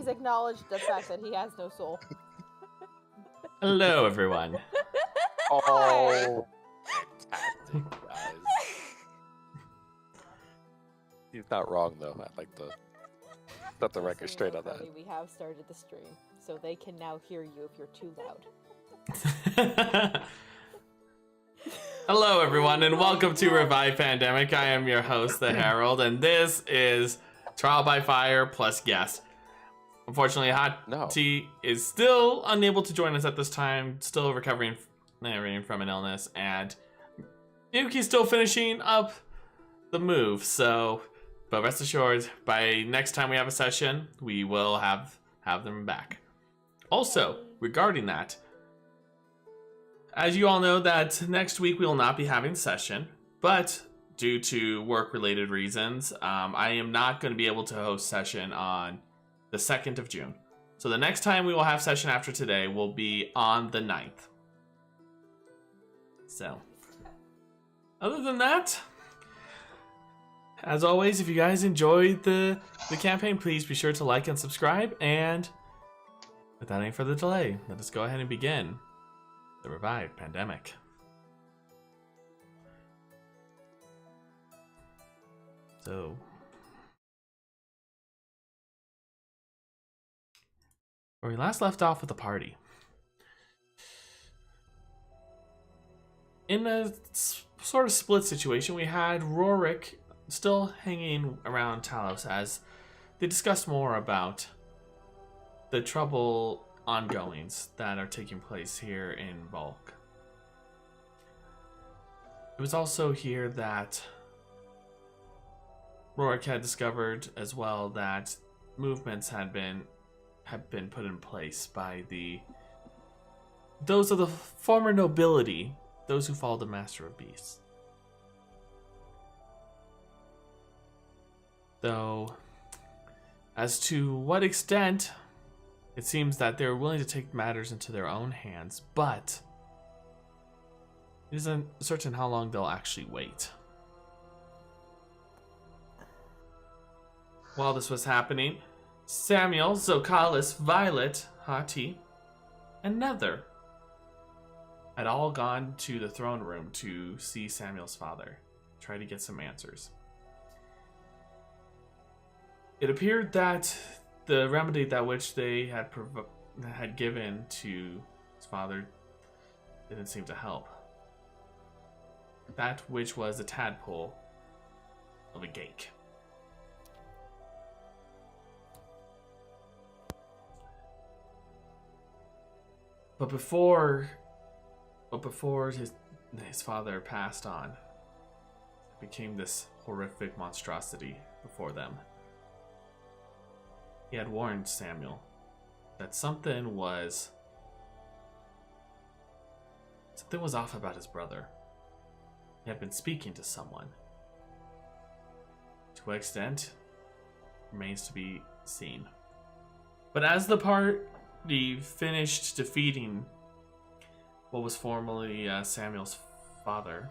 acknowledged the fact that he has no soul. Hello, everyone. Oh, fantastic, guys. He's not wrong, though. I'd like to set the record straight on that. We have started the stream, so they can now hear you if you're too loud. Hello, everyone, and welcome to Revive Pandemic. I am your host, the Herald, and this is Trial by Fire plus guest. Unfortunately, Hati is still unable to join us at this time, still recovering from an illness, and Miyuki's still finishing up the move, but rest assured, by next time we have a session, we will have them back. Also, regarding that, as you all know, that next week we will not be having session, but due to work-related reasons, I am not going to be able to host session on the 2nd of June. So the next time we will have session after today will be on the 9th. So, other than that, as always, if you guys enjoyed the campaign, please be sure to like and subscribe. And without any further delay, let us go ahead and begin the Revive Pandemic. So, where we last left off with the party, in a sort of split situation, we had Roric still hanging around Talos as they discussed more about the trouble ongoings that are taking place here in Bulk. It was also here that Roric had discovered as well that movements have been put in place by those of the former nobility, those who followed the Master of Beasts. Though, as to what extent, it seems that they're willing to take matters into their own hands, but it isn't certain how long they'll actually wait. While this was happening, Samiel, Zokalis, Violet, Hati, and Nether had all gone to the throne room to see Samiel's father, try to get some answers. It appeared that the remedy that which they had given to his father didn't seem to help. That which was a tadpole of a gate. But before his father passed on, it became this horrific monstrosity before them. He had warned Samiel that something was off about his brother. He had been speaking to someone. To what extent remains to be seen. But as the party finished defeating what was formerly Samiel's father,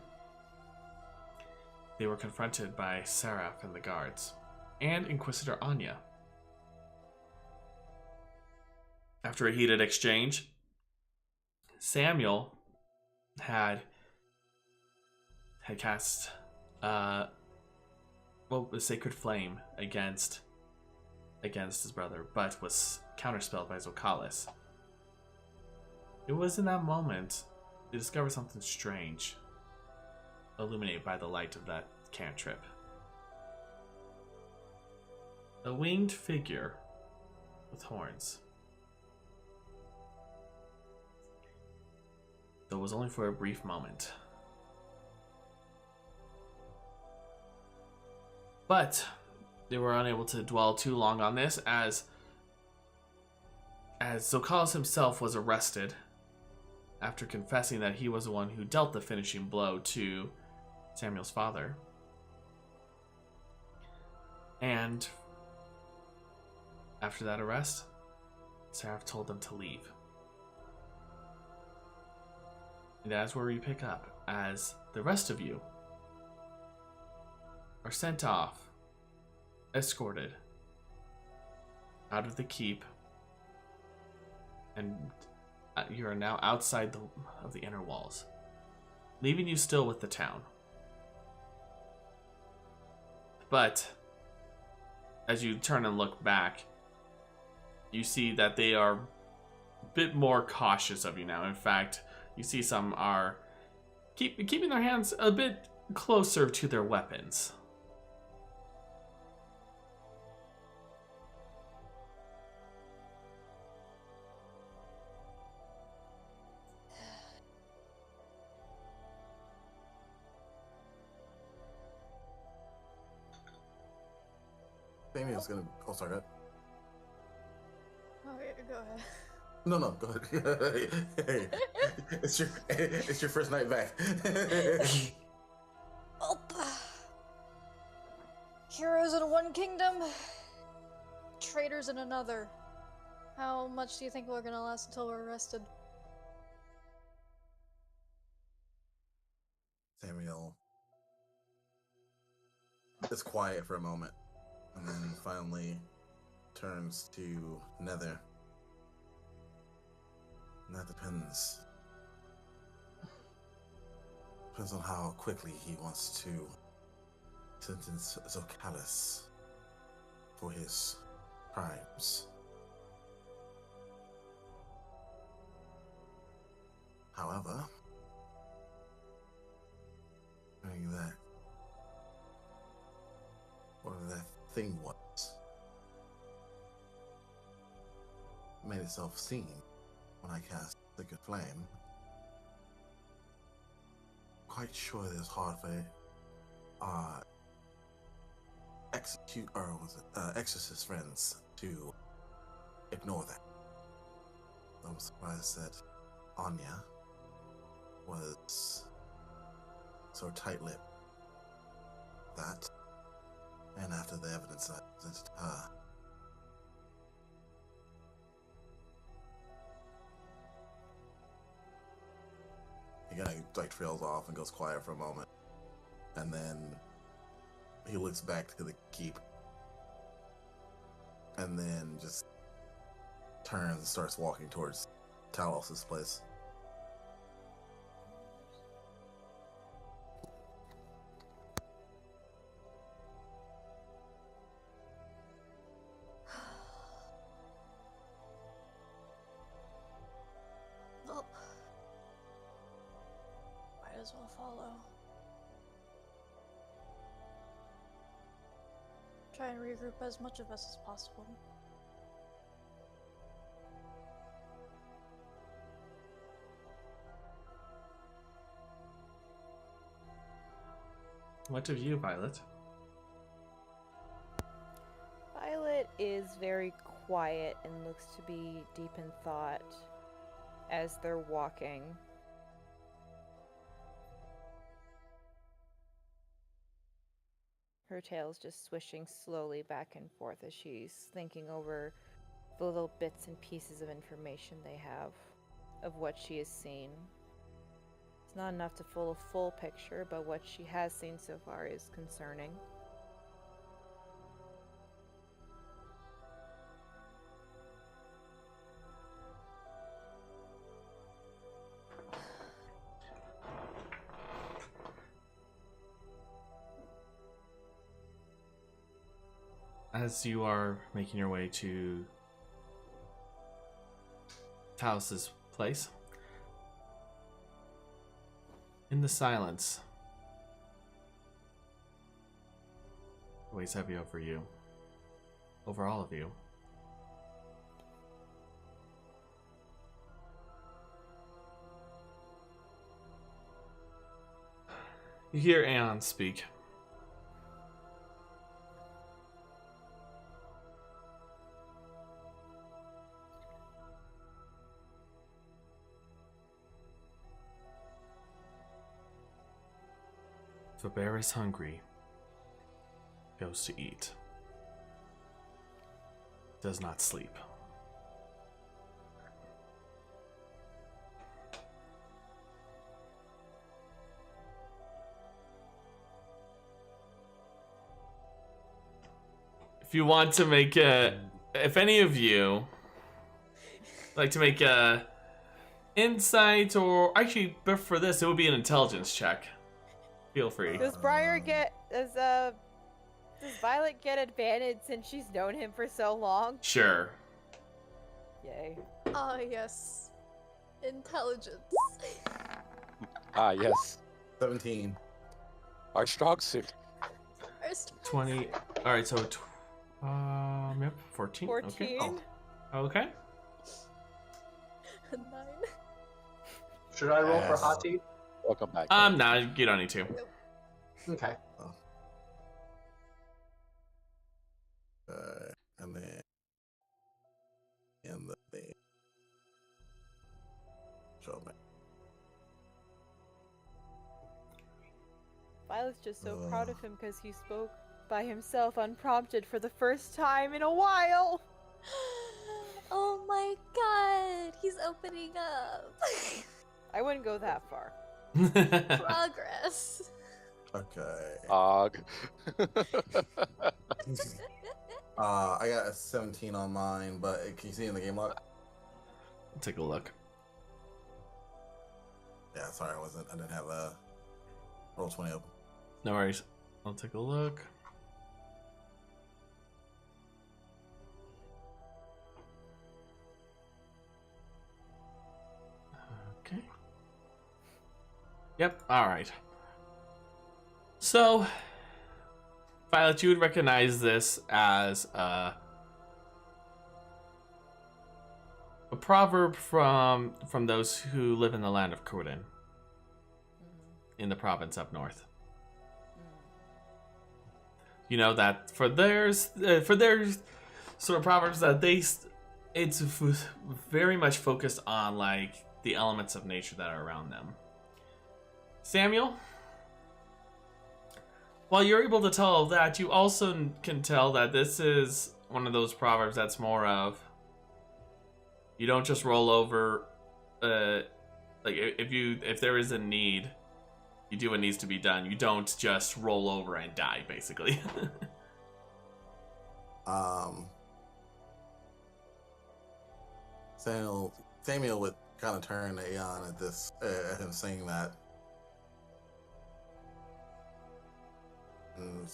they were confronted by Seraph and the guards, and Inquisitor Anya. After a heated exchange, Samiel had cast a sacred flame against his brother, but was counterspelled by Zokalis. It was in that moment they discovered something strange, illuminated by the light of that cantrip. A winged figure with horns. Though it was only for a brief moment. But they were unable to dwell too long on this, as Zokalis himself was arrested after confessing that he was the one who dealt the finishing blow to Samiel's father. And after that arrest, Seraph told them to leave. And that's where we pick up, as the rest of you are sent off, escorted out of the keep, and you are now outside of the inner walls, leaving you still with the town. But as you turn and look back, you see that they are a bit more cautious of you now. In fact, you see some are keeping their hands a bit closer to their weapons. Samiel's gonna. Oh, sorry. Go ahead. Oh, yeah, go ahead. No, go ahead. Hey, it's your first night back. Oh, heroes in one kingdom, traitors in another. How much do you think we're gonna last until we're arrested? Samiel is quiet for a moment, and then finally turns to Nether. And that depends. Depends on how quickly he wants to sentence Zokalis for his crimes. However, knowing that whatever that thing was made itself seen when I cast Liquid Flame, quite sure that it's hard for exorcist friends to ignore that. I was surprised that Anya was so tight-lipped that, and after the evidence I presented to her, he kind of trails off and goes quiet for a moment, and then he looks back to the keep, and then just turns and starts walking towards Talos's place. Well, might as well follow. Try and regroup as much of us as possible. What of you, Violet? Violet is very quiet and looks to be deep in thought as they're walking. Her tail's just swishing slowly back and forth as she's thinking over the little bits and pieces of information they have of what she has seen. It's not enough to full a full picture, but what she has seen so far is concerning. As you are making your way to Talos's place, in the silence, it weighs heavy over you, over all of you. You hear Aeon speak. If a bear is hungry, goes to eat, does not sleep. If you want to make if any of you like to make a insight, or actually, but for this, it would be an intelligence check. Feel free. Does Violet get advantage since she's known him for so long? Sure. Yay. Ah, yes. Intelligence. Ah, yes. 17. Our strong suit. 20. All right, so yep, 14. 14. Okay. Oh. Okay. 9. Should I roll for Yes. Hati? Welcome back. No, you don't need to. Okay. And then in the thing. Show me. Violet's just so proud of him because he spoke by himself unprompted for the first time in a while. Oh my god, he's opening up. I wouldn't go that far. Progress. Okay. Og. I got a 17 on mine, but can you see in the game log? Take a look. Yeah, sorry, I didn't have a roll 20 open. No worries. I'll take a look. Okay. Yep, alright. So, Violet, you would recognize this as a proverb from those who live in the land of Kurden, in the province up north. You know that for their sort of proverbs that it's very much focused on like the elements of nature that are around them. Samiel, while you're able to tell that, you also can tell that this is one of those proverbs that's more of, you don't just roll over, like if there is a need, you do what needs to be done. You don't just roll over and die, basically. Samiel would kind of turn to Aeon at him saying that. And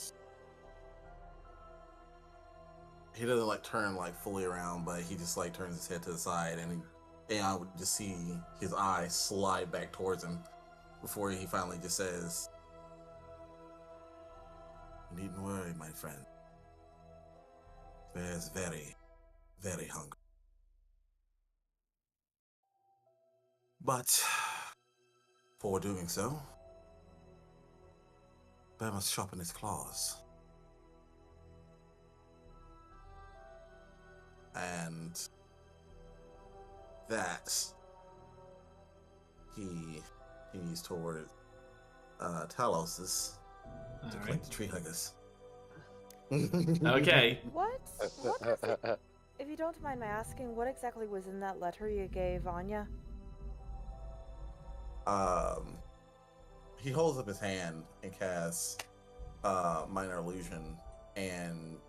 he doesn't like turn like fully around, but he just like turns his head to the side, and Aeon would just see his eye slide back towards him before he finally just says, "You needn't worry, my friend. Bear's very, very hungry. But for doing so, Bear must sharpen his claws. And that he's toward Talos's to collect the tree huggers." Okay. What? What is it? If you don't mind my asking, what exactly was in that letter you gave Anya? He holds up his hand and casts minor illusion, and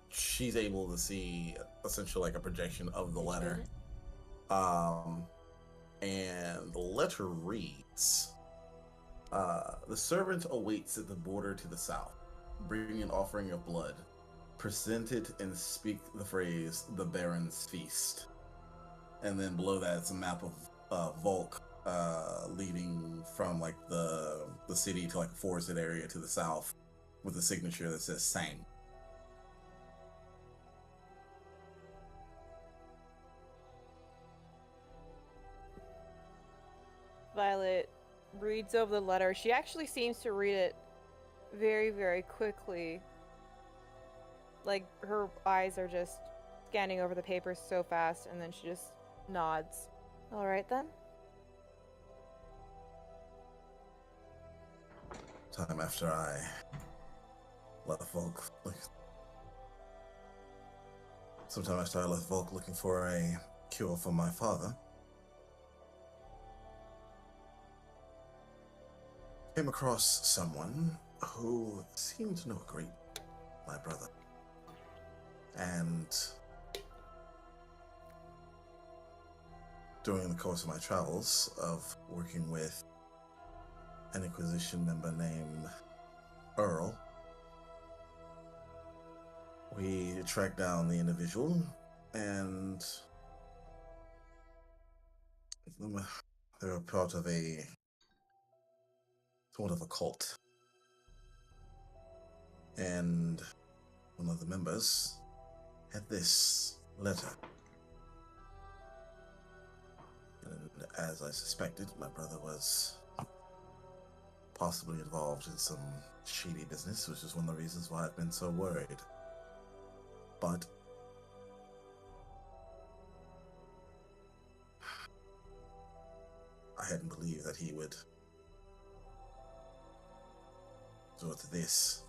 she's able to see essentially like a projection of the letter. And the letter reads, "The servant awaits at the border to the south. Bring an offering of blood. Present it and speak the phrase, 'the Baron's Feast.'" And then below that, it's a map of Volk, leading from like the city to like a forested area to the south, with a signature that says "Sang." Violet reads over the letter. She actually seems to read it very, very quickly. Like, her eyes are just scanning over the papers so fast, and then she just nods. All right, then. Time after I left Volk, sometime after I left Volk looking for a cure for my father, came across someone who seemed to know a great my brother. And during the course of my travels of working with an Inquisition member named Earl, we tracked down the individual, and they were part of a sort of a cult. And one of the members had this letter. And as I suspected, my brother was possibly involved in some shady business, which is one of the reasons why I've been so worried. But I hadn't believed that he would resort to this.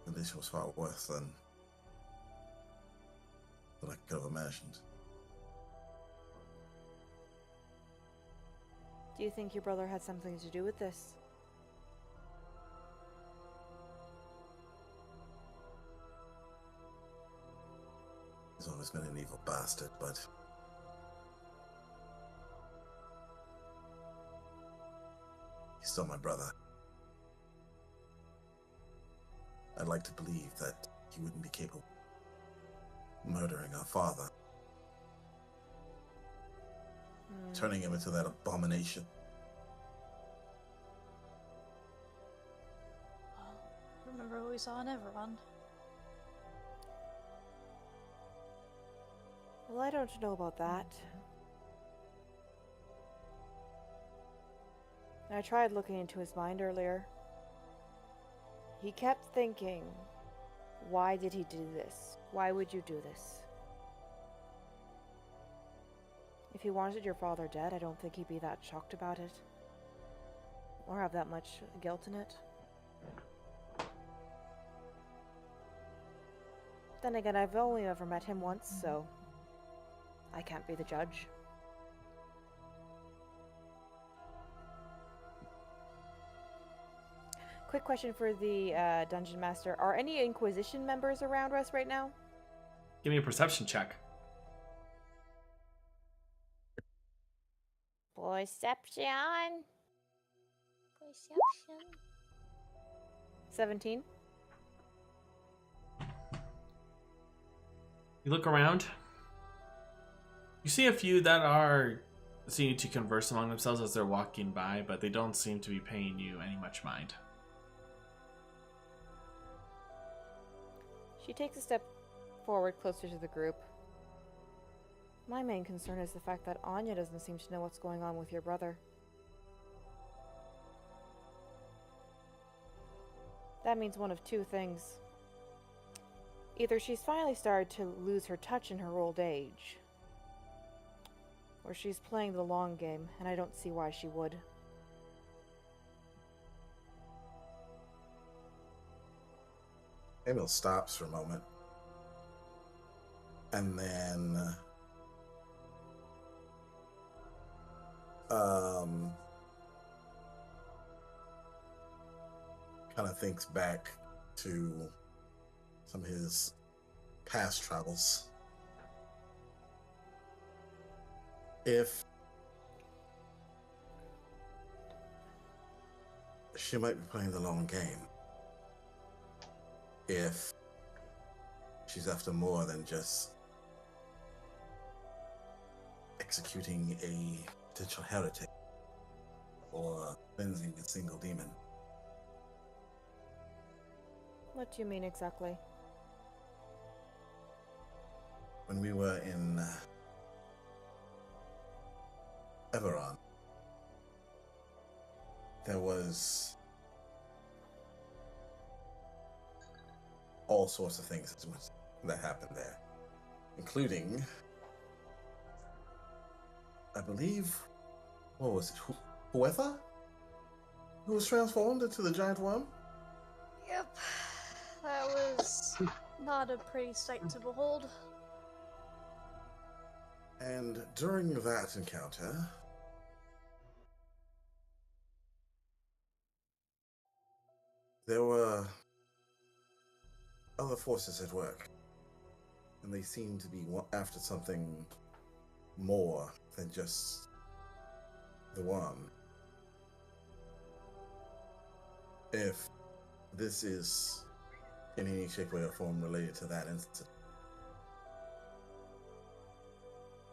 And this was far worse than I could have imagined. Do you think your brother had something to do with this? He's always been an evil bastard, but he's still my brother. I'd like to believe that he wouldn't be capable of murdering our father. Turning him into that abomination. Well, remember what we saw in Everon? Well, I don't know about that. I tried looking into his mind earlier. He kept thinking, why did he do this? Why would you do this? If he wanted your father dead, I don't think he'd be that shocked about it. Or have that much guilt in it. Then again, I've only ever met him once, so I can't be the judge. Quick question for the Dungeon Master. Are any Inquisition members around us right now? Give me a perception check. Perception. 17. You look around. You see a few that are seeming to converse among themselves as they're walking by, but they don't seem to be paying you any much mind. She takes a step forward closer to the group. My main concern is the fact that Anya doesn't seem to know what's going on with your brother. That means one of two things. Either she's finally started to lose her touch in her old age, or she's playing the long game, and I don't see why she would. Emil stops for a moment, and then kind of thinks back to some of his past travels. If she might be playing the long game, if she's after more than just executing a potential heretic or cleansing a single demon. What do you mean exactly? When we were in Everon, there was all sorts of things that happened there, including, I believe, what was it, whoever? Who was transformed into the giant worm? Yep. That was not a pretty sight to behold. And during that encounter, there were other forces at work. and they seem to be after something more than just the one. If this is in any shape, way, or form related to that incident,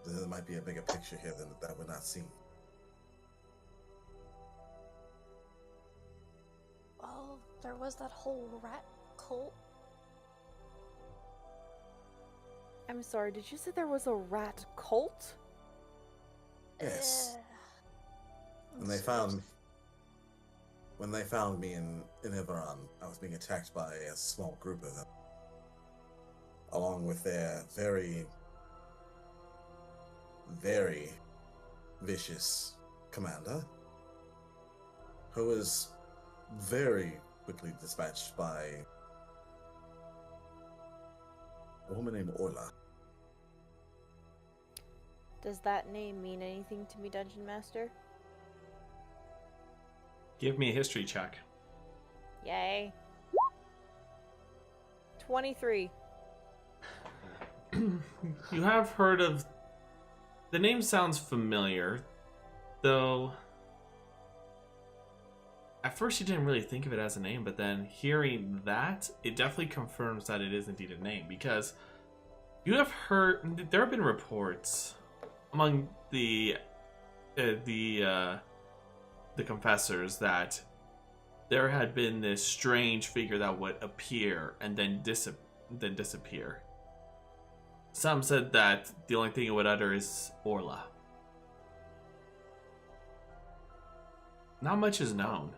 there might be a bigger picture here that we're not seeing. Well, there was that whole rat cult. I'm sorry, did you say there was a rat cult? Yes. I'm When they serious. found me in Iveron, I was being attacked by a small group of them, along with their very, very vicious commander, who was very quickly dispatched by a woman named Orla. Does that name mean anything to me, Dungeon Master? Give me a history check. Yay. 23. You have heard of... The name sounds familiar, though... At first you didn't really think of it as a name, but then hearing that, it definitely confirms that it is indeed a name, because you have heard... There have been reports among the confessors that there had been this strange figure that would appear and then disappear. Some said that the only thing it would utter is Orla. Not much is known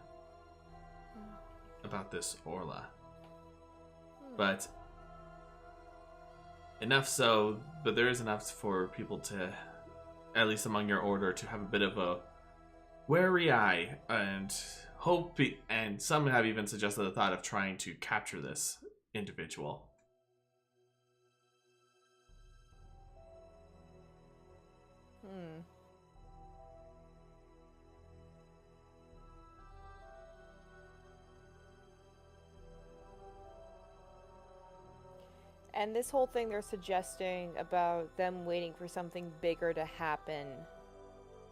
about this Orla, but enough so, but there is enough for people to, at least among your order, to have a bit of a wary eye and hope, and some have even suggested the thought of trying to capture this individual. And this whole thing they're suggesting about them waiting for something bigger to happen,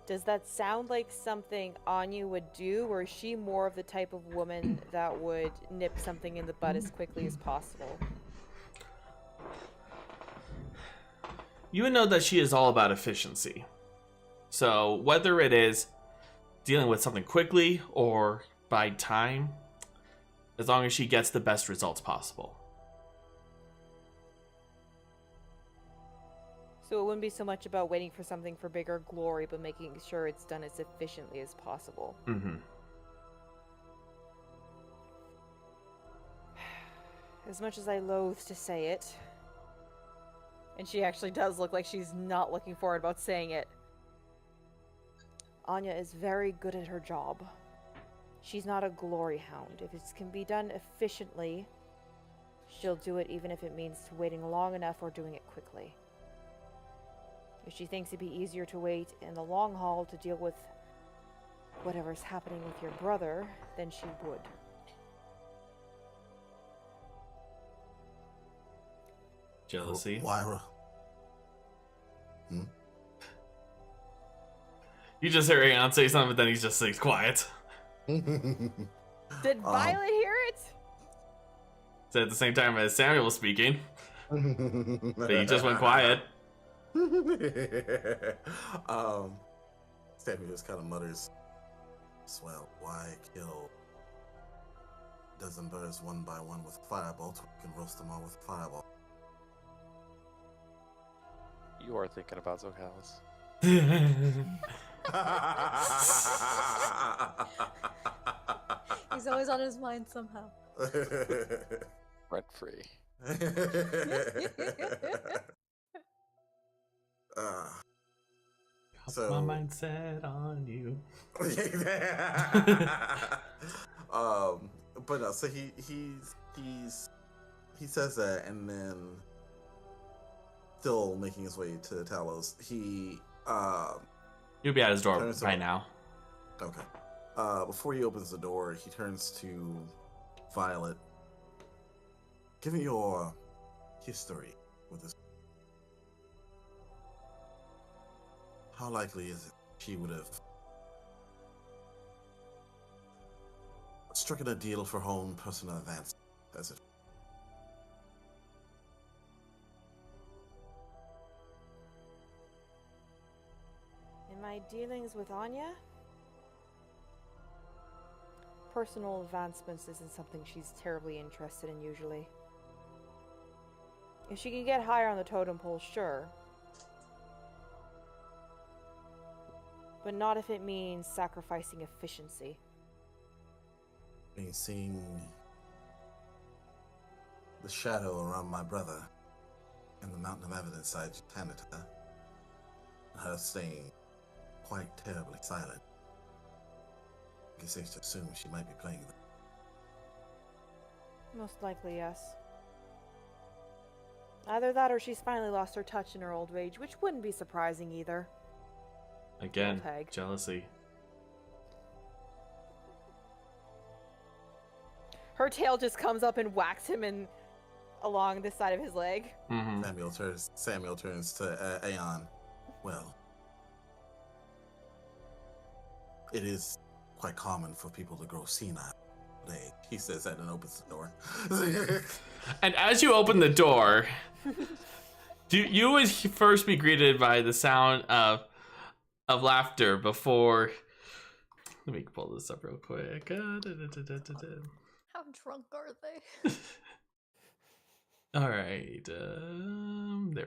does that sound like something Anya would do, or is she more of the type of woman that would nip something in the bud as quickly as possible? You would know that she is all about efficiency. So whether it is dealing with something quickly or by time, as long as she gets the best results possible. So it wouldn't be so much about waiting for something for bigger glory, but making sure it's done as efficiently as possible. Mm-hmm. As much as I loathe to say it, and she actually does look like she's not looking forward about saying it, Anya is very good at her job. She's not a glory hound. If it can be done efficiently, she'll do it even if it means waiting long enough or doing it quickly. If she thinks it'd be easier to wait in the long haul to deal with whatever's happening with your brother, then she would. Jealousy? Why? You just hear Aeon say something, but then he just stays quiet. Did Violet hear it? So at the same time as Samuel was speaking, but he just went quiet. Samuel just kind of mutters, "Swell, why kill a dozen birds one by one with a firebolt? We can roast them all with a fireball." You are thinking about Zokalis. He's always on his mind somehow. Rent free. My mindset on you. But no, so he says that, and then still making his way to Talos, he You'll be at his door right now. Okay. Before he opens the door, he turns to Violet. Given your history with this, how likely is it she would have stricken a deal for her own personal advance as it? In my dealings with Anya, personal advancements isn't something she's terribly interested in usually. If she can get higher on the totem pole, sure. But not if it means sacrificing efficiency. Seeing the shadow around my brother and the mountain of evidence I just handed to her, and her staying quite terribly silent, I guess safe to assume she might be playing them. Most likely, yes. Either that or she's finally lost her touch in her old age, which wouldn't be surprising either. Again, jealousy. Her tail just comes up and whacks him along the side of his leg. Mm-hmm. Samuel turns to Aeon. Well, it is quite common for people to grow senile. He says that and opens the door. And as you open the door, you always first be greeted by the sound of laughter before. Let me pull this up real quick. How drunk are they? All right, there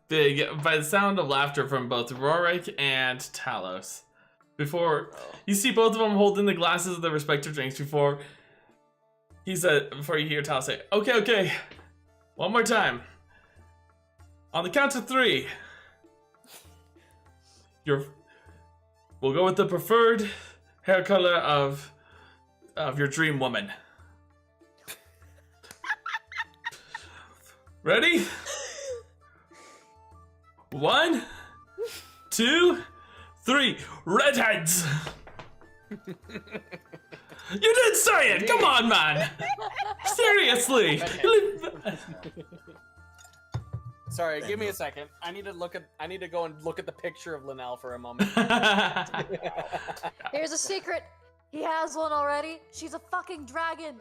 we go. By the sound of laughter from both Roric and Talos. Before you see both of them holding the glasses of their respective drinks before you hear Talos say, okay, one more time. On the count of 3. We'll go with the preferred hair color of your dream woman. Ready? 1, 2, 3. Redheads! You did say it! Come on, man! Seriously! Sorry, give me a second. I need to go and look at the picture of Linnell for a moment. Here's a secret. He has one already. She's a fucking dragon.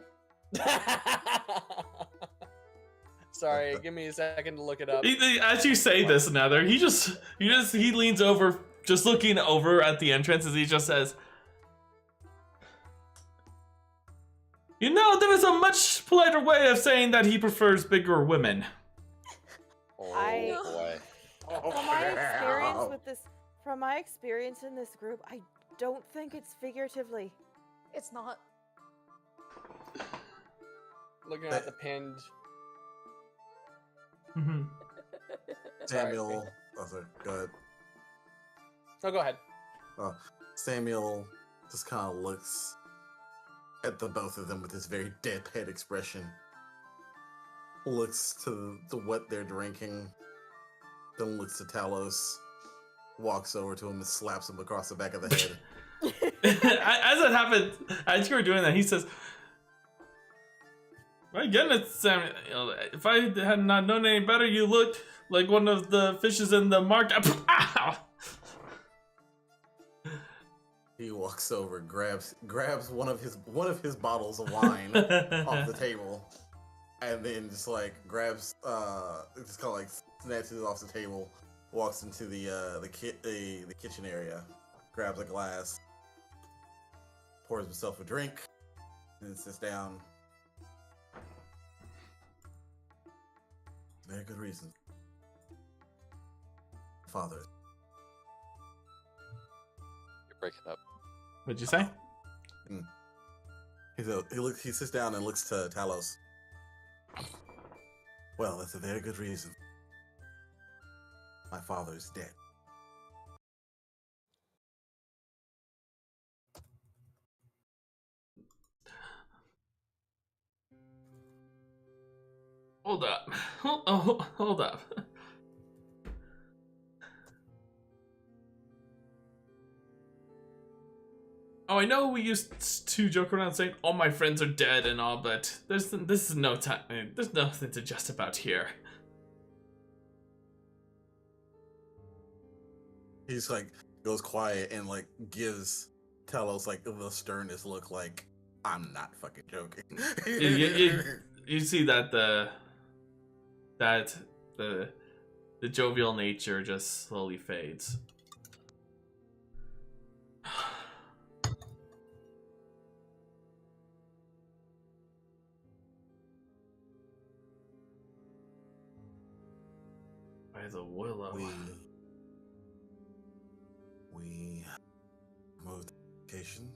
Sorry, give me a second to look it up. As you say this, Nether, he leans over, just looking over at the entrance as he just says, "You know, there is a much politer way of saying that he prefers bigger women." Oh boy. From my experience in this group, I don't think it's figuratively. It's not. Looking at the pinned. Mm-hmm. Samuel, sorry, go ahead. No, go ahead. Samuel just kind of looks at the both of them with this very deadpan expression. Looks to what they're drinking, then looks to Talos, walks over to him and slaps him across the back of the head. As it happened, as you were doing that, he says, "My goodness, Samuel, if I had not known any better, you looked like one of the fishes in the market." He walks over, grabs one of his bottles of wine off the table, and then just like grabs just kind of like snatches it off the table, walks into the kitchen area, grabs a glass, pours himself a drink, and then sits down. Very good reason. Father. You're breaking up. What'd you say? He sits down and looks to Talos. Well, that's a very good reason. My father is dead. Hold up. Hold up. Oh, I know we used to joke around saying all my friends are dead and all, but this is no time. There's nothing to jest about here. He's like goes quiet and like gives Telos like the sternest look, like I'm not fucking joking. You see that the jovial nature just slowly fades. By the willow. We moved location,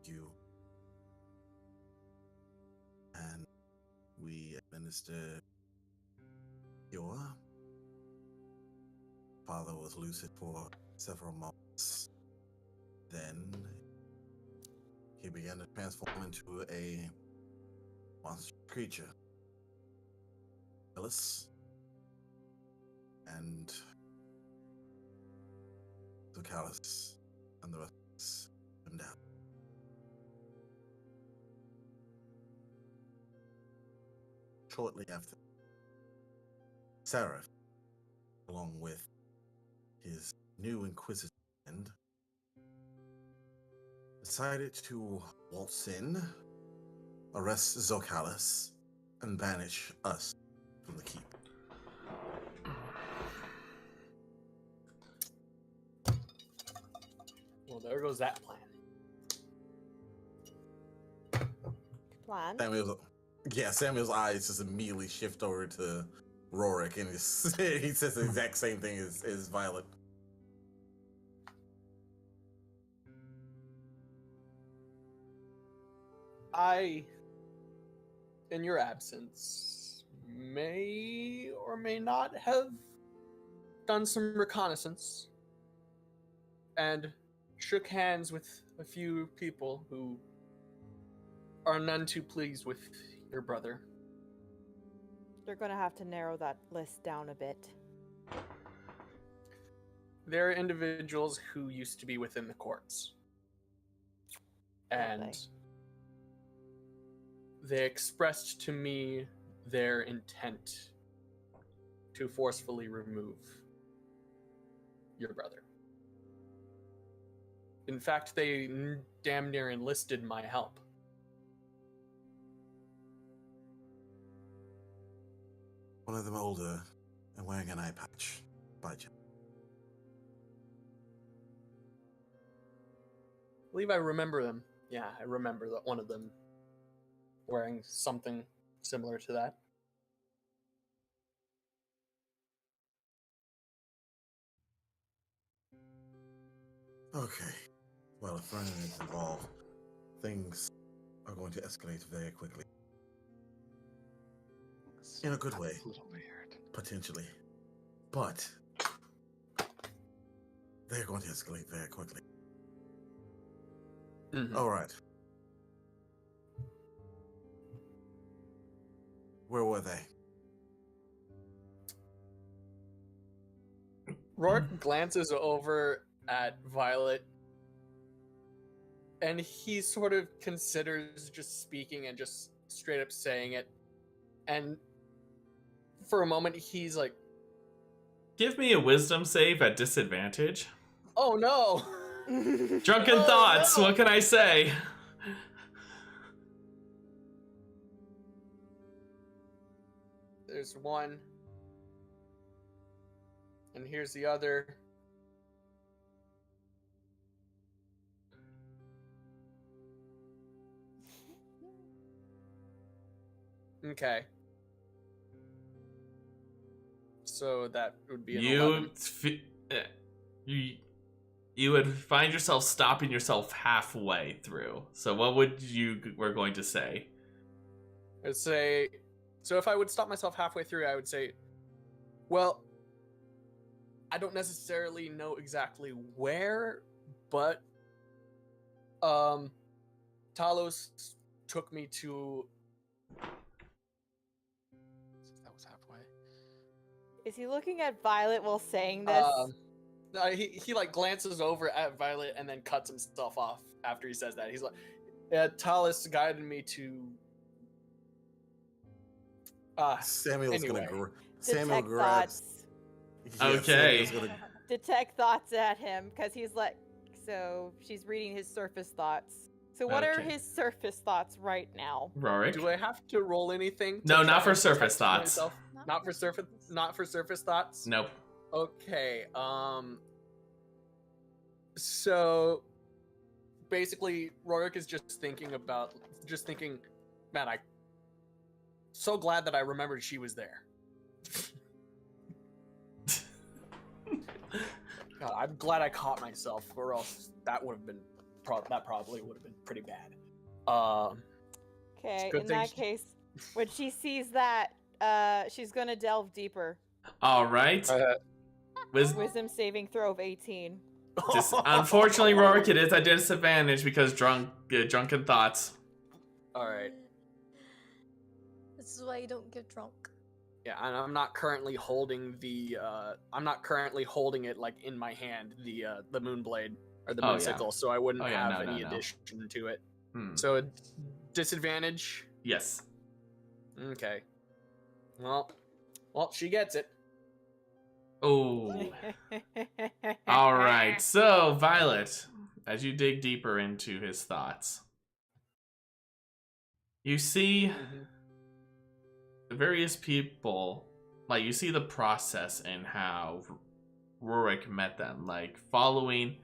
you, and we administered your father was lucid for several months. Then he began to transform into a monster creature. Ellis and Zokalis and the rest of us went down. Shortly after, Seraph, along with his new inquisitor friend, decided to waltz in, arrest Zokalis, and banish us from the keep. Well, there goes that plan. Plan? Samuel's eyes just immediately shift over to Roric, and he says the exact same thing as Violet. I, in your absence, may or may not have done some reconnaissance and shook hands with a few people who are none too pleased with your brother. They're gonna have to narrow that list down a bit. There are individuals who used to be within the courts. And they expressed to me their intent to forcefully remove your brother. In fact, they damn near enlisted my help. One of them older and wearing an eye patch, by chance. I believe I remember them. Yeah, I remember that one of them wearing something similar to that. Okay. Well, if Vernon is involved, things are going to escalate very quickly. In a good way. A little weird. Potentially. But they're going to escalate very quickly. Mm-hmm. All right. Where were they? Roric glances over at Violet, and he sort of considers just speaking and just straight up saying it. And for a moment, he's like, Give me a wisdom save at disadvantage. oh no! Drunken thoughts, no. what can I say? There's one. And here's the other. Okay. So that would be an 11. You would find yourself stopping yourself halfway through. So what would you were going to say? I'd say, so if I would stop myself halfway through, I would say, well, I don't necessarily know exactly where, but Talos took me to... That was halfway. Is he looking at Violet while saying this? He like glances over at Violet and then cuts himself off after he says that. He's like, yeah, Talos guided me to... Samuel's anyway. Samuel Detect thoughts. Okay. detect thoughts at him because he's like, so she's reading his surface thoughts. So what are Okay. his surface thoughts right now? Roric? Do I have to roll anything? No, to not try for and surface protect thoughts. myself? Not for surface thoughts. Nope. Okay. So basically, Roric is just thinking, man, I'm so glad that I remembered she was there. God, I'm glad I caught myself, or else that would have been probably would have been pretty bad. Okay, good in thing that case, when she sees that, she's gonna delve deeper. All right. Wisdom saving throw of 18. Unfortunately, Roric, it is a disadvantage because drunken thoughts. All right. This is why you don't get drunk. Yeah, and I'm not currently holding the. I'm not currently holding it like in my hand, the moonblade or the moonsicle, so I wouldn't have any addition to it. So a disadvantage. Yes. Okay. Well, she gets it. Oh. All right. So, Violet, as you dig deeper into his thoughts, you see the various people, like you see the process and how Roric met them, like following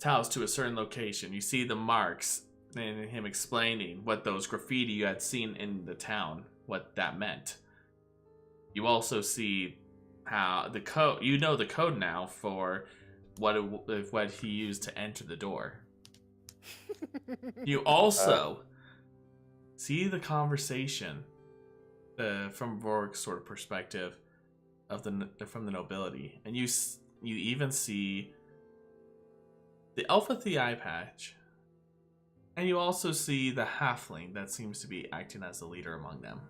Taos to a certain location. You see the marks and him explaining what those graffiti you had seen in the town, what that meant. You also see how the code, you know the code now for what he used to enter the door. You also see the conversation from Roric's sort of perspective of from the nobility, and you even see the Alpha the eye patch, and you also see the halfling that seems to be acting as the leader among them.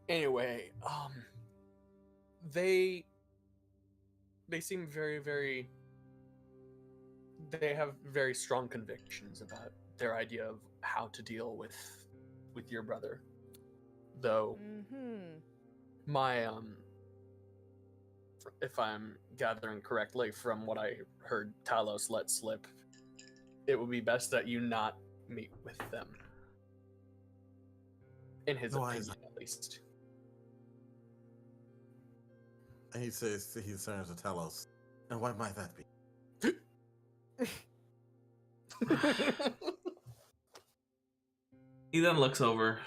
Anyway, they seem very they have very strong convictions about their idea of how to deal with your brother. Though my if I'm gathering correctly from what I heard Talos let slip, it would be best that you not meet with them. In his opinion, at least. And he says he turns to Talos. And why might that be? He then looks over.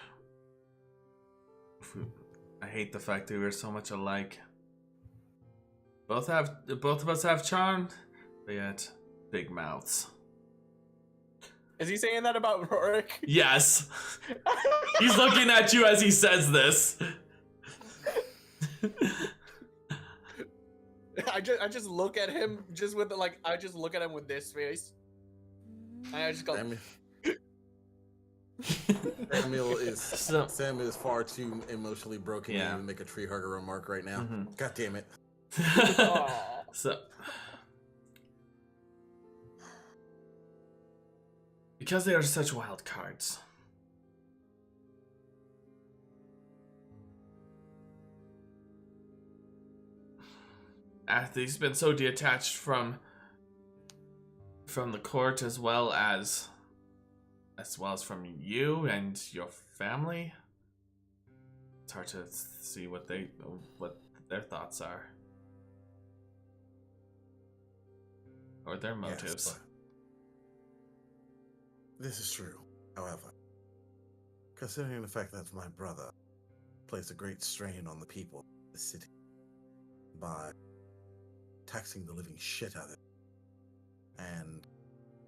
I hate the fact that we're so much alike. Both of us have charm, but yet big mouths. Is he saying that about Roric? Yes. He's looking at you as he says this. I just look at him just with I just look at him with this face. And I just go. Samuel is far too emotionally broken to even make a tree hugger remark right now. God damn it. So, because they are such wild cards, he's been so detached from the court as well as from you and your family. It's hard to see what their thoughts are or their motives. Yes, this is true. However, considering the fact that my brother placed a great strain on the people of the city by taxing the living shit out of it, and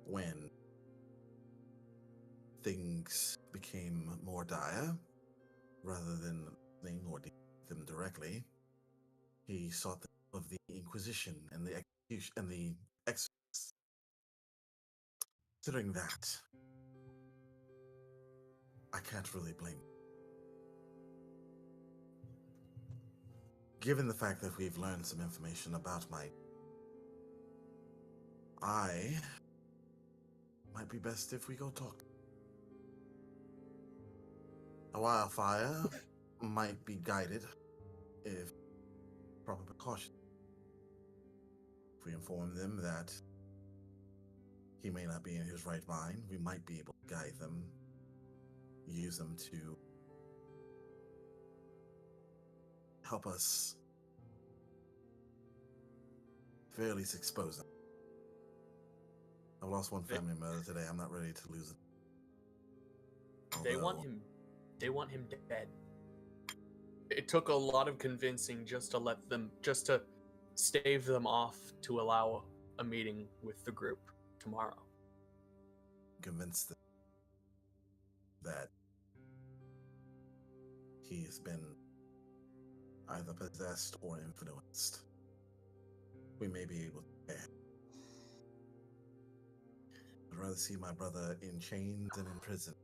when things became more dire, rather than name or deal with them directly, he sought the help of the Inquisition and the execution and the exorcists. Considering that, I can't really blame him. Given the fact that we've learned some information about I Might be best if we go talk. A wildfire might be guided if proper precaution. If we inform them that he may not be in his right mind, we might be able to guide them, use them to help us fairly expose them. I've lost one family member today. I'm not ready to lose it. They want him. They want him dead. It took a lot of convincing just to stave them off to allow a meeting with the group tomorrow. Convinced them that he has been either possessed or influenced. We may be able to. I'd rather see my brother in chains and in prison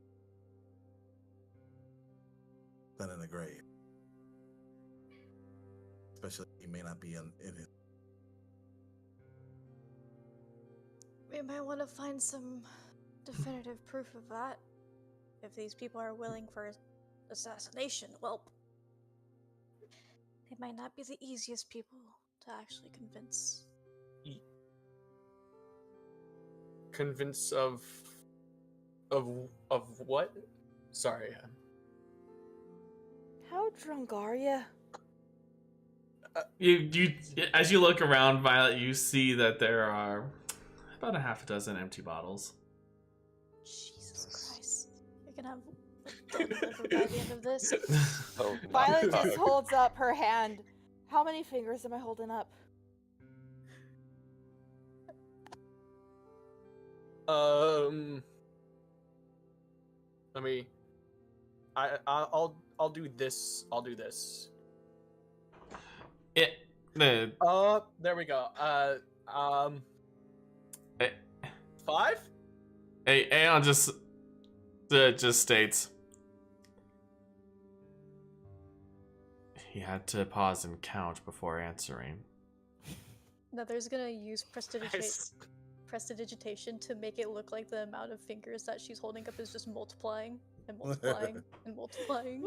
than in a grave. Especially he may not be in his. We might want to find some definitive proof of that. If these people are willing for assassination, well, they might not be the easiest people to actually convince. Convince of what? Sorry. How drunk are you? You as you look around, Violet, you see that there are about a half a dozen empty bottles. Jesus Christ. You're gonna have a liver by the end of this. Oh, Violet just holds up her hand. How many fingers am I holding up? Let me. I'll do this. I'll do this. There we go. 5? Hey, Aeon just states he had to pause and count before answering. Nether's gonna use prestidigitation to make it look like the amount of fingers that she's holding up is just multiplying and multiplying and multiplying.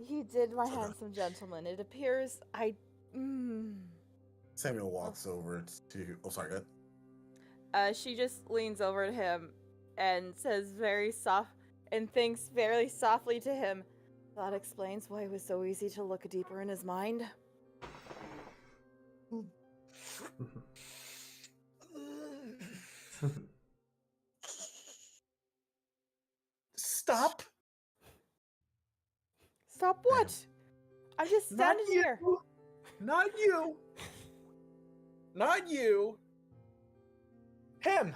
He did my handsome gentleman. It appears Samiel walks over to. Oh, sorry, go ahead. She just leans over to him and says very soft and thinks very softly to him. That explains why it was so easy to look deeper in his mind. Stop! Stop what? I'm just standing here. Not you! Not you! Him!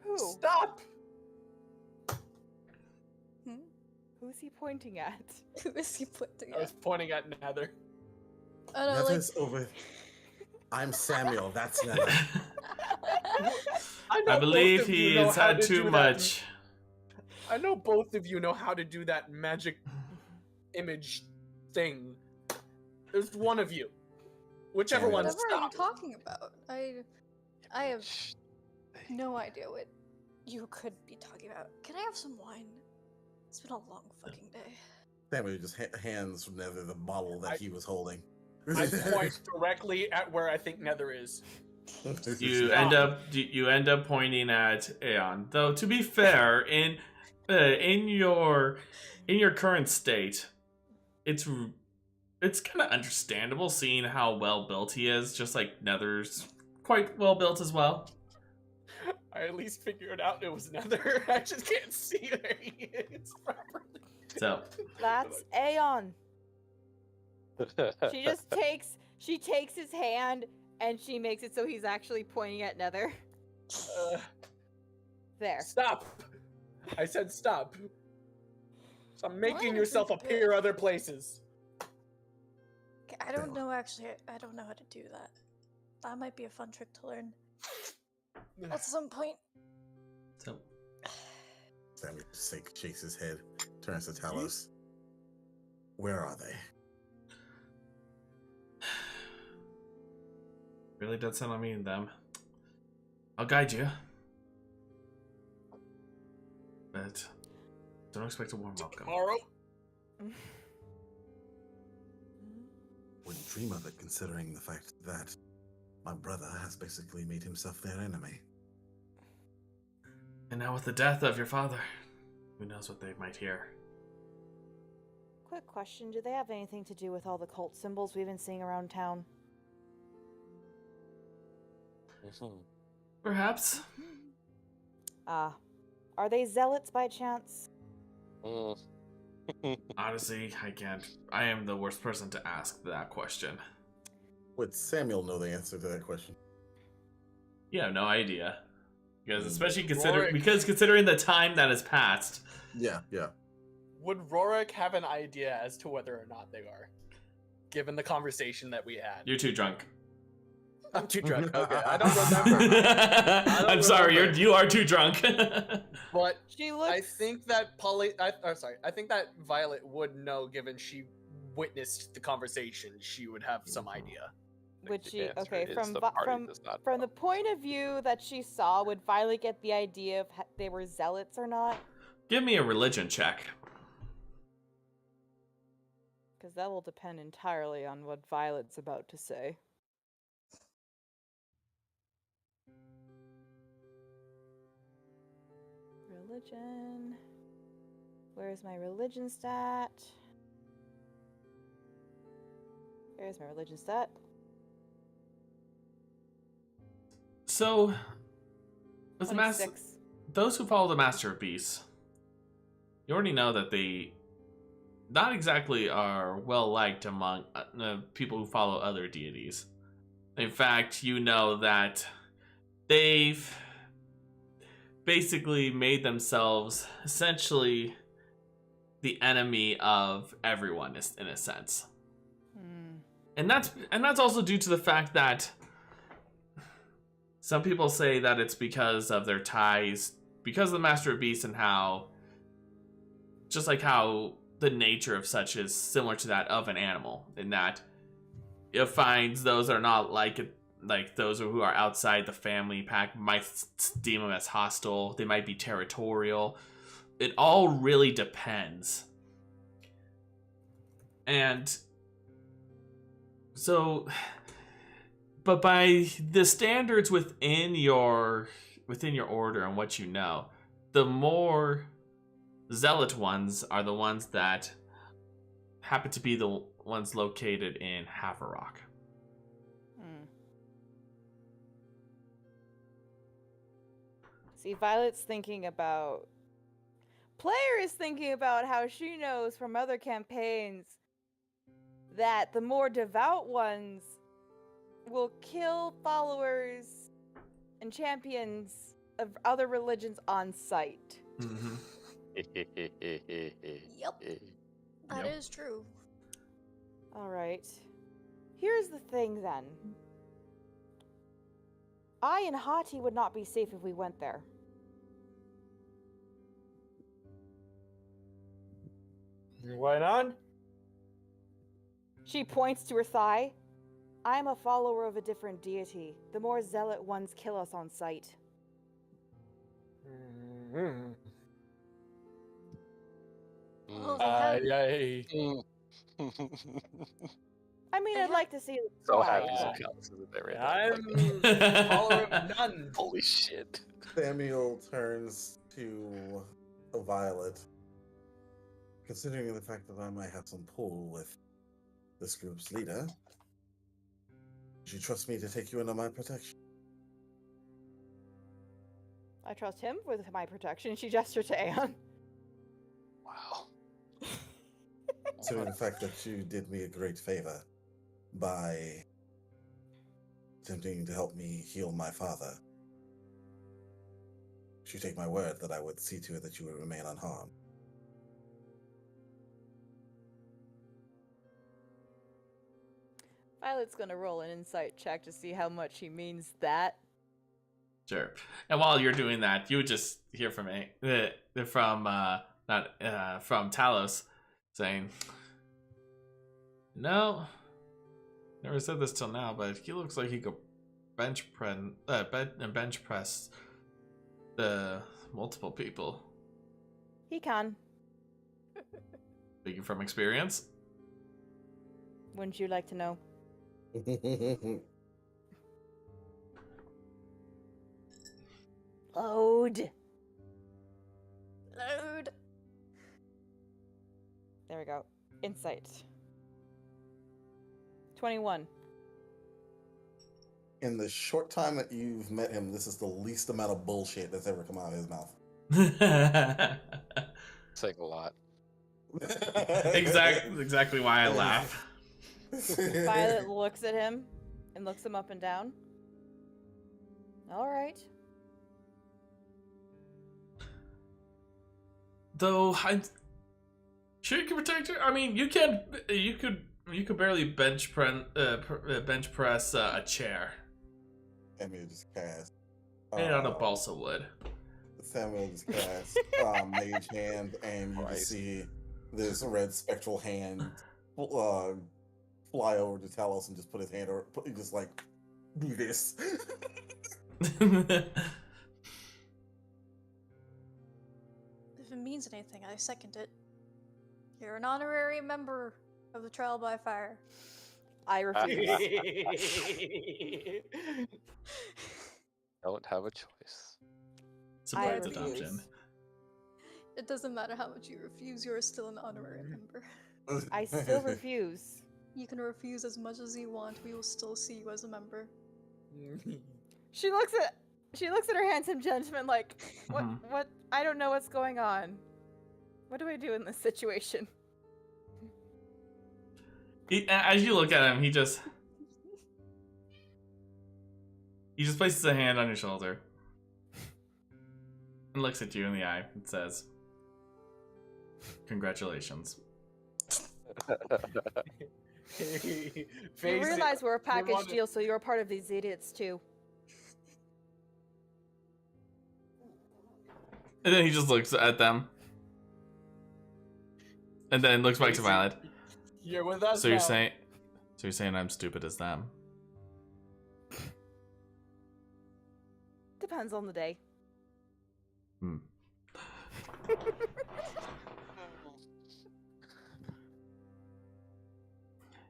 Who? Stop! Who's he pointing at? Who is he pointing I was at? pointing at Nether. Oh, no, Nether's over. I'm Samiel. That's Nether. I believe he has had too much. I know both of you know how to do that magic image thing. There's one of you. Whichever one. Whatever are you Stop. talking about? I have no idea what you could be talking about. Can I have some wine? It's been a long fucking day. Samiel just hands Nether the bottle that he was holding. I point directly at where I think Nether is. You end up pointing at Aeon. Though to be fair, in your current state, it's kind of understandable seeing how well built he is. Just like Nether's quite well built as well. I at least figured out it was Nether. I just can't see where he is properly. So That's Aeon. She takes his hand and she makes it so he's actually pointing at Nether. There. Stop! I said stop. Stop making Wine yourself is good. appear other places. Okay, I don't know actually. I don't know how to do that. That might be a fun trick to learn at some point. So Samiel just shakes his head, turns to Talos. Where are they? really dead set on me and them. I'll guide you. But don't expect a warm welcome. Tomorrow? Wouldn't dream of it, considering the fact that my brother has basically made himself their enemy. And now with the death of your father, who knows what they might hear. Quick question, do they have anything to do with all the cult symbols we've been seeing around town? Perhaps. Are they zealots by chance? Honestly, I can't. I am the worst person to ask that question. Would Samiel know the answer to that question? You have no idea. Because especially considering the time that has passed. Yeah. Would Roric have an idea as to whether or not they are? Given the conversation that we had. You're too drunk. I'm too drunk. Okay, I don't remember. I'm sorry, you are too drunk. But She looks... I think that I think that Violet would know, given she witnessed the conversation. She would have some idea. Would she? The answer Okay, is from the party does not from know. the point of view that she saw, would Violet get the idea of they were zealots or not? Give me a religion check. Because that will depend entirely on what Violet's about to say. Religion. Where's my religion stat? There's my religion stat. So, with the 26. those who follow the Master of Beasts, you already know that they not exactly are well liked among people who follow other deities. In fact, you know that they've basically made themselves essentially the enemy of everyone in a sense. And that's also due to the fact that some people say that it's because of their ties, because of the Master of Beasts, and how, just like how the nature of such is similar to that of an animal, in that it finds those that are not like those who are outside the family pack might deem them as hostile. They might be territorial. It all really depends. And so, but by the standards within your order and what you know, the more zealot ones are the ones that happen to be the ones located in Haverock. See, Violet's thinking about... Player is thinking about how she knows from other campaigns that the more devout ones will kill followers and champions of other religions on sight. Mm-hmm. Yep. That is true. Alright. Here's the thing then. I and Hati would not be safe if we went there. Why not? She points to her thigh. I'm a follower of a different deity. The more zealot ones kill us on sight. Mm-hmm. Oh, they have... I mean, I'd like to see it. So try, happy but- Zokalis isn't there right I'm now. a follower of none. Holy shit. Samiel turns to Violet. Considering the fact that I might have some pull with this group's leader, would you trust me to take you under my protection? I trust him with my protection. She gestured to Aeon. Wow. Considering the fact that you did me a great favor by attempting to help me heal my father, would you take my word that I would see to it that you would remain unharmed? Violet's gonna roll an insight check to see how much he means that. Sure. And while you're doing that, you would just hear from Talos saying, "No, never said this till now, but he looks like he could bench press the multiple people. He can. Speaking from experience. Wouldn't you like to know? Load. Load. There we go. Insight. 21. In the short time that you've met him, this is the least amount of bullshit that's ever come out of his mouth. Saying a lot. Exactly why I laugh. Violet looks at him and looks him up and down. All right. Though I'm sure you can protect her. I mean, you could barely bench press a chair. Samuel just cast. Made out of balsa wood. Samuel just cast Mage Hand, and you just see this red spectral hand fly over to Talos and just put his hand over, just like, do this. If it means anything, I second it. You're an honorary member of the Trial by Fire. I refuse. Don't have a choice. Surprise refuse. adoption. It doesn't matter how much you refuse, you're still an honorary member. I still refuse. You can refuse as much as you want, we will still see you as a member. She looks at her handsome gentleman like, what? I don't know what's going on. What do I do in this situation? As you look at him, he just places a hand on your shoulder and looks at you in the eye and says, "Congratulations." You realize we're a package deal, so you're a part of these idiots too. And then he just looks at them. And then looks back to Violet. You're with us So now. you're saying I'm stupid as them? Depends on the day.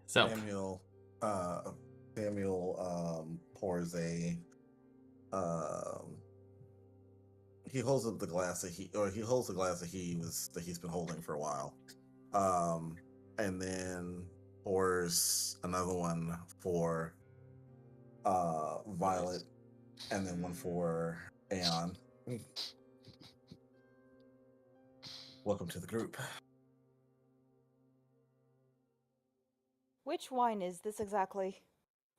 So Samuel pours a he holds up the glass that he he's been holding for a while. And then pours another one for Violet, and then one for Aeon. Welcome to the group. Which wine is this exactly?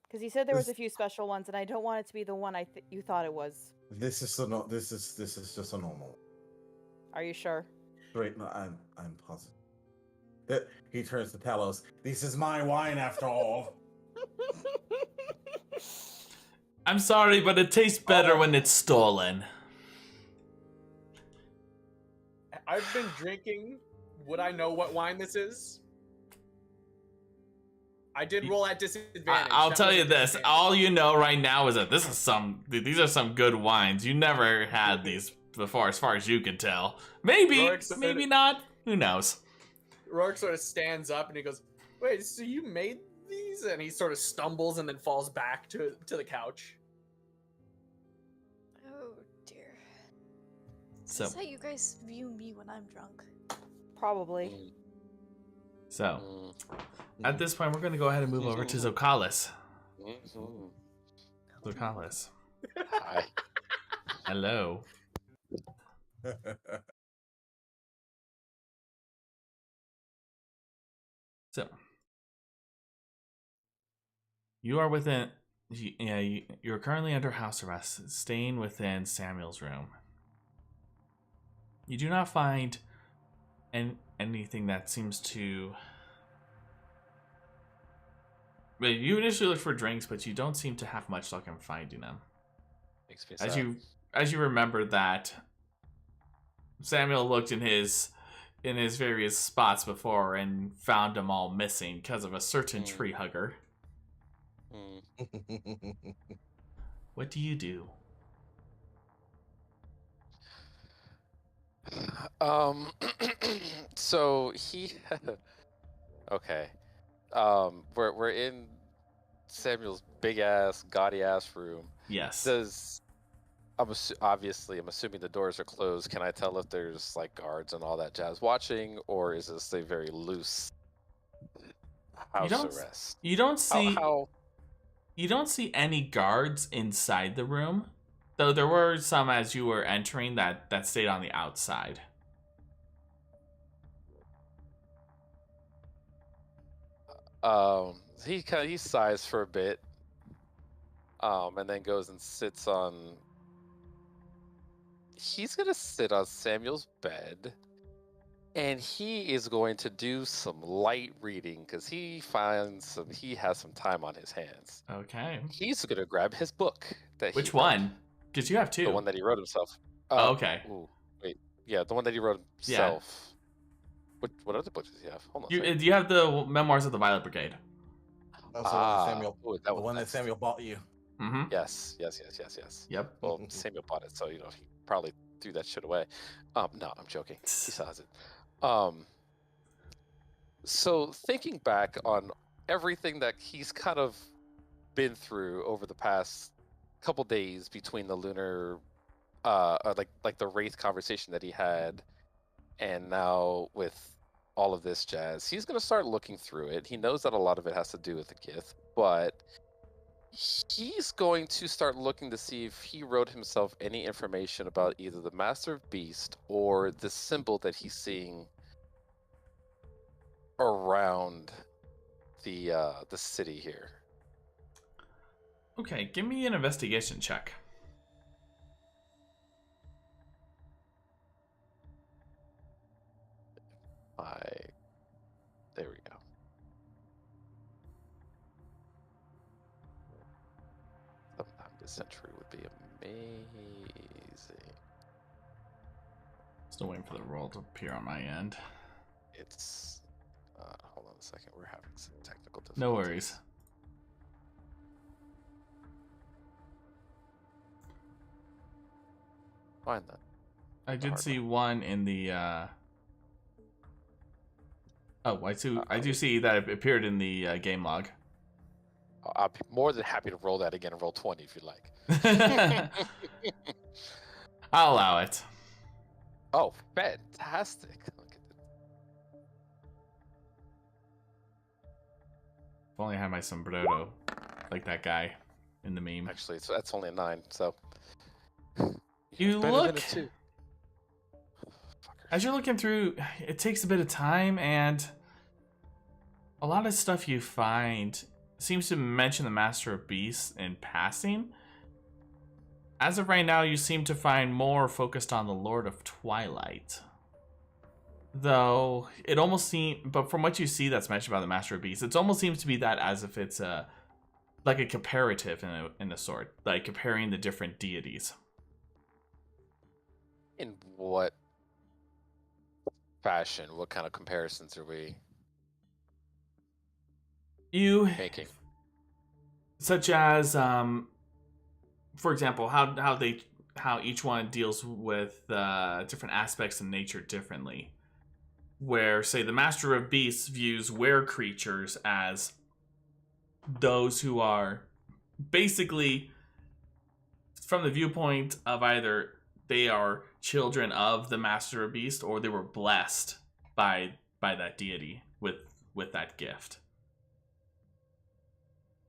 Because you said there was a few special ones, and I don't want it to be the one you thought it was. This is just a normal. Are you sure? Wait, no, I'm positive. He turns to Talos. This is my wine after all. I'm sorry, but it tastes better when it's stolen. I've been drinking. Would I know what wine this is? I did roll at disadvantage. I'll tell you this. All you know right now is that these are some good wines. You never had these before, as far as you can tell. Maybe not. Who knows? Roric sort of stands up and he goes, "Wait, so you made these?" And he sort of stumbles and then falls back to the couch. Oh dear. Is So this how you guys view me when I'm drunk? Probably. So at this point, we're going to go ahead and move over to Zokalis. Zokalis. Hi. Hello. So you are within. You're currently under house arrest, staying within Samuel's room. You do not find anything that seems to. But you initially look for drinks, but you don't seem to have much luck in finding them. Makes me sad. As you remember that Samiel looked in his various spots before and found them all missing because of a certain tree hugger. What do you do? So he okay. We're in Samuel's big ass, gaudy ass room. Yes. Obviously I'm assuming the doors are closed. Can I tell if there's like guards and all that jazz watching, or is this a very loose house arrest? You don't see how you don't see any guards inside the room, though there were some as you were entering that stayed on the outside. He sighs for a bit, and then goes and sits on. He's gonna sit on Samuel's bed, and he is going to do some light reading because he has some time on his hands. Okay. He's gonna grab his book that. Which one? Because you have two. The one that he wrote himself. Okay. Ooh, wait, yeah, the one that he wrote himself. Yeah. What other books does he have? Hold on. You have the Memoirs of the Violet Brigade. That's the one that Samuel bought you. Mm-hmm. Yes. Yep. Well, Samuel bought it, so he probably threw that shit away. No, I'm joking. He still has it. So thinking back on everything that he's kind of been through over the past couple days between the lunar, like the Wraith conversation that he had, and now with all of this jazz, he's going to start looking through it. He knows that a lot of it has to do with the Gith, but he's going to start looking to see if he wrote himself any information about either the Master of Beast or the symbol that he's seeing around the city here. Okay, give me an investigation check. There we go. Sometime this century would be amazing. Still waiting for the roll to appear on my end. It's hold on a second. We're having some technical difficulties. No worries. Find that. I did see one in the. I do see that it appeared in the game log. I'll be more than happy to roll that again and roll 20 if you like. I'll allow it. Oh, fantastic. Look at that. If only I had my sombrero, like that guy in the meme. Actually, so that's only a 9, so... You look... As you're looking through, it takes a bit of time, and a lot of stuff you find seems to mention the Master of Beasts in passing. As of right now, you seem to find more focused on the Lord of Twilight. Though, it almost seems, but from what you see that's mentioned about the Master of Beasts, it almost seems to be that as if it's like a comparative in a sort, like comparing the different deities. In what fashion? What kind of comparisons are we making? Such as, for example, how each one deals with different aspects of nature differently. Where, say, the Master of Beasts views were creatures as those who are basically, from the viewpoint of either they are children of the Master of Beast or they were blessed by that deity with that gift.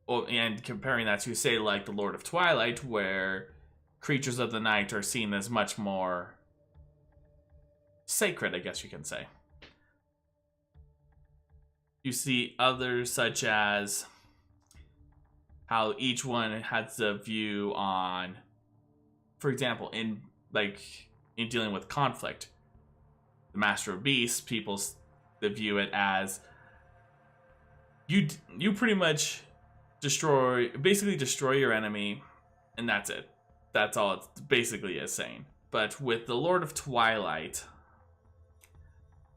And comparing that to, say, like the Lord of Twilight, where creatures of the night are seen as much more sacred, I guess you can say. You see others such as how each one has a view on, for example, in dealing with conflict, the Master of Beasts, they view it as you pretty much destroy your enemy, and that's it. That's all it basically is saying. But with the Lord of Twilight,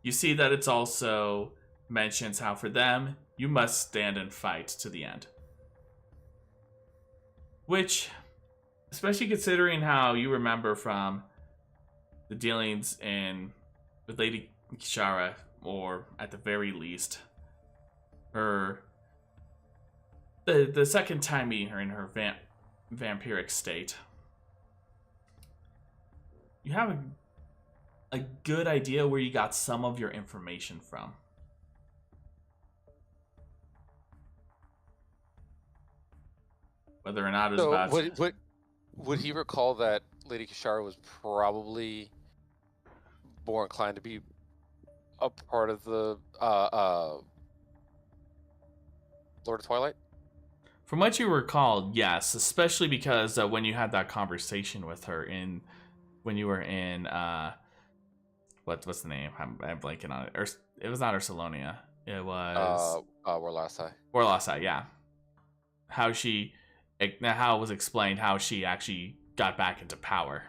you see that it's also mentions how for them, you must stand and fight to the end. Which especially considering how you remember from the dealings with Lady Kishara, or at the very least, the second time meeting her in her vampiric state. You have a good idea where you got some of your information from. Whether or not it was about... Would he recall that Lady Kishara was probably more inclined to be a part of the Lord of Twilight? From what you recall, yes, especially because when you had that conversation with her when you were in what's the name? I'm blanking on it. It was not Ursulonia. It was Warlock, yeah. How it was explained how she actually got back into power.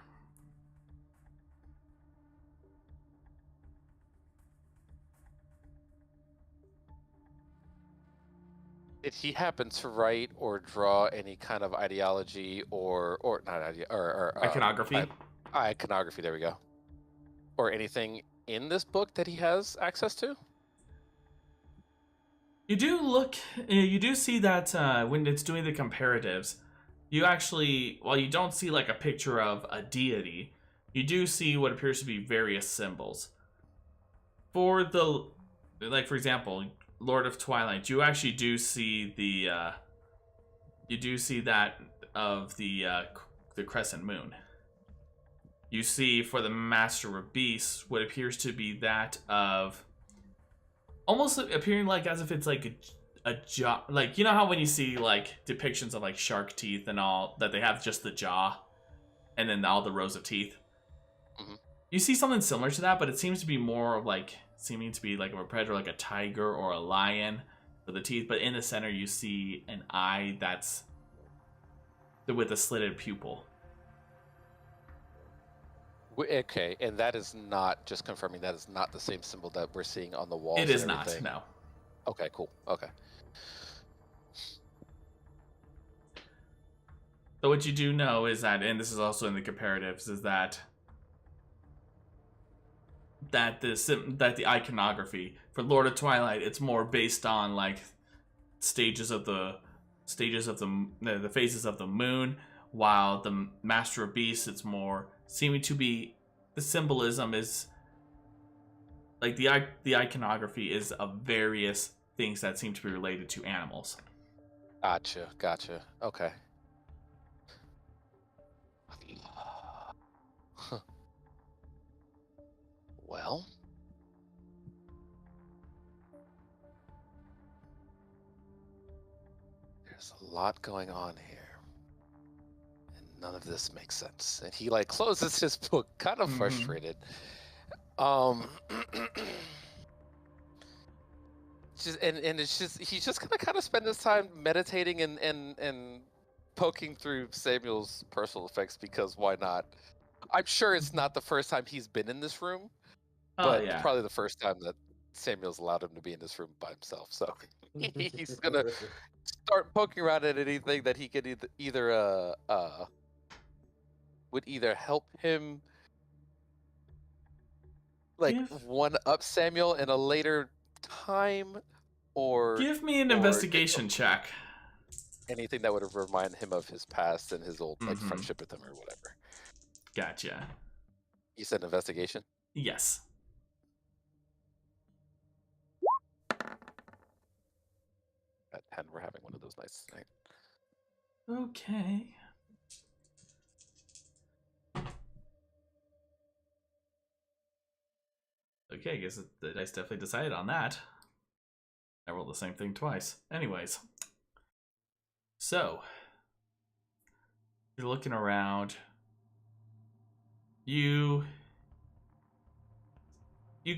Did he happen to write or draw any kind of ideology or not idea or iconography? Iconography, there we go. Or anything in this book that he has access to? You do see that when it's doing the comparatives, you actually, while you don't see like a picture of a deity, you do see what appears to be various symbols. For example, Lord of Twilight, you actually do see that of the crescent moon. You see for the Master of Beasts what appears to be that of almost appearing like as if it's like a jaw, like, you know how when you see like depictions of like shark teeth and all that, they have just the jaw and then all the rows of teeth. Mm-hmm. You see something similar to that, but it seems to be more like seeming to be like a predator, like a tiger or a lion with the teeth, but in the center you see an eye that's with a slitted pupil. Okay, and that is not, just confirming, that is not the same symbol that we're seeing on the walls. It is not, no. Okay, cool. Okay. So what you do know is that, and this is also in the comparatives, is that the iconography for Lord of Twilight, it's more based on like stages of the phases of the moon, while the Master of Beasts, it's more seeming to be, the symbolism is like the iconography is of various things that seem to be related to animals. Gotcha. Okay. Huh. Well, there's a lot going on here, and none of this makes sense. And he like closes his book, kind of frustrated. It's just he's just gonna kind of spend his time meditating and poking through Samuel's personal effects, because why not? I'm sure it's not the first time he's been in this room, but it's probably the first time that Samuel's allowed him to be in this room by himself. So he's gonna start poking around at anything that he could would either help him one up Samuel in a later time, or give me an investigation check. Anything that would remind him of his past and his old friendship with him or whatever. Gotcha. You said investigation? Yes. At 10, we're having one of those nights tonight. Okay. Okay, I guess the dice definitely decided on that. I rolled the same thing twice. Anyways. So. You're looking around. You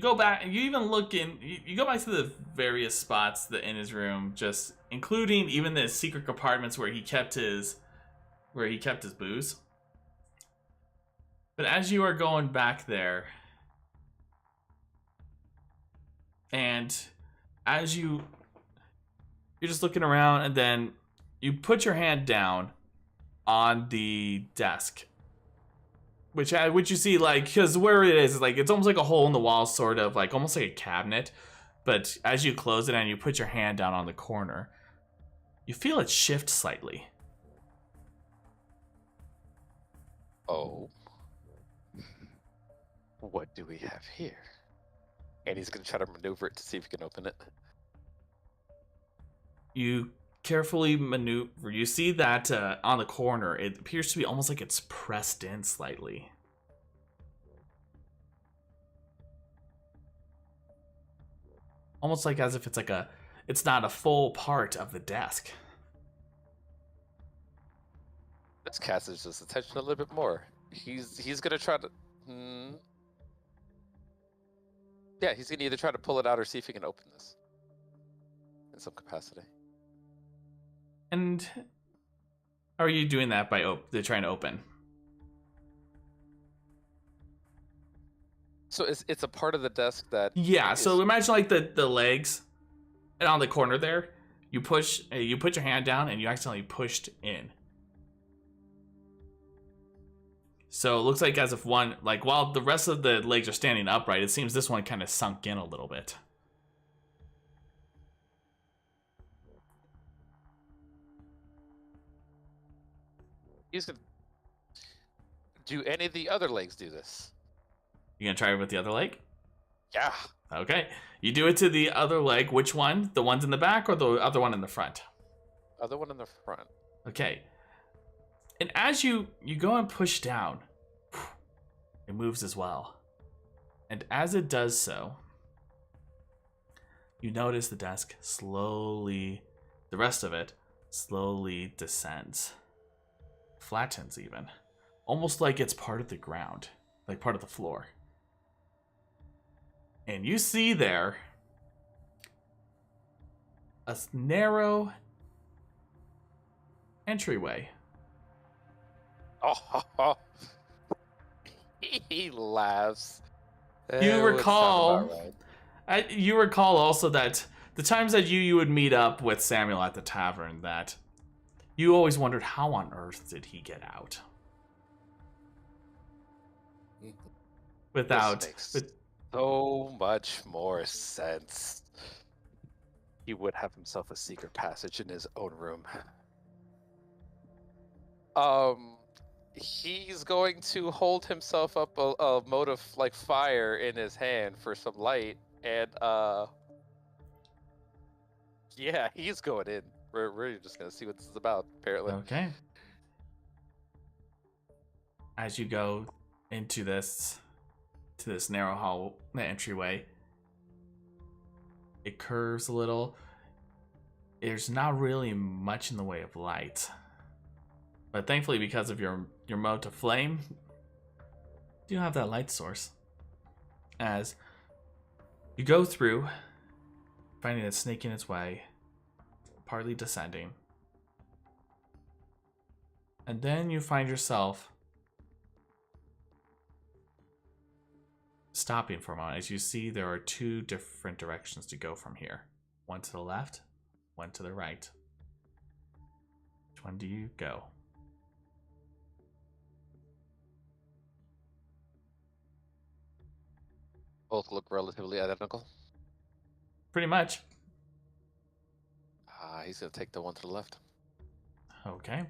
go back, and you even look in, you go back to the various spots that in his room, just including even the secret compartments where he kept his booze. But as you are going back there, and as you're just looking around, and then you put your hand down on the desk. Which you see, like, because where it is, like, it's almost like a hole in the wall, sort of, like, almost like a cabinet. But as you close it and you put your hand down on the corner, you feel it shift slightly. Oh. What do we have here? And he's going to try to maneuver it to see if he can open it. You carefully maneuver. You see that on the corner, it appears to be almost like it's pressed in slightly. Almost like as if it's like it's not a full part of the desk. Let's cast his attention a little bit more. He's gonna try to. Yeah, he's gonna either try to pull it out or see if he can open this in some capacity. And how are you doing that by trying to open? So it's a part of the desk that. Yeah. So imagine like the legs, and on the corner there, you put your hand down and you accidentally pushed in. So it looks like as if one, like while the rest of the legs are standing upright, it seems this one kind of sunk in a little bit. He's gonna. Do any of the other legs do this? You gonna try it with the other leg? Yeah. Okay. You do it to the other leg. Which one? The ones in the back or the other one in the front? Other one in the front. Okay. And as you go and push down, it moves as well. And as it does so, you notice the desk slowly, the rest of it slowly descends. Flattens even. Almost like it's part of the ground, like part of the floor. And you see there a narrow entryway. Oh, he laughs. You recall, right. you recall also that the times that you would meet up with Samiel at the tavern, that you always wondered how on earth did he get out without. This makes so much more sense. He would have himself a secret passage in his own room. He's going to hold himself up a mote of like fire in his hand for some light, and yeah, he's going in. We're just gonna see what this is about, apparently. Okay. As you go into this narrow hall entryway, it curves a little. There's not really much in the way of light. But thankfully, because of your mote of flame, you do have that light source. As you go through, finding it snaking its way, partly descending. And then you find yourself stopping for a moment as you see there are two different directions to go from here. One to the left, one to the right. Which one do you go? Both look relatively identical. Pretty much. He's gonna take the one to the left. Okay.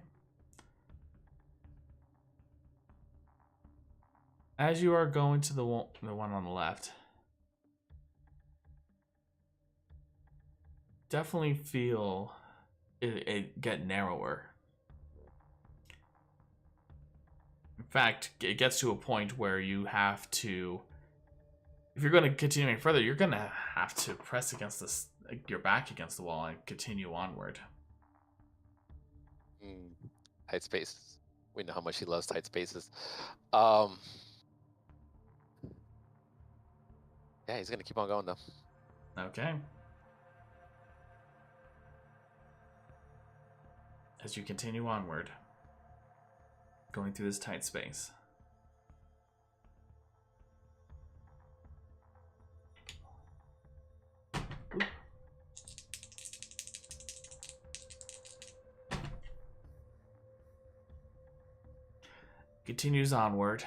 As you are going to the one on the left, definitely feel it get narrower. In fact, it gets to a point where you have to, if you're going to continue any further, you're going to have to press against this, your back against the wall and continue onward. Tight spaces. We know how much he loves tight spaces. Yeah, he's gonna keep on going though. Okay. As you continue onward, going through this tight space. continues onward.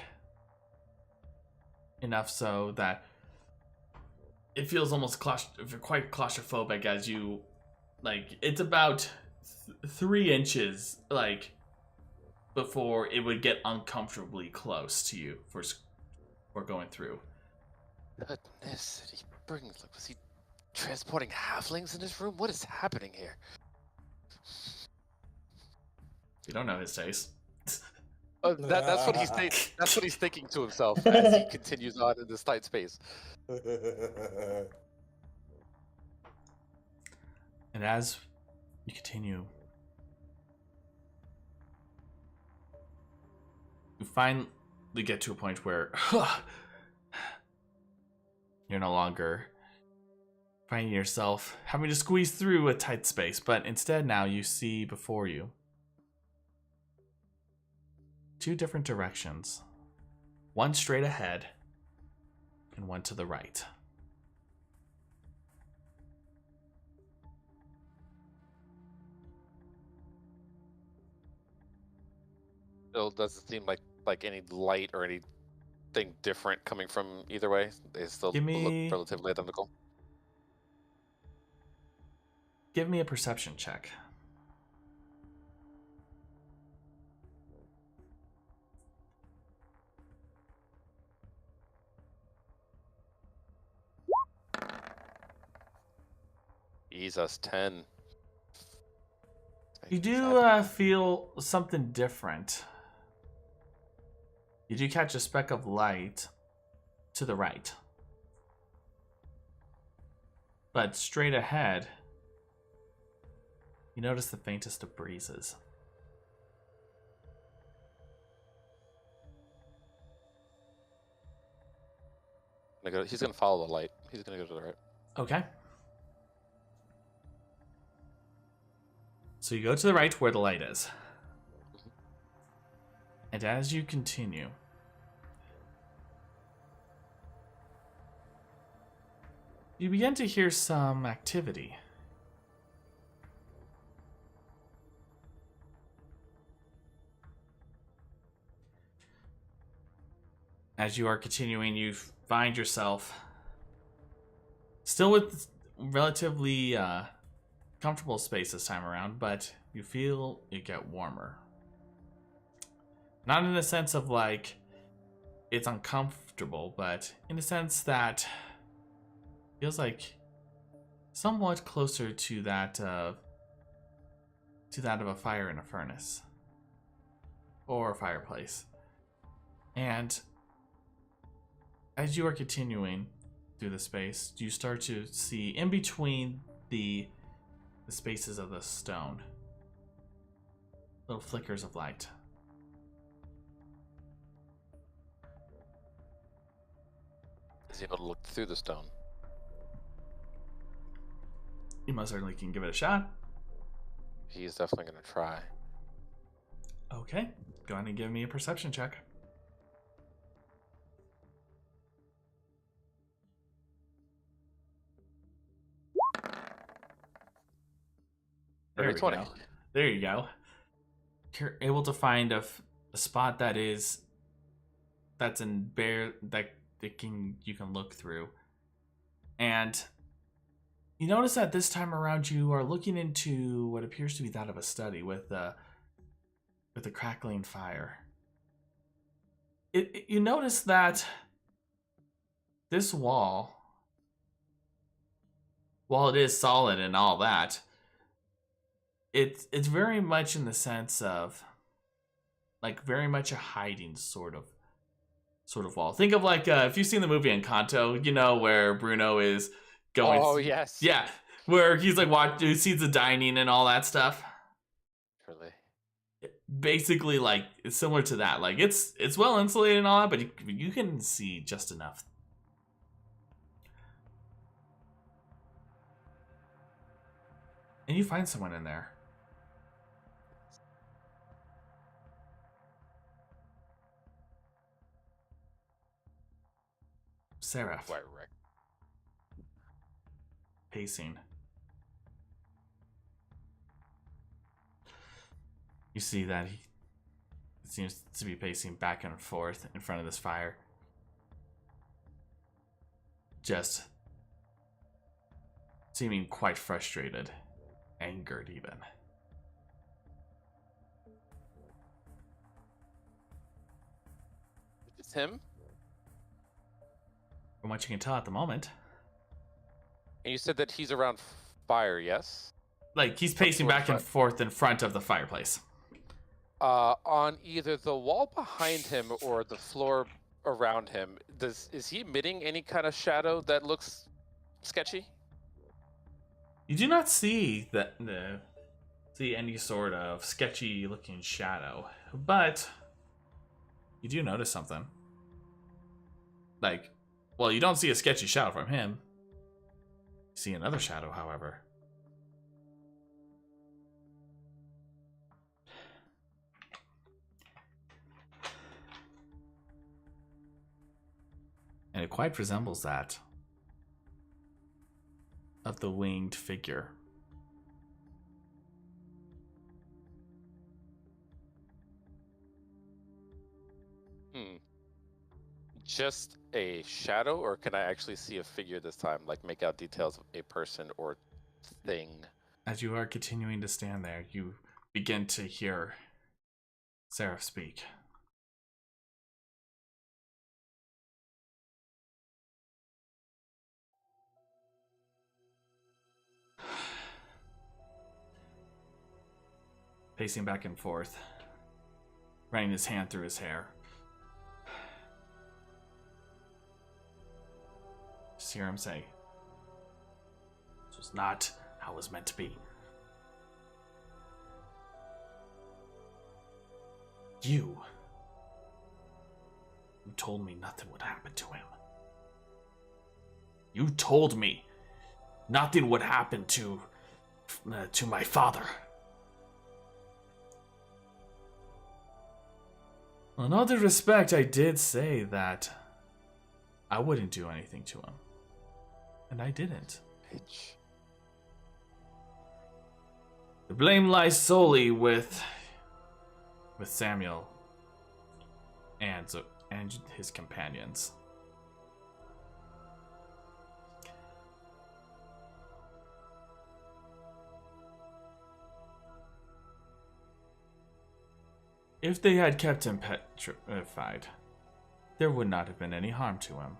Enough so that it feels almost quite claustrophobic as you, like, it's about 3 inches, like, before it would get uncomfortably close to you for going through. Goodness, did he bring? Was he transporting halflings in his room? What is happening here? You don't know his taste. That's what he's that's what he's thinking to himself as he continues on in this tight space. And as you continue, you finally get to a point where you're no longer finding yourself having to squeeze through a tight space, but instead now you see before you 2 different directions. One straight ahead and one to the right. Still doesn't seem like any light or anything different coming from either way. They still look relatively identical. Give me a perception check. Jesus, 10. You do feel something different. You do catch a speck of light to the right. But straight ahead, you notice the faintest of breezes. He's gonna follow the light. He's gonna go to the right. Okay. So you go to the right where the light is. And as you continue, you begin to hear some activity. As you are continuing, you find yourself still with relatively comfortable space this time around, but you feel it get warmer. Not in the sense of like it's uncomfortable, but in the sense that it feels like somewhat closer to that of a fire in a furnace or a fireplace. And as you are continuing through the space, you start to see in between the spaces of the stone little flickers of light. Is he able to look through the stone? You most certainly can give it a shot. He's definitely going to try. Okay, go ahead and give me a perception check. There we 20. go. There you go. You're able to find a spot that's in bare that you can look through, and you notice that this time around you are looking into what appears to be that of a study with a crackling fire. You notice that this wall, while it is solid and all that, it's very much in the sense of like very much a hiding sort of wall. Think of like if you've seen the movie Encanto, you know, where Bruno is going. Oh yes. Yeah, where he's like who sees the dining and all that stuff. Really. Basically, like it's similar to that. Like it's well insulated and all that, but you can see just enough. And you find someone in there. Seraph. Roric. Pacing. You see that seems to be pacing back and forth in front of this fire. Just seeming quite frustrated, angered even. It's him? From what you can tell at the moment. And you said that he's around fire, yes? Like, he's pacing back and forth in front of the fireplace. On either the wall behind him or the floor around him, is he emitting any kind of shadow that looks sketchy? You do not see see any sort of sketchy looking shadow, but you do notice something. Like, well, you don't see a sketchy shadow from him. You see another shadow, however. And it quite resembles that of the winged figure. Just a shadow, or can I actually see a figure this time? Like, make out details of a person or thing? As you are continuing to stand there, you begin to hear Seraph speak. Pacing back and forth, running his hand through his hair. Just hear him say, "This was not how it was meant to be. You told me nothing would happen to him. You told me nothing would happen to my father. In all due respect, I did say that I wouldn't do anything to him. And I didn't. Bitch. The blame lies solely with Samiel and his companions. If they had kept him petrified, there would not have been any harm to him.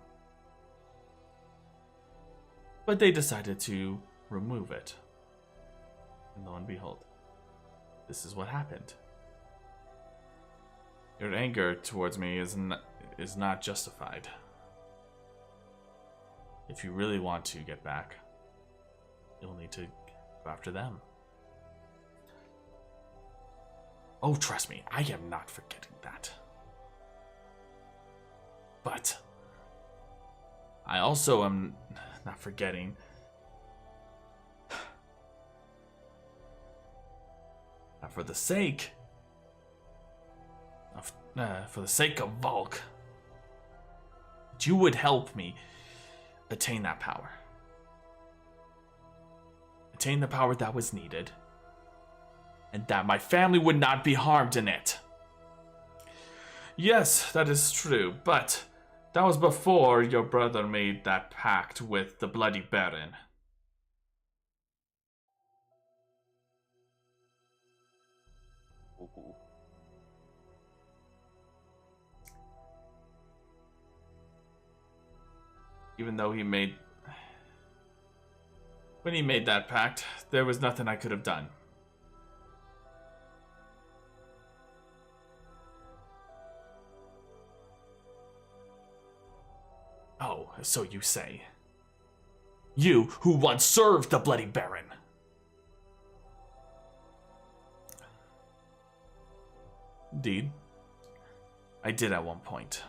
But they decided to remove it. And lo and behold, this is what happened. Your anger towards me is not justified. If you really want to get back, you'll need to go after them. Oh, trust me, I am not forgetting that. But I also am not forgetting that for the sake of Volk, you would help me attain that power. Attain the power that was needed, and that my family would not be harmed in it. Yes, that is true, but that was before your brother made that pact with the Bloody Baron. Even though when he made that pact, there was nothing I could have done. Oh, so you say. You, who once served the Bloody Baron. Indeed, I did at one point.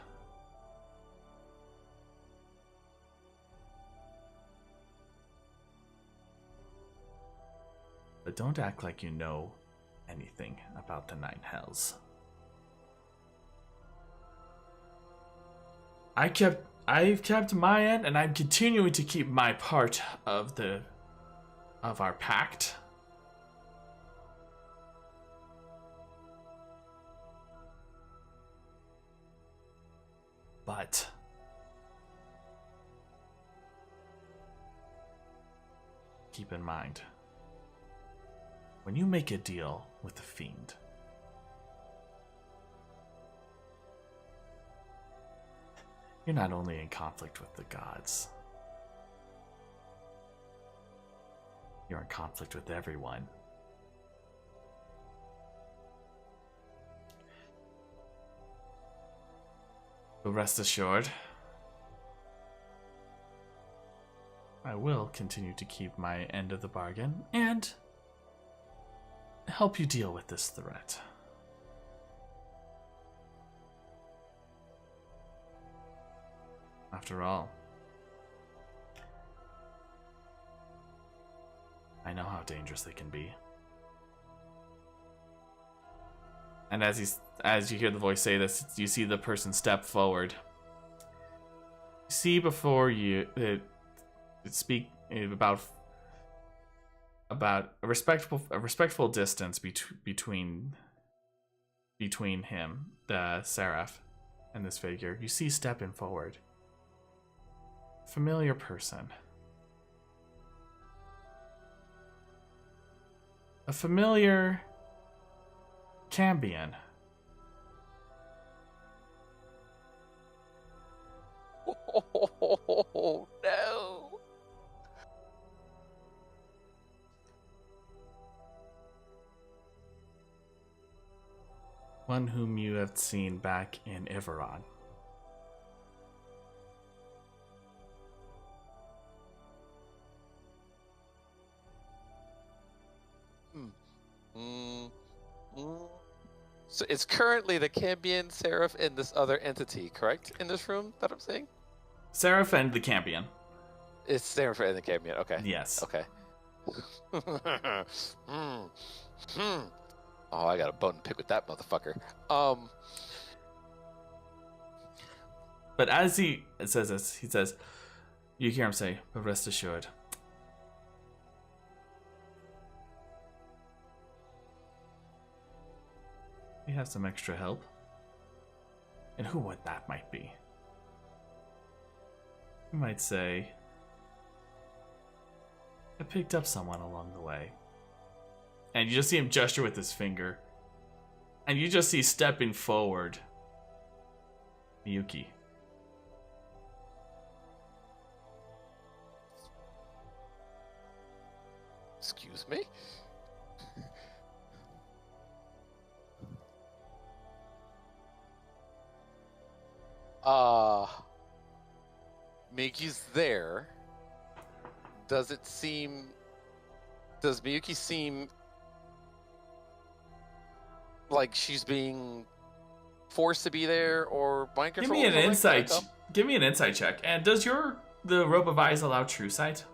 But don't act like you know anything about the Nine Hells. I've kept my end, and I'm continuing to keep my part of our pact. But keep in mind, when you make a deal with the Fiend, you're not only in conflict with the gods, you're in conflict with everyone. But rest assured, I will continue to keep my end of the bargain and help you deal with this threat. After all, I know how dangerous they can be. And as you hear the voice say this, you see the person step forward. You see before you speak about a respectful distance between him, the seraph, and this figure. You see stepping forward, familiar person, a familiar Cambion. Oh no! One whom you have seen back in Iveron. So it's currently the Cambion, Seraph, and this other entity, correct? In this room that I'm seeing? Seraph and the Cambion. It's Seraph and the Cambion, okay. Yes. Okay. Oh, I got a bone to pick with that motherfucker. But as he says this, he says, you hear him say, but rest assured, we have some extra help. And who would that might be? You might say, I picked up someone along the way. And you just see him gesture with his finger. And you just see stepping forward Miyuki. Excuse me? Miyuki's there. Does Miyuki seem like she's being forced to be there or mind control? Give me an insight check. And does the robe of eyes allow true sight?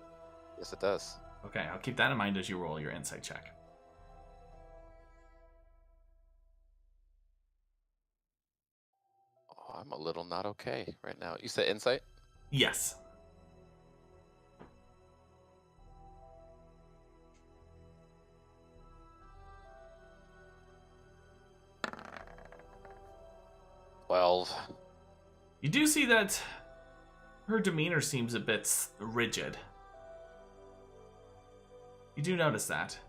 Yes, it does. Okay, I'll keep that in mind as you roll your insight check. Oh, I'm a little not okay right now. You said insight? Yes. Well, you do see that her demeanor seems a bit rigid. You do notice that.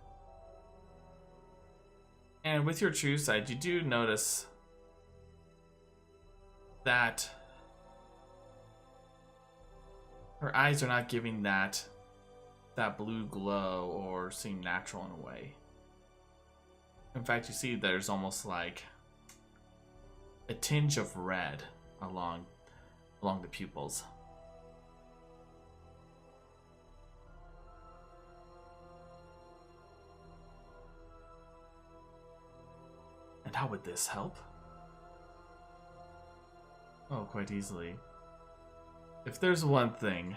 And with your true sight, you do notice that her eyes are not giving that blue glow or seem natural in a way. In fact, you see there's almost like a tinge of red along the pupils. And how would this help? Oh, quite easily. If there's one thing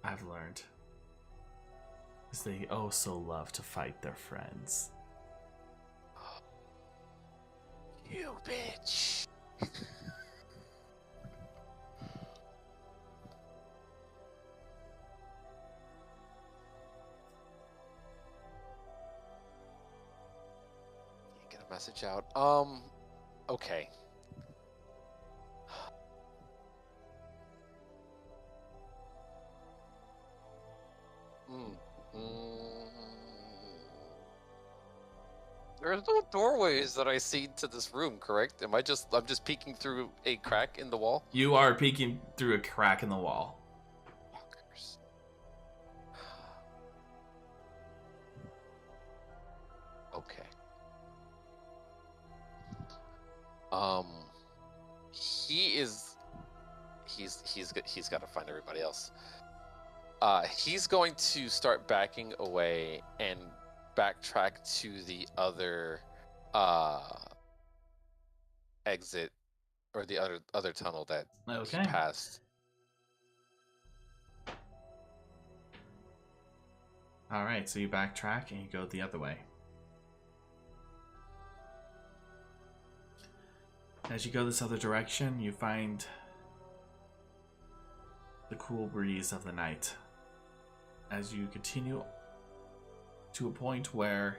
I've learned, is they oh so love to fight their friends. You bitch. Get a message out. Okay. There's no doorways that I see to this room, correct? I'm just peeking through a crack in the wall? You are peeking through a crack in the wall. Fuckers. Okay. He's got to find everybody else. He's going to start backing away and backtrack to the other exit, or the other tunnel that he passed. All right, so you backtrack and you go the other way. As you go this other direction, you find the cool breeze of the night. As you continue to a point where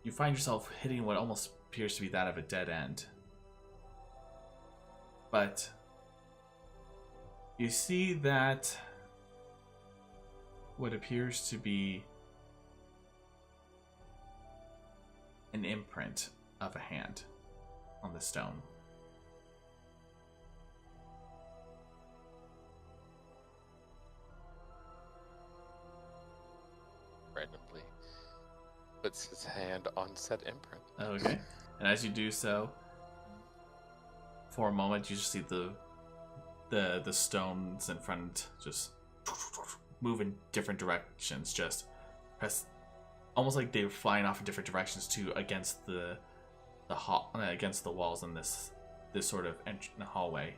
you find yourself hitting what almost appears to be that of a dead end. But you see that what appears to be an imprint of a hand on the stone. Randomly puts his hand on said imprint. Okay. And as you do so, for a moment you just see the stones in front just move in different directions, just press, almost like they were flying off in different directions too, against the against the walls in this sort of hallway.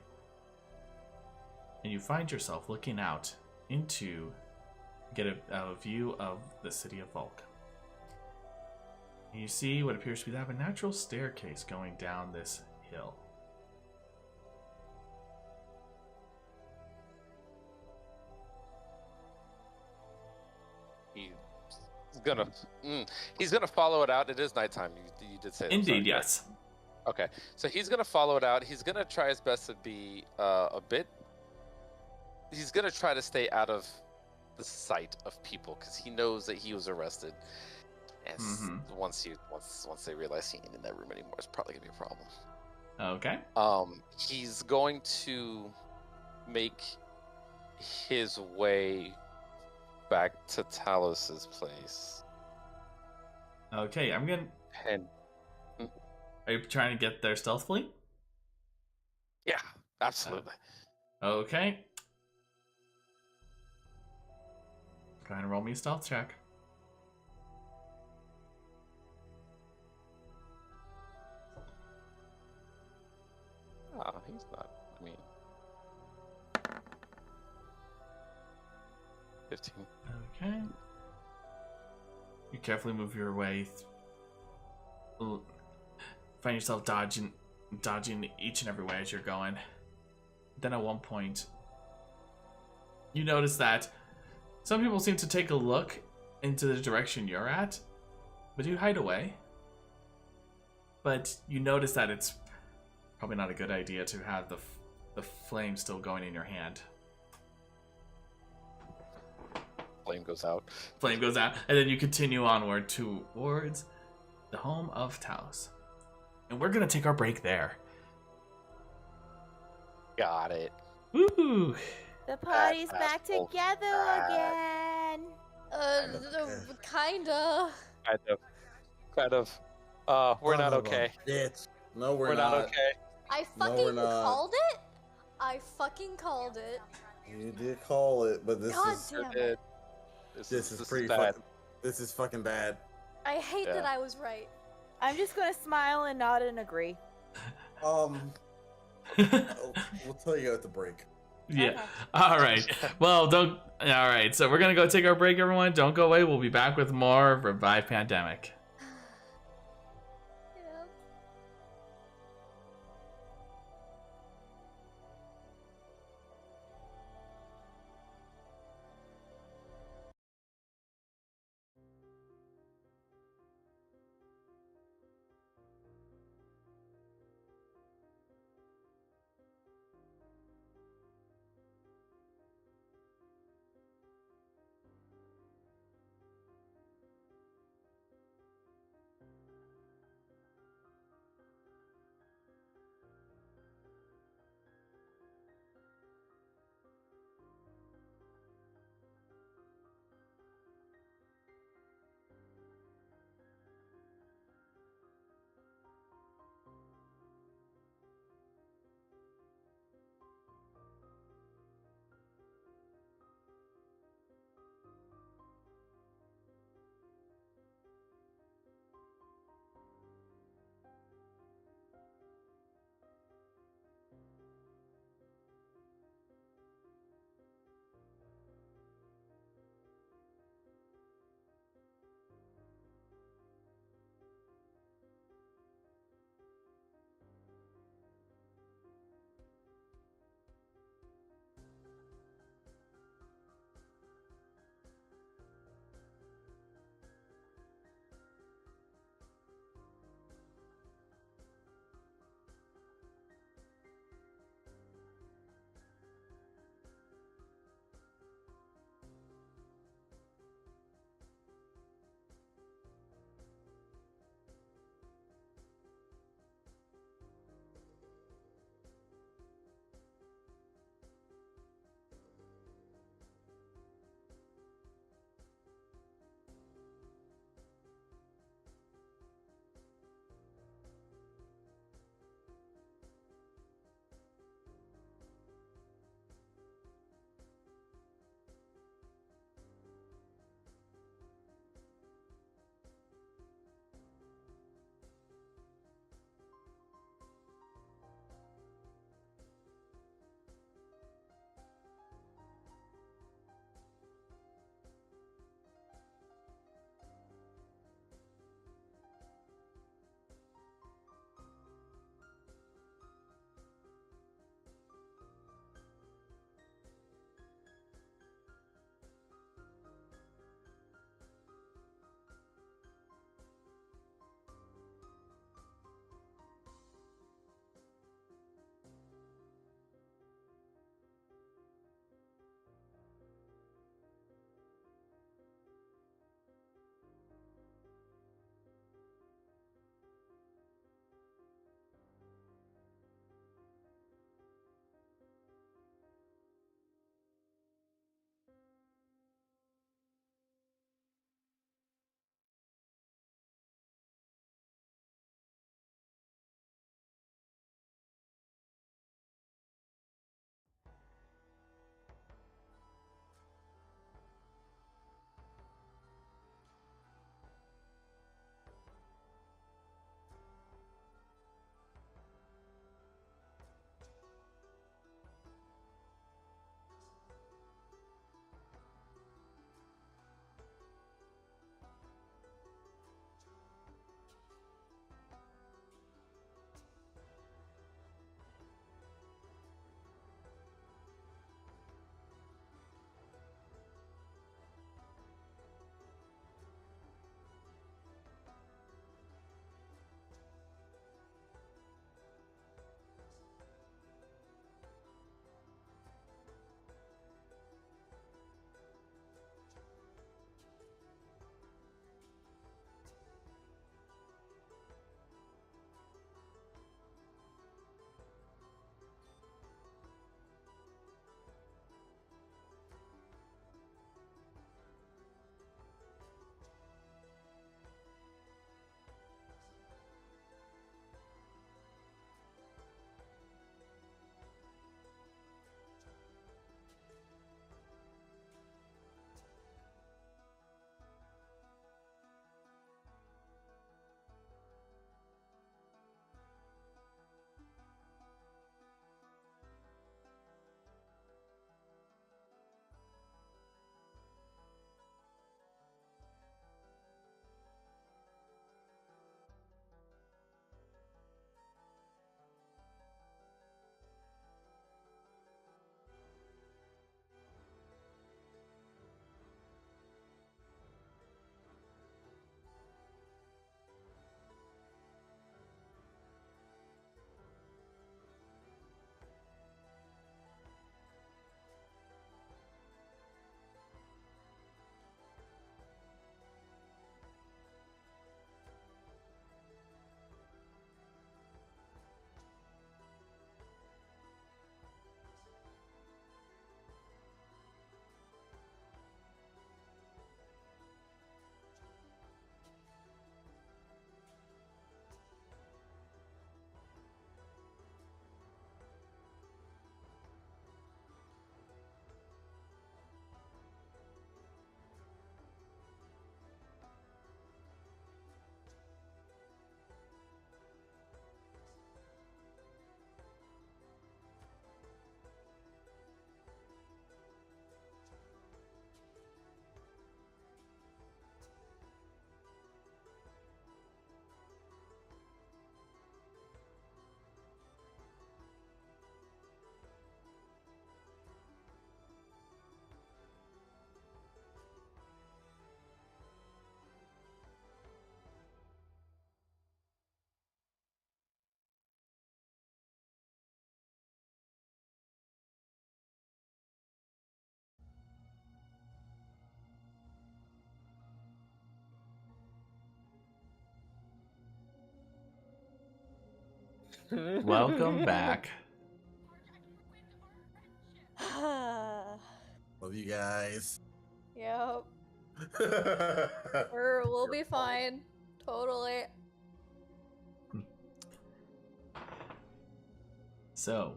And you find yourself looking out into get a view of the city of Volk. And you see what appears to be that of a natural staircase going down this hill. He's gonna follow it out. It is nighttime. You did say that. Indeed, yes. Okay, so he's gonna follow it out. He's gonna try his best to be a bit. He's gonna try to stay out of the sight of people because he knows that he was arrested. And once they realize he ain't in that room anymore, it's probably gonna be a problem. Okay. He's going to make his way back to Talos's place. Okay, I'm gonna. And are you trying to get there stealthily? yeah, absolutely. Okay. Go ahead and roll me a stealth check. He's not. I mean, 15. Okay. You carefully move your way. Find yourself dodging each and every way as you're going. Then at one point, you notice that some people seem to take a look into the direction you're at, but you hide away. But you notice that it's probably not a good idea to have the flame still going in your hand. Flame goes out. Flame goes out, and then you continue onward towards the home of Talos. And we're gonna take our break there. Got it. Woo! The party's back asshole. together again. Kinda. Kind of. We're not okay. Bitch. No, we're not okay. I No, we're fucking not. called it. I fucking called it. You did call it, but this God is damn It- it. this is pretty bad. This is fucking bad. I hate that Yeah. I was right. I'm just gonna smile and nod and agree. We'll tell you at the break. Yeah. Okay. All right. Well, don't. All right. So we're gonna go take our break, everyone. Don't go away. We'll be back with more Revive Pandemic. Yeah. Welcome back. Love you guys. Yep. We'll be fine. Totally. So,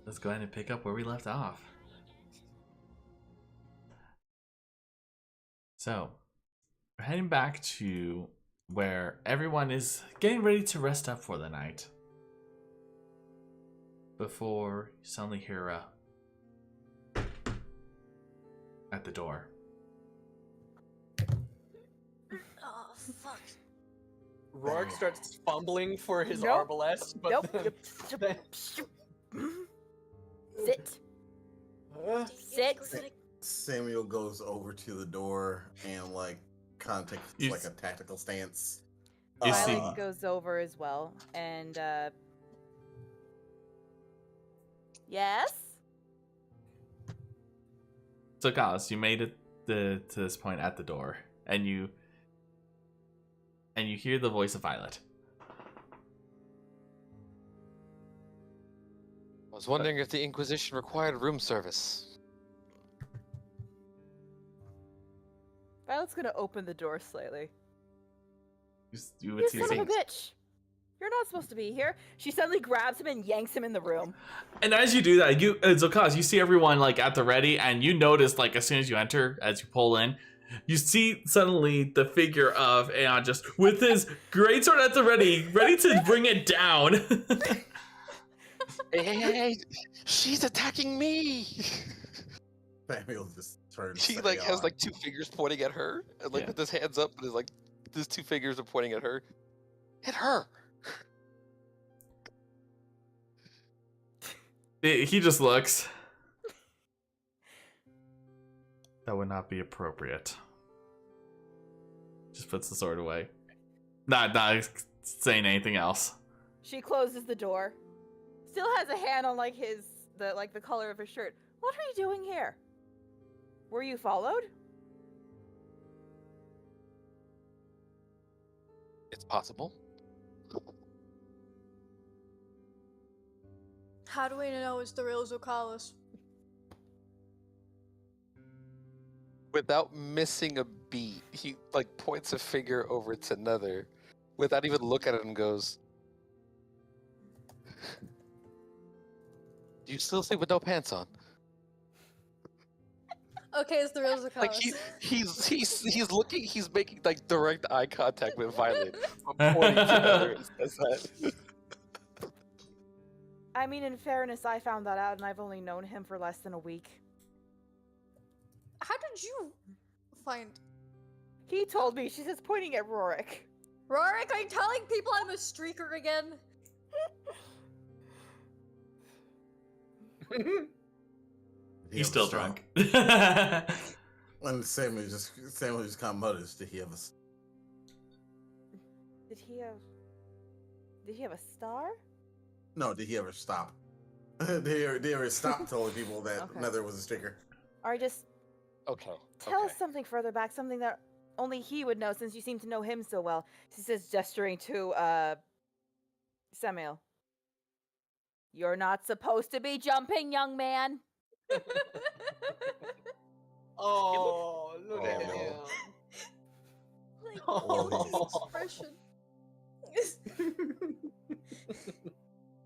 let's go ahead and pick up where we left off. So, we're heading back to where everyone is getting ready to rest up for the night. Before you suddenly hear a at the door. Oh, fuck. Roric starts fumbling for his Nope. arbalest, but Nope. Sit. Sit. Samiel goes over to the door and like kind of takes like a tactical stance. You see- Violet goes over as well, and yes. Zokalis, you made it to this point at the door, and you hear the voice of Violet. I was wondering if the Inquisition required room service. Violet's gonna open the door slightly. You would You see son of a things. bitch! You're not supposed to be here. She suddenly grabs him and yanks him in the room. And as you do that, Zokalis, you see everyone like at the ready, and you notice like as soon as you enter, as you pull in, you see suddenly the figure of Aeon just with his greatsword at the ready to bring it down. Hey, she's attacking me! Samiel just turns. She to like has Aeon. like two fingers pointing at her, and like Yeah. with his hands up, and his like his two fingers are pointing at her. Hit her! He just looks. That would not be appropriate. Just puts the sword away. Not saying anything else. She closes the door. Still has a hand on like the collar of his shirt. What are you doing here? Were you followed? It's possible. How do we know it's the real Zokalis? Without missing a beat, he like points a finger over to Nether, without even looking at it, and goes, "Do you still sleep with no pants on?" Okay, it's the real Zokalis. Like he's looking, he's making like direct eye contact with Violet, but pointing to Nether and says that. I mean, in fairness, I found that out and I've only known him for less than a week. How did you find He told me. She says, pointing at Roric. Roric? Are you telling people I'm a streaker again? He's still drunk. And Samuel just kind of mutters, "Did he have a?" Did he have a star? No, did he ever stop? did he ever stop telling people that Okay. Nether was a sticker? Or just Okay. tell us something further back, something that only he would know since you seem to know him so well. She says, gesturing to Samiel. You're not supposed to be jumping, young man. Oh, look at Oh. him. Like, Oh. expression.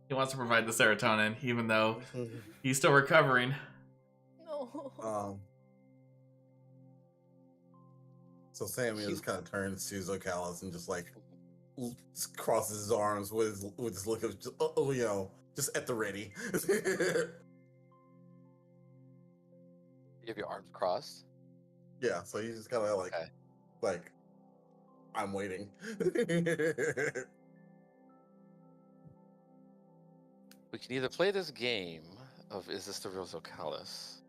He wants to provide the serotonin, even though he's still recovering. No. So Samuel just kind of turns to Zokalis and just like crosses his arms with his look of just at the ready. You have your arms crossed. Yeah, so he's just kind of like, Okay. like, I'm waiting. We can either play this game of "Is this the real Zokalis?"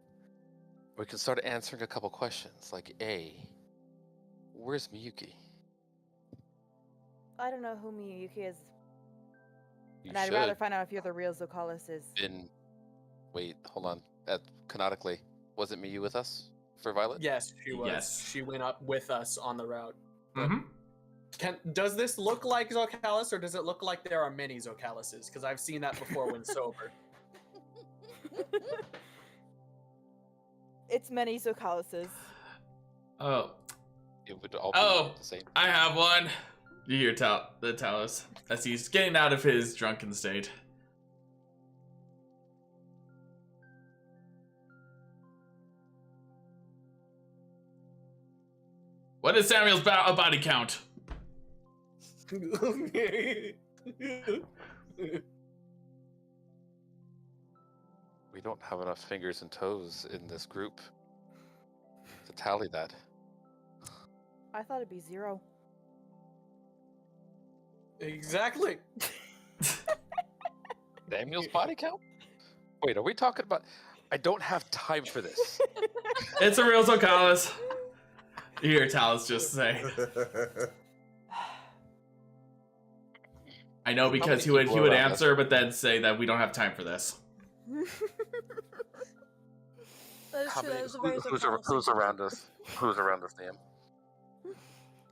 or we can start answering a couple questions, like A, where's Miyuki? I don't know who Miyuki is, You and I'd rather find out if you're the real Zokalis is. Wait, hold on. Canonically, wasn't Miyu with us for Violet? Yes, she was. Yes. She went up with us on the route. Mm-hmm. Does this look like Zokalis, or does it look like there are many Zokalises? Because I've seen that before when sober. It's many Zokalises. Oh. It would all be the same. I have one. You hear the Talos as he's getting out of his drunken state. What is Samiel's body count? We don't have enough fingers and toes in this group to tally that. I thought it'd be 0. Exactly. Samuel's body count? Wait, are we talking about... I don't have time for this. It's a real Zokalis. You hear Talos just say. I know, because he would answer, but then say that we don't have time for this. That is true. That is a very Who's around us? Who's around us, Liam?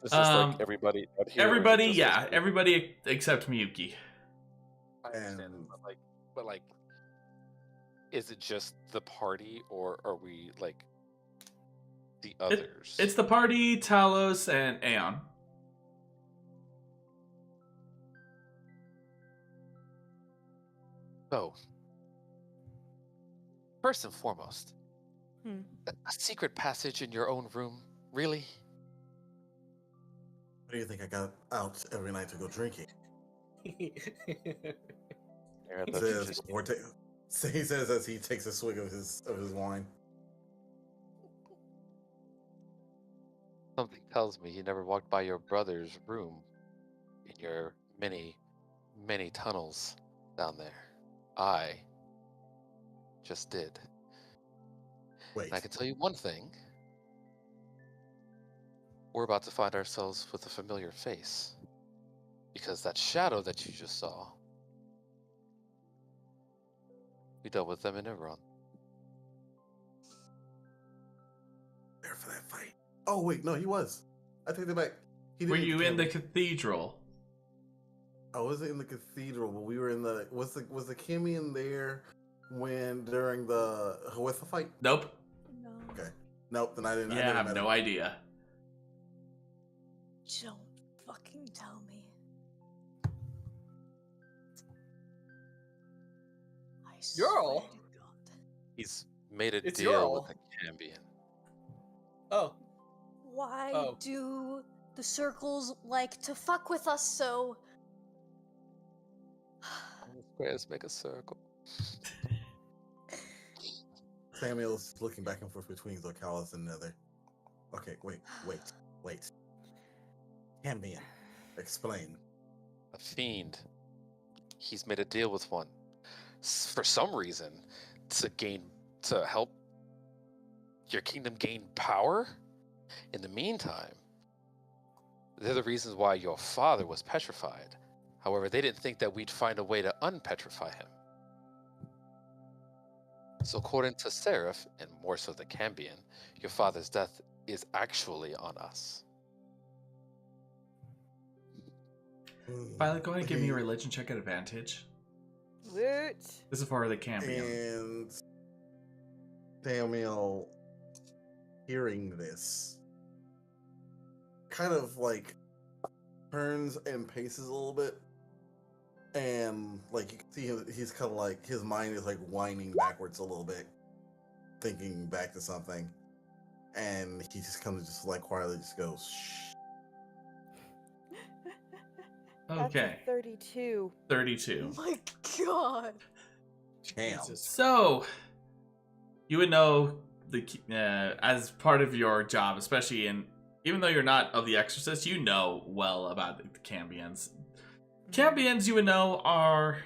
This is like everybody out here. Everybody, yeah. Everybody except Miyuki. I understand, but like, is it just the party, or are we like the others? It's the party, Talos, and Aeon. So, first and foremost, a secret passage in your own room, really? What do you think I got out every night to go drinking? He says as he takes a swig of his wine. Something tells me you never walked by your brother's room in your many, many tunnels down there. I just did. Wait. And I can tell you one thing. We're about to find ourselves with a familiar face. Because that shadow that you just saw, we dealt with them in Everon. There for that fight. Oh wait, no, he was. I take that back. Were you in the cathedral? I wasn't in the cathedral, but we were in the. Was the Kimian there during the Hwitha fight? Nope. No. Okay. Nope. Then I didn't. Yeah, I have no idea. Don't fucking tell me. I swear You're to God. He's made a It's deal with the Cambion. Oh. Why do the circles like to fuck with us so? Squares make a circle. Samuel's looking back and forth between Zokalis and Nether. Okay, wait. Cambion, explain. A fiend. He's made a deal with one. For some reason, to help your kingdom gain power. In the meantime, they're the reasons why your father was petrified. However, they didn't think that we'd find a way to unpetrify him. So according to Seraph, and more so the Cambion, your father's death is actually on us. Violet, go ahead and give me a religion check at advantage. Woot. This is for the Cambion. And Samuel, hearing this, kind of like turns and paces a little bit, and like you can see him, he's kind of like his mind is like winding backwards a little bit, thinking back to something, and he just kind of just like quietly just goes shh. Okay. That's a 32. 32. Oh my God. Damn. So, you would know as part of your job, especially even though you're not of the Exorcist, you know well about the Cambions. Cambions, you would know, are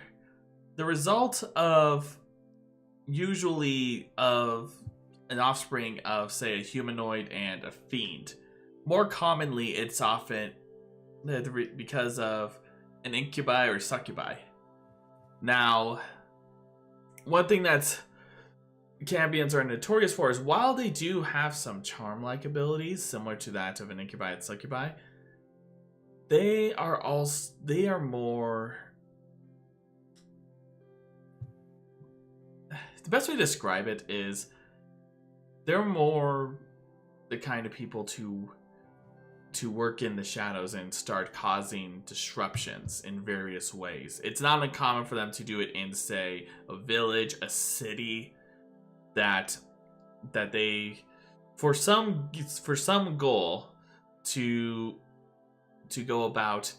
the result of usually of an offspring of, say, a humanoid and a fiend. More commonly, it's often because of an incubi or succubi. Now, one thing that Cambions are notorious for is while they do have some charm-like abilities similar to that of an incubi and succubi, They are more. The best way to describe it is they're more the kind of people to work in the shadows and start causing disruptions in various ways. It's not uncommon for them to do it in, say, a village, a city, that they for some goal to go about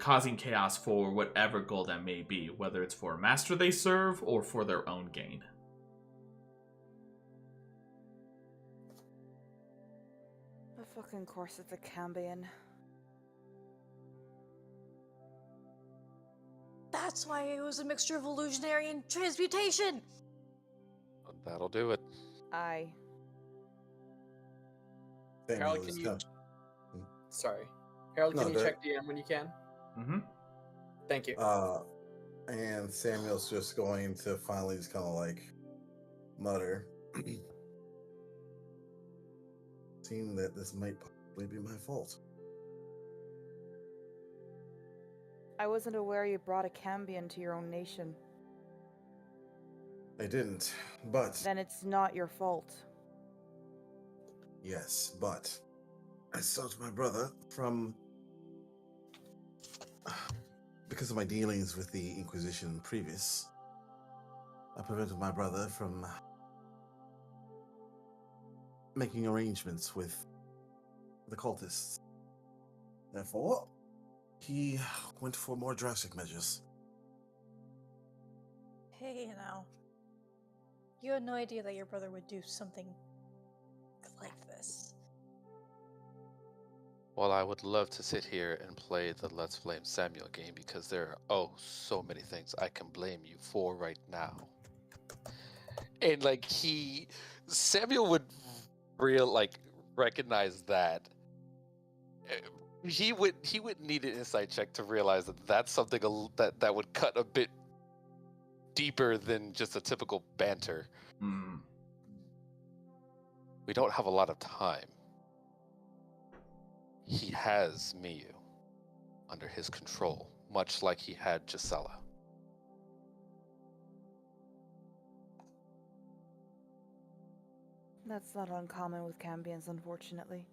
causing chaos for whatever goal that may be, whether it's for a master they serve or for their own gain. Fucking course it's a Cambion. That's why it was a mixture of illusionary and transmutation! That'll do it. Aye. Harold, can you... Sorry. Harold, can you check DM when you can? Mm-hmm. Thank you. And Samuel's just going to finally just kind of like mutter. Seem that this might possibly be my fault. I wasn't aware you brought a Cambion to your own nation. I didn't, but... Then it's not your fault. Yes, but I sought my brother from... Because of my dealings with the Inquisition previous, I prevented my brother from making arrangements with the cultists. Therefore, he went for more drastic measures. Hey, now. You had no idea that your brother would do something like this. Well, I would love to sit here and play the Let's Blame Samiel game because there are so many things I can blame you for right now. And Samiel would recognize that. He would need an insight check to realize that that's something that would cut a bit deeper than just a typical banter. Mm. We don't have a lot of time. He has Miyu under his control, much like he had Gisela. That's not uncommon with Cambions, unfortunately.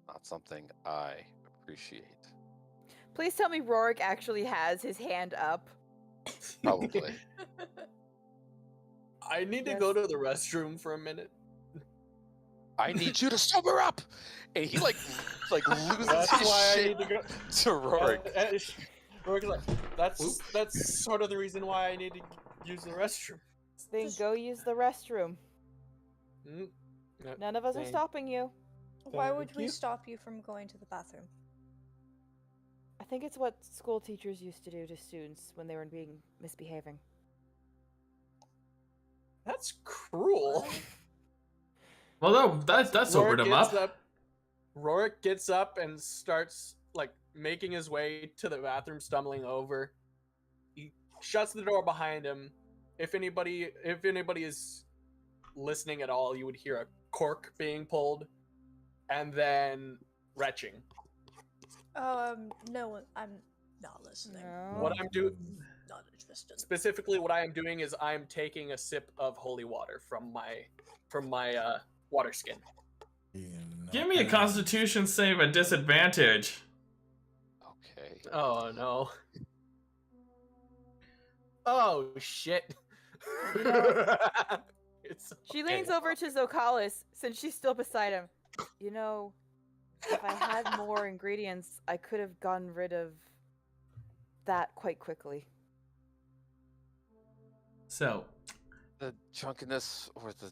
Not something I appreciate. Please tell me Roric actually has his hand up. Probably. I need to go to the restroom for a minute. I need you to sober up, and he loses That's his why shit I need to go to Roric. Roric's like, that's sort of the reason why I need to use the restroom. Then go use the restroom. Mm. None of us are stopping you. Why would we stop you from going to the bathroom? I think it's what school teachers used to do to students when they were being misbehaving. That's cruel. Well, no, that sobered him up. Roric gets up and starts making his way to the bathroom, stumbling over. He shuts the door behind him. If anybody is listening at all, you would hear a cork being pulled, and then retching. No, I'm not listening. No. What I'm doing, Not interested. specifically, what I am doing is I'm taking a sip of holy water from my water skin. Give me a Constitution save at disadvantage. Okay. Oh no. Oh shit. She leans over to Zokalis, since she's still beside him. You know, if I had more ingredients, I could have gotten rid of that quite quickly. So, The drunkenness or the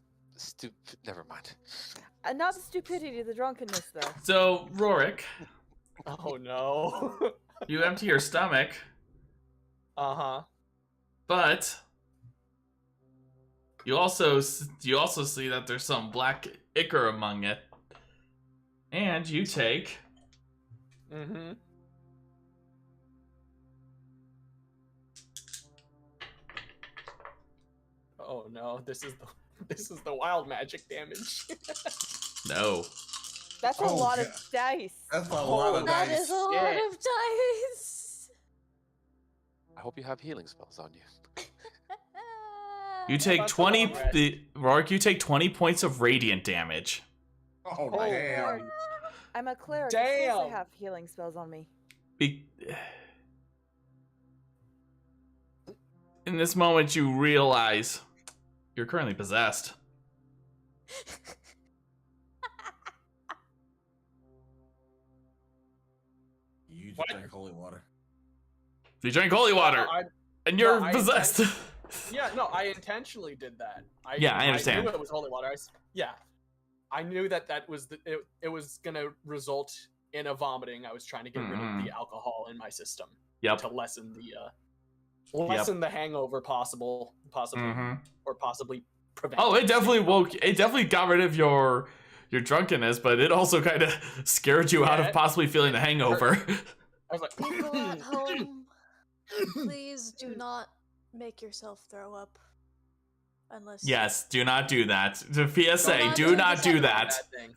never mind. Not the stupidity, the drunkenness, though. so Roric, Oh no. you empty your stomach, Uh-huh. but you also see that there's some black ichor among it, and you take Mm-hmm. Oh no, this is the wild magic damage. no. That's a Oh, lot God. of dice. That's a lot of That dice. is a lot of dice. I hope you have healing spells on you. You take That's a long 20. rest. Roric, you take 20 points of radiant damage. Oh, Oh, damn. I'm a cleric. Of course I Damn. have healing spells on me. In this moment, you realize you're currently possessed. You just What? drank holy water. You drink holy water, and you're possessed. I intentionally did that. Yeah, I understand. I knew it was holy water. I knew that was it was gonna result in a vomiting. I was trying to get rid of the alcohol in my system. Yep. To lessen the hangover possibly or possibly prevent. Oh, it definitely got rid of your drunkenness, but it also kind of scared you out of possibly feeling the hangover. I was like, People at home, please do not make yourself throw up. Unless Yes, do not do that. The PSA, Don't do not do that. bad thing.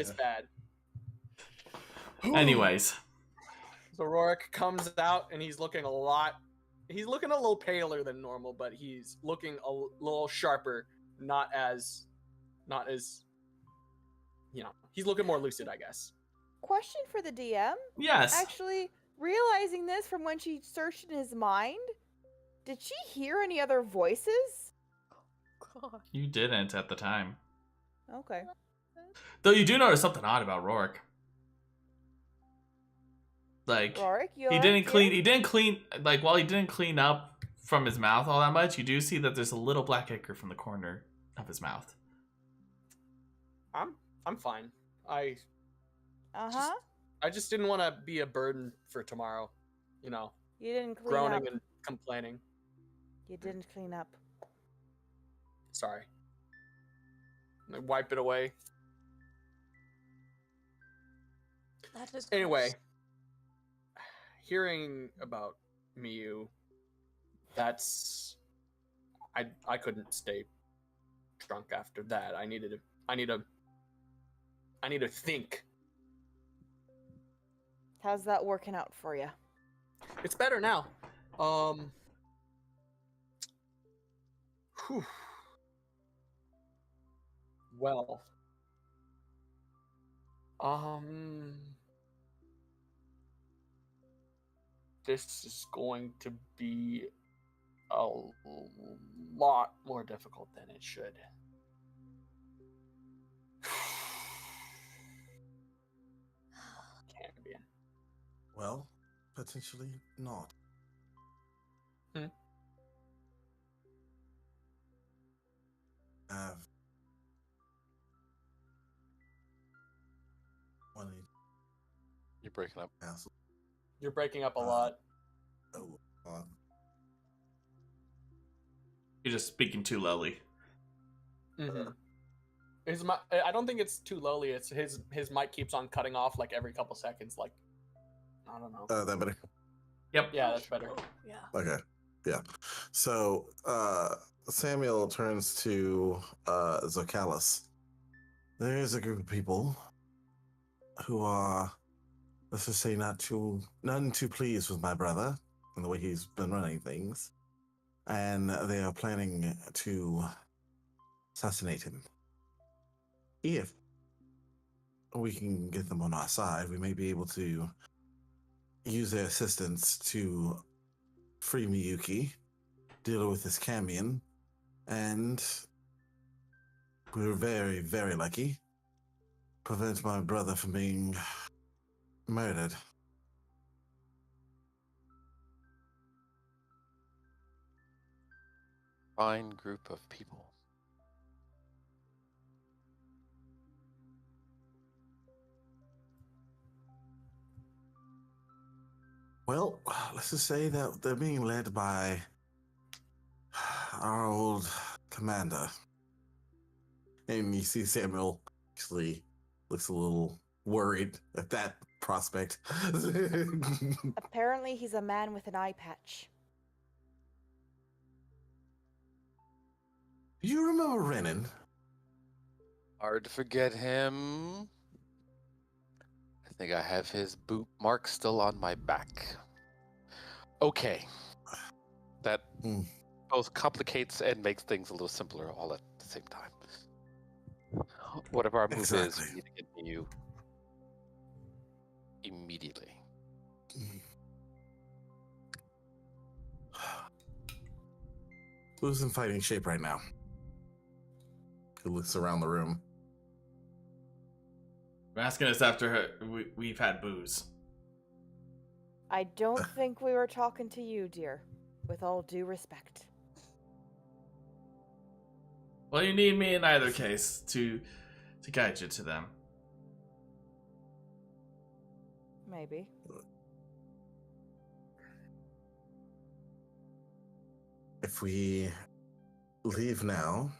It's bad. Anyways. So Roric comes out and he's looking a little paler than normal, but he's looking a little sharper, not as he's looking more lucid, I guess. Question for the DM. Yes. Actually, realizing this from when she searched in his mind, did she hear any other voices? God. You didn't at the time. Okay. Though you do notice something odd about Roric. Like Roric, he didn't clean like while he didn't clean up from his mouth all that much, you do see that there's a little black ichor from the corner of his mouth. I'm fine. I just didn't want to be a burden for tomorrow. You didn't clean groaning up. and complaining. You didn't clean up. Sorry. I wipe it away. That is Anyway, gross. hearing about Miyu, I couldn't stay drunk after that. I need to think. How's that working out for you? It's better now. Whew. Well. This is going to be a lot more difficult than it should. Can be. Well, potentially not. Have one You're breaking up. castle. You're breaking up a lot. Oh, You're just speaking too lowly. Mm-hmm. I don't think it's too lowly. It's his mic keeps on cutting off like every couple seconds. Like, I don't know. that better. Yep. Yeah, that's better. Oh, yeah. Okay. Yeah. So Samiel turns to Zokalis. There's a group of people who are, let's just say, none too pleased with my brother and the way he's been running things. And they are planning to assassinate him. If we can get them on our side, we may be able to use their assistance to free Miyuki, deal with this Camion, and we were very, very lucky. Prevent my brother from being murdered. Fine group of people. Well, let's just say that they're being led by our old commander. And you see Samiel actually looks a little worried at that prospect. Apparently, he's a man with an eye patch. You remember Renan? Hard to forget him. think I have his boot mark still on my back. Okay. That both complicates and makes things a little simpler all at the same time. Whatever our move is, we need to get to you immediately. Who's in fighting shape right now? He looks around the room. You're asking us after we've had booze. I don't think we were talking to you, dear. With all due respect. Well, you need me in either case to guide you to them. Maybe. If we leave now,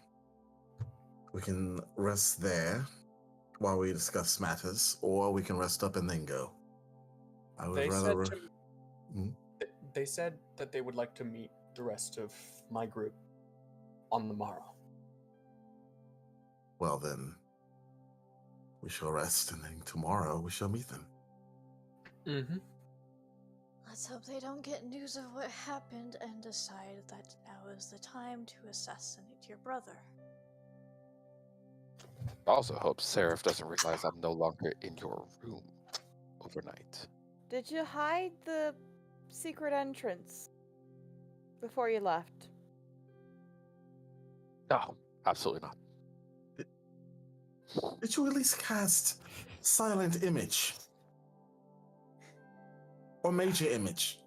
we can rest there while we discuss matters, or we can rest up and then go. I would rather. They said that they would like to meet the rest of my group on the morrow. Well, then, we shall rest, and then tomorrow we shall meet them. Mm-hmm. Let's hope they don't get news of what happened and decide that now is the time to assassinate your brother. I also hope Seraph doesn't realize I'm no longer in your room overnight. Did you hide the secret entrance before you left? No, absolutely not. Did you at least cast Silent Image? Or Major Image?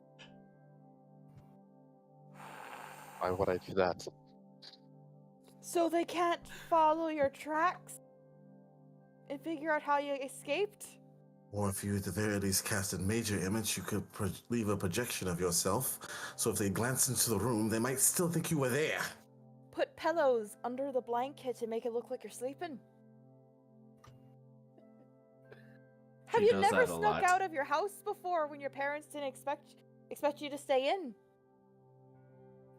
Why would I do that? So they can't follow your tracks and figure out how you escaped? Or if you at the very least cast a Major Image, you could leave a projection of yourself, so if they glance into the room, they might still think you were there. Put pillows under the blanket to make it look like you're sleeping. Have you never snuck out of your house before when your parents didn't expect you to stay in?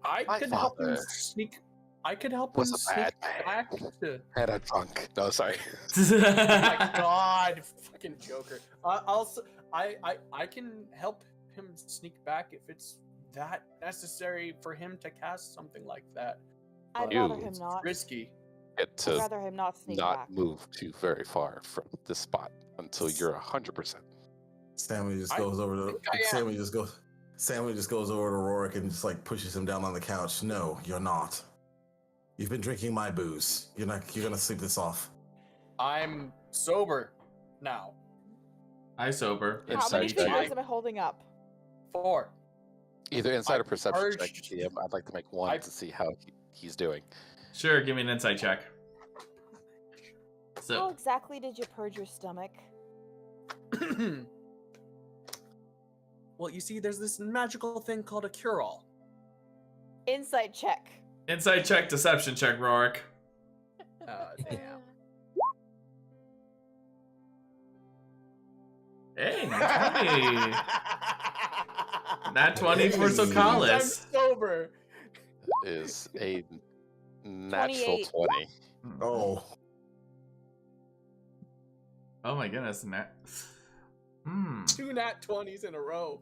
I could help him sneak. I could help him sneak back to. And a drunk. No, sorry. Oh my god, fucking Joker. I can help him sneak back if it's that necessary for him to cast something like that. I'd rather him not. Risky. I'd rather him not sneak not back. move too very far from this spot until you're 100%. Sammy just goes over to Sammy just goes over to Roric and just like pushes him down on the couch. No, you're not. You've been drinking my booze. You're gonna sleep this off. I'm sober now. I sober. How many fingers am I holding up? 4. Either inside or perception check. I'd like to make one to see how he's doing. Sure, give me an insight check. So, how exactly did you purge your stomach? Well, you see, there's this magical thing called a cure-all. Insight check. Insight check, deception check, Roric. Damn. Hey, nat 20. Nat 20 for Zokalis. I'm sober. Is a natural 28. 20. Oh. Oh my goodness, nat. 2 nat 20s in a row.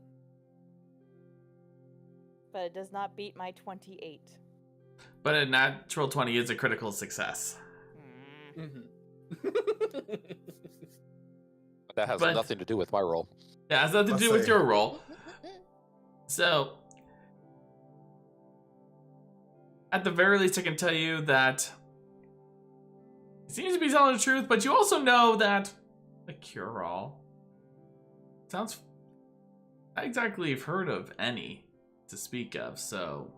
But it does not beat my 28. But a natural 20 is a critical success. Mm-hmm. That has nothing to do with my roll. Yeah, it has nothing to do with your roll. So, at the very least, I can tell you that it seems to be telling the truth, but you also know that a cure-all sounds not exactly have heard of any to speak of, so.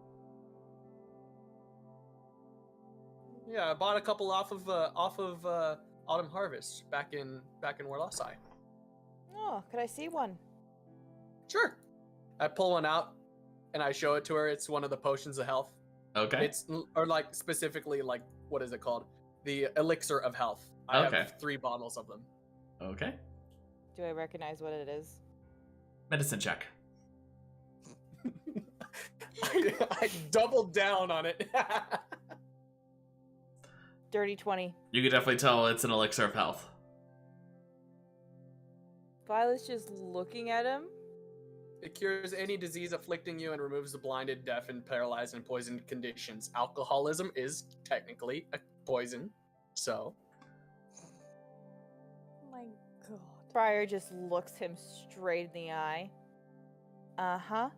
Yeah, I bought a couple off of Autumn Harvest back in Warlock. Oh, could I see one? Sure. I pull one out and I show it to her. It's one of the potions of health. Okay. It's or like specifically like what is it called? The elixir of health. I have 3 bottles of them. Okay. Do I recognize what it is? Medicine check. I doubled down on it. Dirty 20. You could definitely tell it's an elixir of health. Violet's just looking at him. It cures any disease afflicting you and removes the blinded, deaf, and paralyzed and poisoned conditions. Alcoholism is technically a poison, so. Oh my god. Friar just looks him straight in the eye. Uh-huh.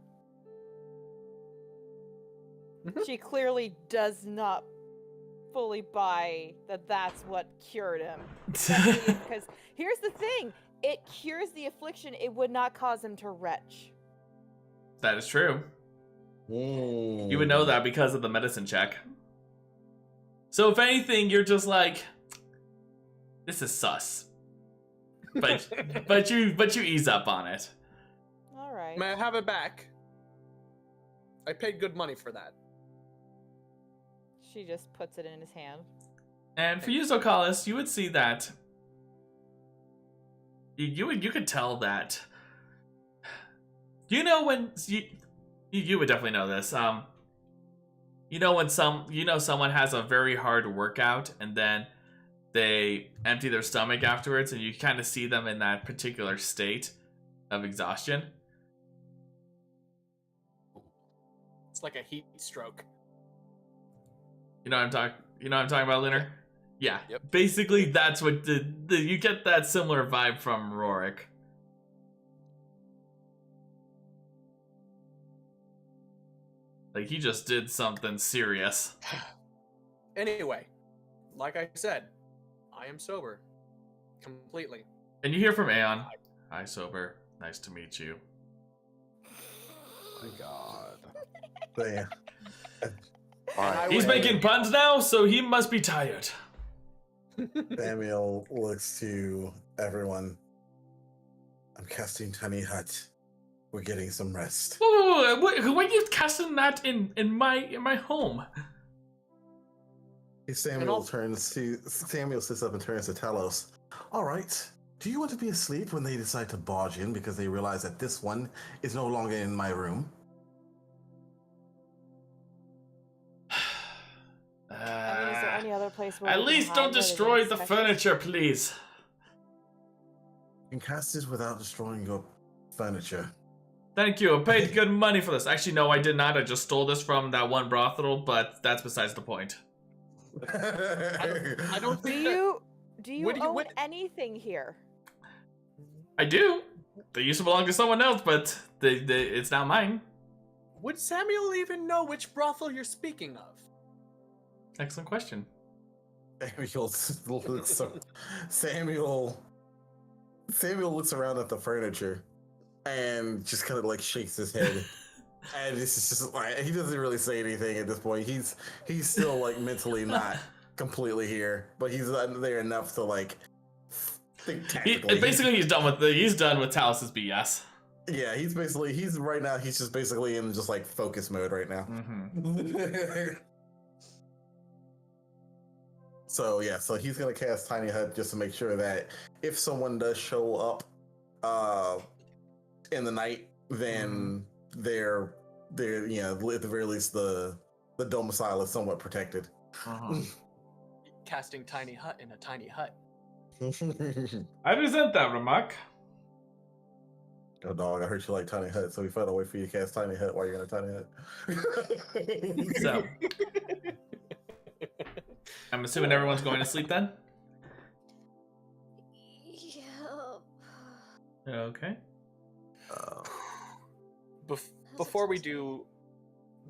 She clearly does not fully buy that that's what cured him. Because here's the thing. It cures the affliction. It would not cause him to retch. That is true. You would know that because of the medicine check. So if anything, you're just like, this is sus. But you ease up on it. All right. May I have it back? I paid good money for that. She just puts it in his hand. And for you, Zokalis, you would see that. You could tell that. You know when you would definitely know this. You know when someone has a very hard workout and then they empty their stomach afterwards, and you kind of see them in that particular state of exhaustion. It's like a heat stroke. You know what I'm talking about, Lunar? Yeah. Yep. Basically, that's what you get that similar vibe from Roric. Like he just did something serious. Anyway, like I said, I am sober. Completely. And you hear from Aeon. Hi, sober. Nice to meet you. My God. Damn. He's making puns now, so he must be tired. Samiel looks to everyone. I'm casting Tiny Hut. We're getting some rest. Whoa, why are you casting that in my home? Samuel sits up and turns to Talos. All right. Do you want to be asleep when they decide to barge in because they realize that this one is no longer in my room? I mean, is there any other place where At we can least hide don't where they destroy don't the expect us? furniture, please. You can cast this without destroying your furniture. Thank you. I paid good money for this. Actually, no, I did not. I just stole this from that one brothel, but that's besides the point. I don't think Do you own anything here? I do. They used to belong to someone else, but it's not mine. Would Samiel even know which brothel you're speaking of? Excellent question. Samuel looks around at the furniture and just kind of like shakes his head. And it's just like he doesn't really say anything at this point. He's still like mentally not completely here, but he's there enough to like think tactically. He's done with Talos' BS. Yeah, he's right now. He's just basically in just like focus mode right now. Mm-hmm. So he's gonna cast Tiny Hut just to make sure that if someone does show up in the night, then they're at the very least the domicile is somewhat protected. Casting Tiny Hut in a tiny hut. I resent that remark. Oh dog, I heard you like Tiny Hut, so we found a way for you to cast Tiny Hut while you're in a Tiny Hut. So I'm assuming everyone's going to sleep then? Yeah. Okay. Before we do,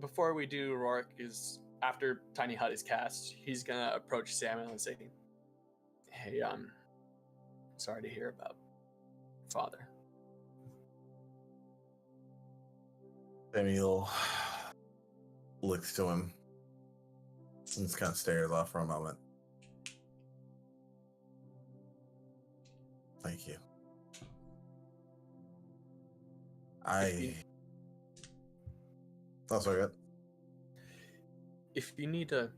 Roric is after Tiny Hut is cast. He's gonna approach Samiel and say, "Hey, sorry to hear about Father." Samiel looks to him and just kind of stares off for a moment. Thank you. That's all good. If you need to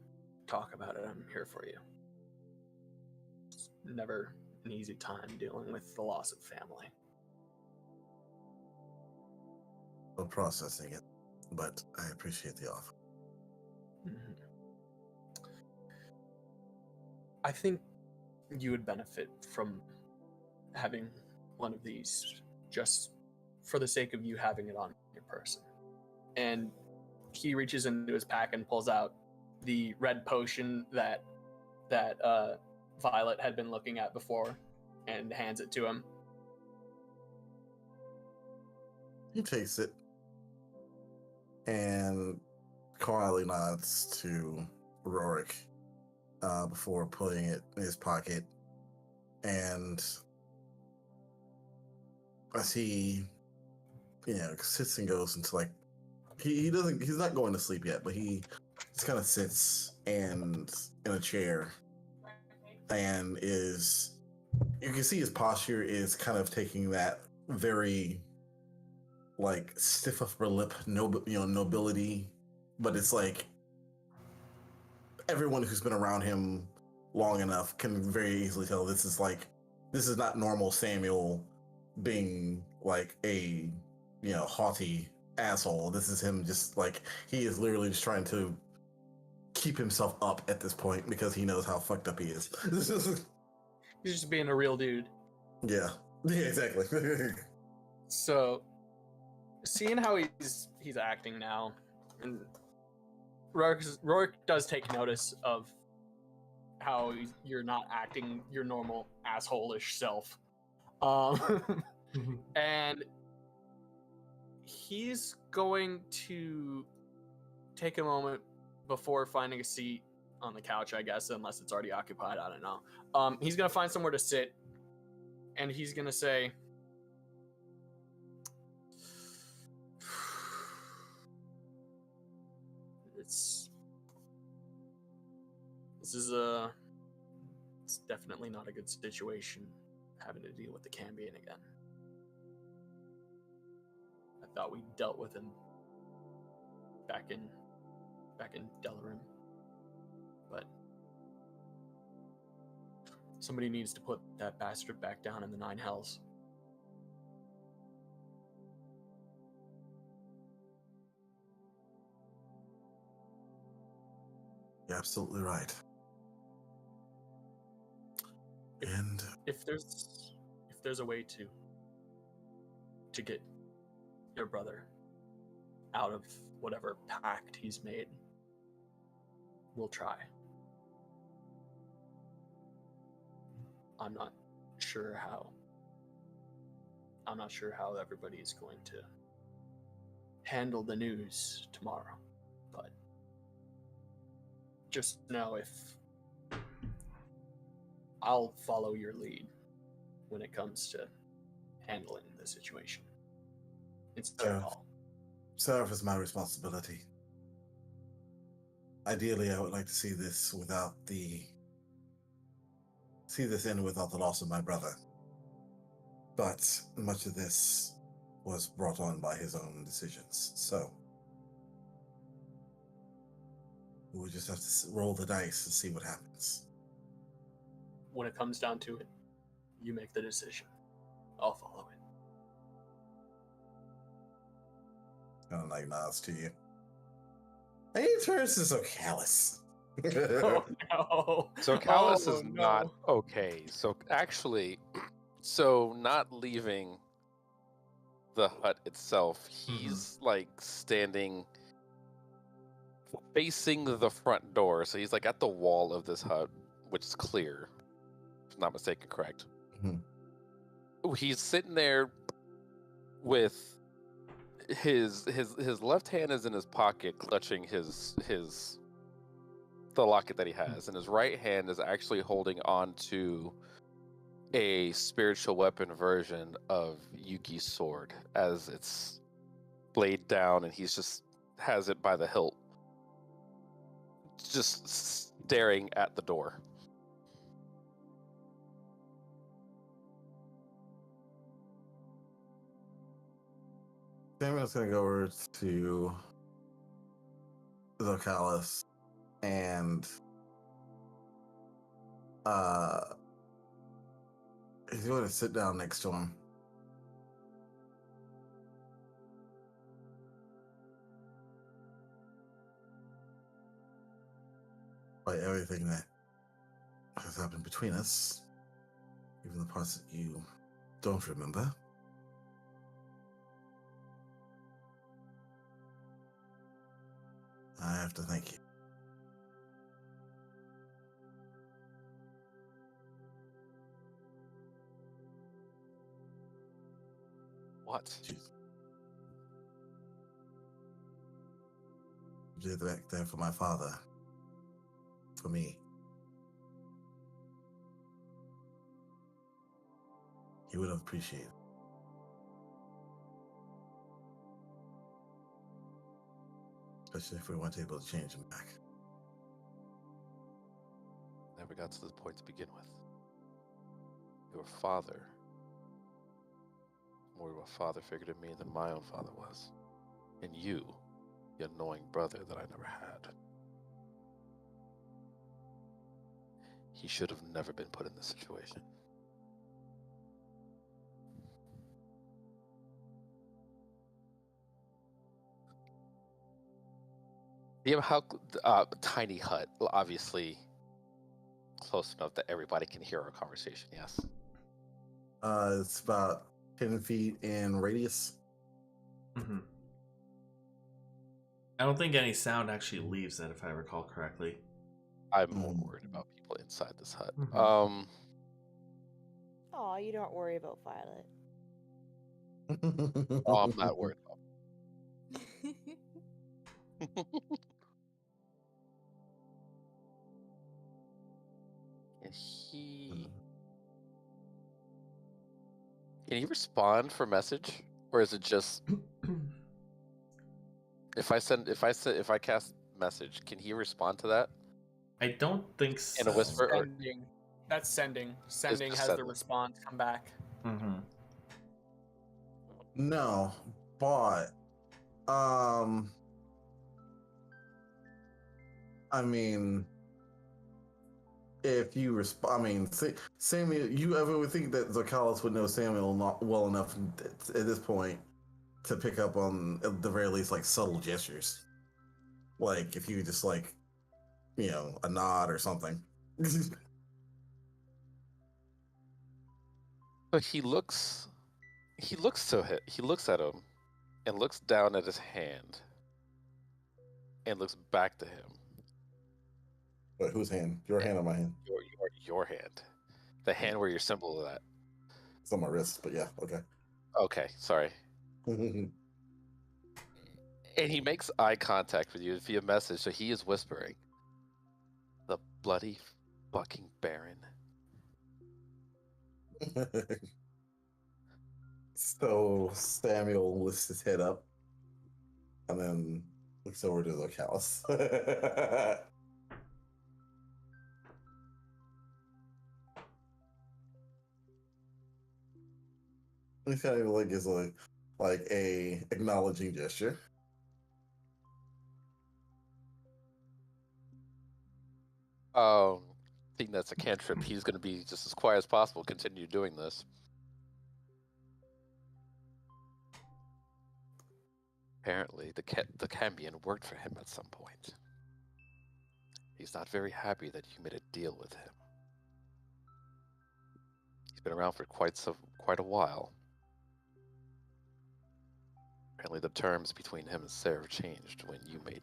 talk about it, I'm here for you. It's never an easy time dealing with the loss of family. Still processing it, but I appreciate the offer. Mm-hmm. I think you would benefit from having one of these just for the sake of you having it on your person. And he reaches into his pack and pulls out the red potion that Violet had been looking at before and hands it to him. He takes it and quietly nods to Roric before putting it in his pocket. And as he, sits and goes into like, he's not going to sleep yet, but he just kind of sits in a chair and you can see his posture is kind of taking that very like stiff upper lip, nobility, but it's like everyone who's been around him long enough can very easily tell this is not normal Samiel being like a haughty asshole. This is him just like he is literally just trying to keep himself up at this point because he knows how fucked up he is. He's just being a real dude. Yeah, exactly. So, seeing how he's acting now, and Roric does take notice of how you're not acting your normal asshole-ish self, and he's going to take a moment before finding a seat on the couch, I guess, unless it's already occupied. I don't know. He's gonna find somewhere to sit, and he's gonna say, It's definitely not a good situation having to deal with the Cambion again. I thought we dealt with him back in Delarim, but somebody needs to put that bastard back down in the Nine Hells. You're absolutely right. And if there's a way to get your brother out of whatever pact he's made, we'll try. I'm not sure how everybody is going to handle the news tomorrow, but just know if I'll follow your lead when it comes to handling the situation. It's your call. Serve is my responsibility. Ideally, I would like to see this end without the loss of my brother. But much of this was brought on by his own decisions. So we'll just have to roll the dice and see what happens. When it comes down to it, you make the decision. I'll follow it. Kind of like nods to you. And he turns to Zokalis. Oh no. Zokalis is not okay. So actually, not leaving the hut itself, he's like standing facing the front door. So he's like at the wall of this hut, which is clear. If I'm not mistaken, correct? He's sitting there with his left hand is in his pocket, clutching the locket that he has, and his right hand is actually holding on to a spiritual weapon version of Yuki's sword as it's laid down, and he's just has it by the hilt, just staring at the door. Samuel's gonna go over to Zokalis and he's going to sit down next to him. By everything that has happened between us, even the parts that you don't remember. I have to thank you. What? You did that there for my father. For me. He would have appreciated it. Especially if we weren't able to change him back. Never got to this point to begin with. Your father, more of a father figure to me than my own father was. And you, the annoying brother that I never had. He should have never been put in this situation. You have how tiny hut, obviously close enough that everybody can hear our conversation. Yes. It's about 10 feet in radius. Mm-hmm. I don't think any sound actually leaves it, if I recall correctly. I'm more worried about people inside this hut. Mm-hmm. Aw, you don't worry about Violet. Oh, I'm not worried about. Can he respond for message, or is it just if I cast message, can he respond to that? I don't think so. In a whisper, or Sending. That's sending. Sending has sending. the response come back. Mm-hmm. No, but I mean, if you respond, I mean, Samiel, you ever would think that Zokalis would know Samiel not well enough at this point to pick up on, at the very least, like subtle gestures, like if you just like, you know, a nod or something. But he looks at him and looks down at his hand and looks back to him. But whose hand? Your hand or my hand? Your hand. The hand where your symbol is at. It's on my wrist, but yeah, okay. Okay, sorry. And he makes eye contact with you via message, so he is whispering, "The bloody fucking Baron." So Samiel lifts his head up and then looks over to Zokalis. He kind of like is like a acknowledging gesture. I think that's a cantrip. He's going to be just as quiet as possible. Continue doing this. Apparently, the Cambion worked for him at some point. He's not very happy that you made a deal with him. He's been around for quite a while. Apparently, the terms between him and Sarah changed when you made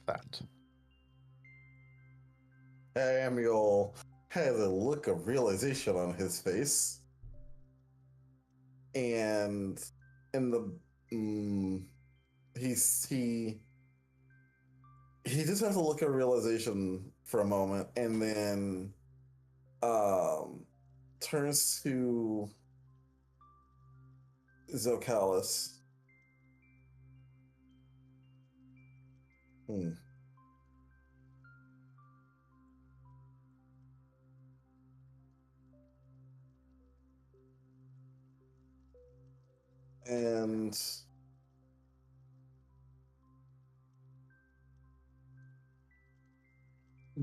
that. Samiel has a look of realization on his face, and in the he just has a look of realization for a moment, and then turns to Zokalis. And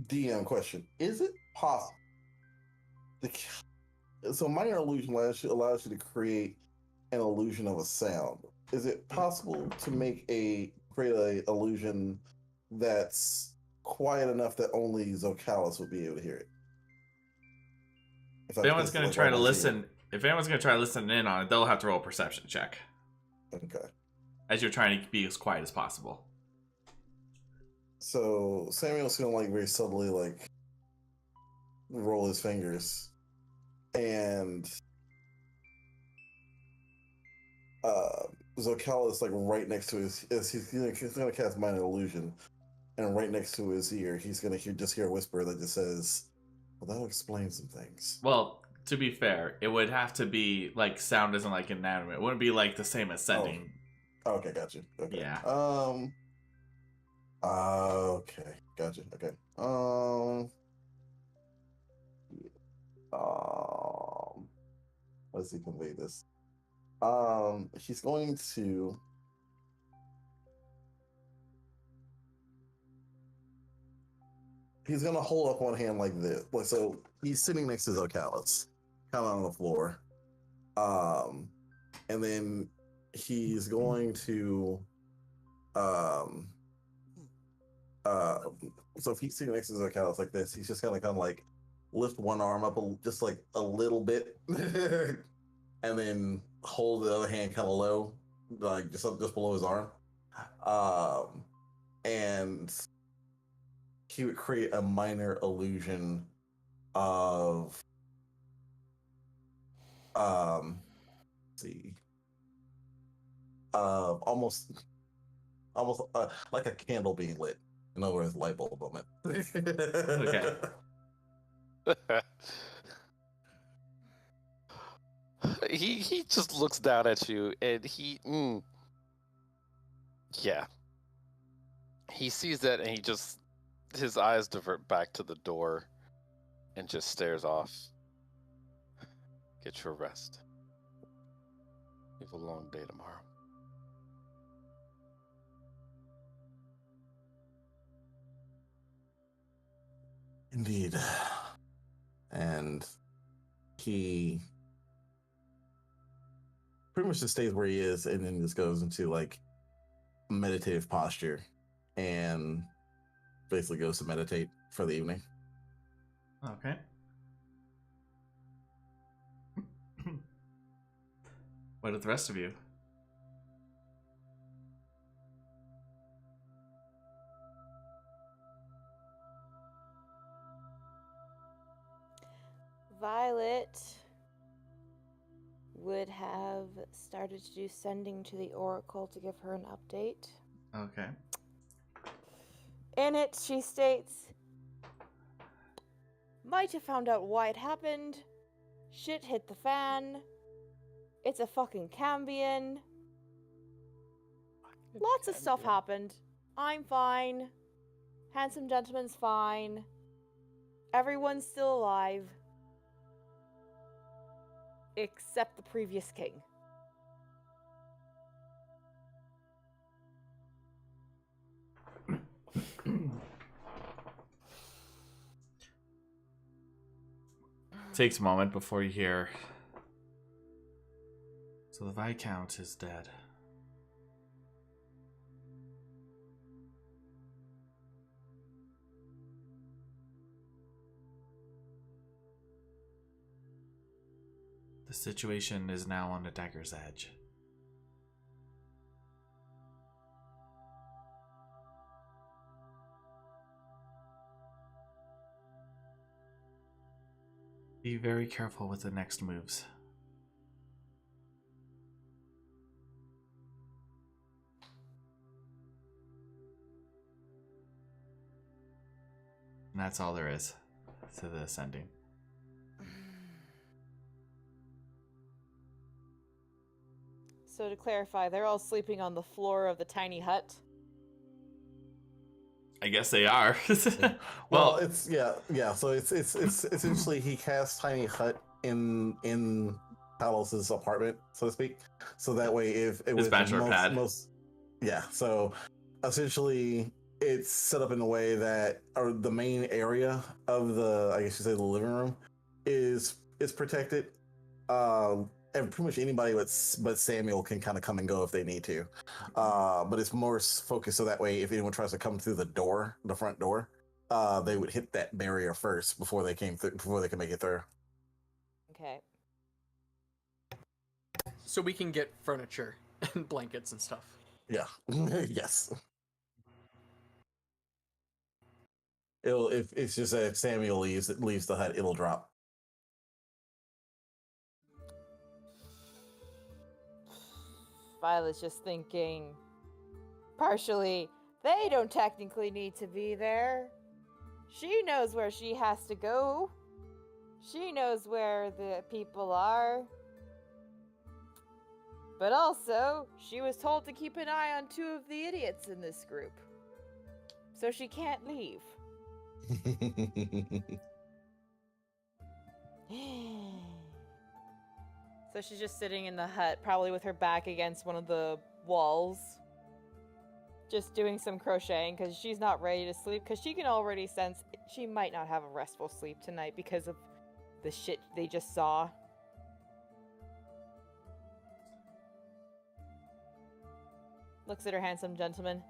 DM question: is it possible? So minor illusion allows you to create an illusion of a sound. Is it possible to create a illusion that's quiet enough that only Zokalis would be able to hear it? If anyone's going to try to listen if anyone's gonna try listening in on it, they'll have to roll a perception check. Okay. As you're trying to be as quiet as possible. So Samuel's gonna like very subtly like roll his fingers, and Zokalis like right next to his, as he's gonna cast minor illusion, and right next to his ear, he's gonna hear a whisper that just says, "Well, that'll explain some things." Well, to be fair, it would have to be like sound isn't like inanimate. It wouldn't be like the same as sending. Oh, okay, gotcha. Okay. Yeah. Okay, gotcha. Okay. Let's see, convey this. He's going to. He's gonna hold up one hand like this. Like, so he's sitting next to Zokalis, kind of on the floor. And then he's going to so if he's sitting next to Zokalis like this, he's just gonna kind of like lift one arm up just like a little bit and then hold the other hand kind of low, like just below his arm, and he would create a minor illusion of let's see, almost like a candle being lit. In other words, light bulb moment. Okay. He just looks down at you, and yeah. He sees that, and his eyes divert back to the door, and just stares off. Get your rest. You have a long day tomorrow. Indeed. And he pretty much just stays where he is and then just goes into like meditative posture and basically goes to meditate for the evening. Okay. What of the rest of you? Violet would have started to do sending to the Oracle to give her an update. Okay. In it, she states, might have found out why it happened. Shit hit the fan. It's a fucking Cambion. Lots of stuff happened. I'm fine. Handsome gentleman's fine. Everyone's still alive. Except the previous king. Takes a moment before you hear. So the Viscount is dead. The situation is now on a dagger's edge. Be very careful with the next moves. And that's all there is to the ascending. So to clarify, they're all sleeping on the floor of the tiny hut. I guess they are. Well, it's yeah. So it's essentially he cast tiny hut in Talos's apartment, so to speak. So that way, if it was bachelor pad. Yeah. So essentially, it's set up in a way that, or the main area of the, I guess you say, the living room is protected. And pretty much anybody but Samiel can kind of come and go if they need to. But it's more focused so that way if anyone tries to come through the front door, they would hit that barrier first before they can make it through. Okay. so we can get furniture and blankets and stuff. Yeah. Yes. If it's just if Samiel leaves the hut, it'll drop. Violet's just thinking, partially, they don't technically need to be there. She knows where she has to go. She knows where the people are. But also, she was told to keep an eye on 2 of the idiots in this group. So she can't leave. So she's just sitting in the hut, probably with her back against one of the walls. Just doing some crocheting, because she's not ready to sleep, because she can already sense she might not have a restful sleep tonight because of the shit they just saw. Looks at her handsome gentleman.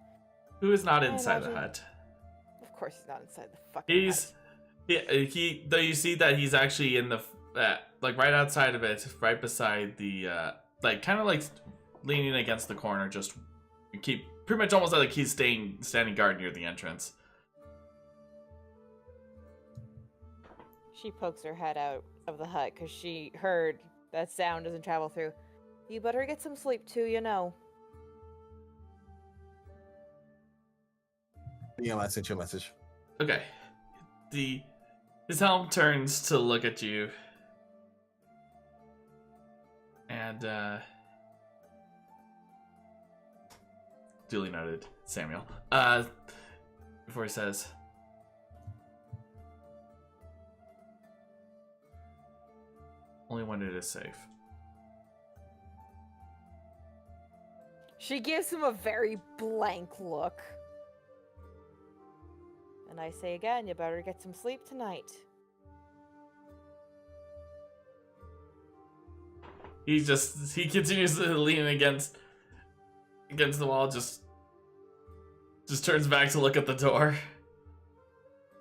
Who is not inside the hut? Of course he's not inside the fucking hut. Though you see that he's actually in the, like right outside of it, right beside the, like kind of like leaning against the corner, just pretty much almost like he's standing guard near the entrance. She pokes her head out of the hut because she heard that sound doesn't travel through. You better get some sleep too, you know. Yeah, I sent you a message. Okay. His helm turns to look at you. And, duly noted, Samiel. Before he says, only when it is safe. She gives him a very blank look. And I say again, you better get some sleep tonight. He continues to lean against the wall, just turns back to look at the door.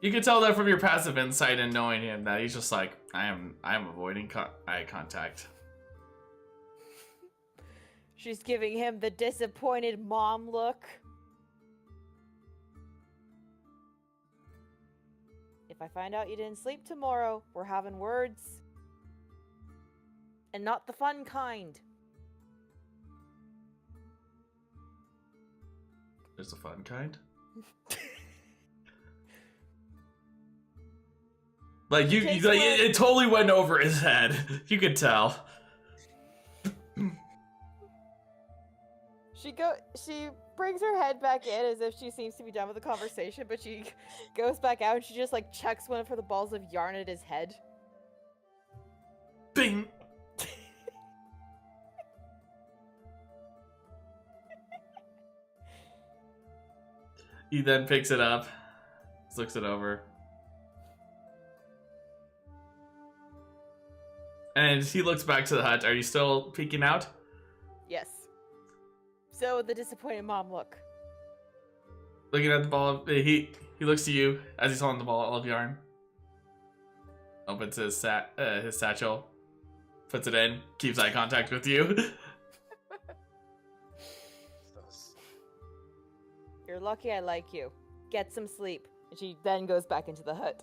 You can tell that from your passive insight and knowing him that he's just like, I am avoiding eye contact. She's giving him the disappointed mom look. If I find out you didn't sleep tomorrow, we're having words. And not the fun kind. There's the fun kind? Like, it totally went over his head. You could tell. She brings her head back in as if she seems to be done with the conversation, but she goes back out and she just like chucks one of the balls of yarn at his head. Bing! He then picks it up, looks it over. And he looks back to the hut. Are you still peeking out? Yes. So the disappointed mom look. Looking at the ball of, he looks to you as he's holding the ball of yarn. Opens his satchel, puts it in, keeps eye contact with you. You're lucky I like you. Get some sleep. And she then goes back into the hut.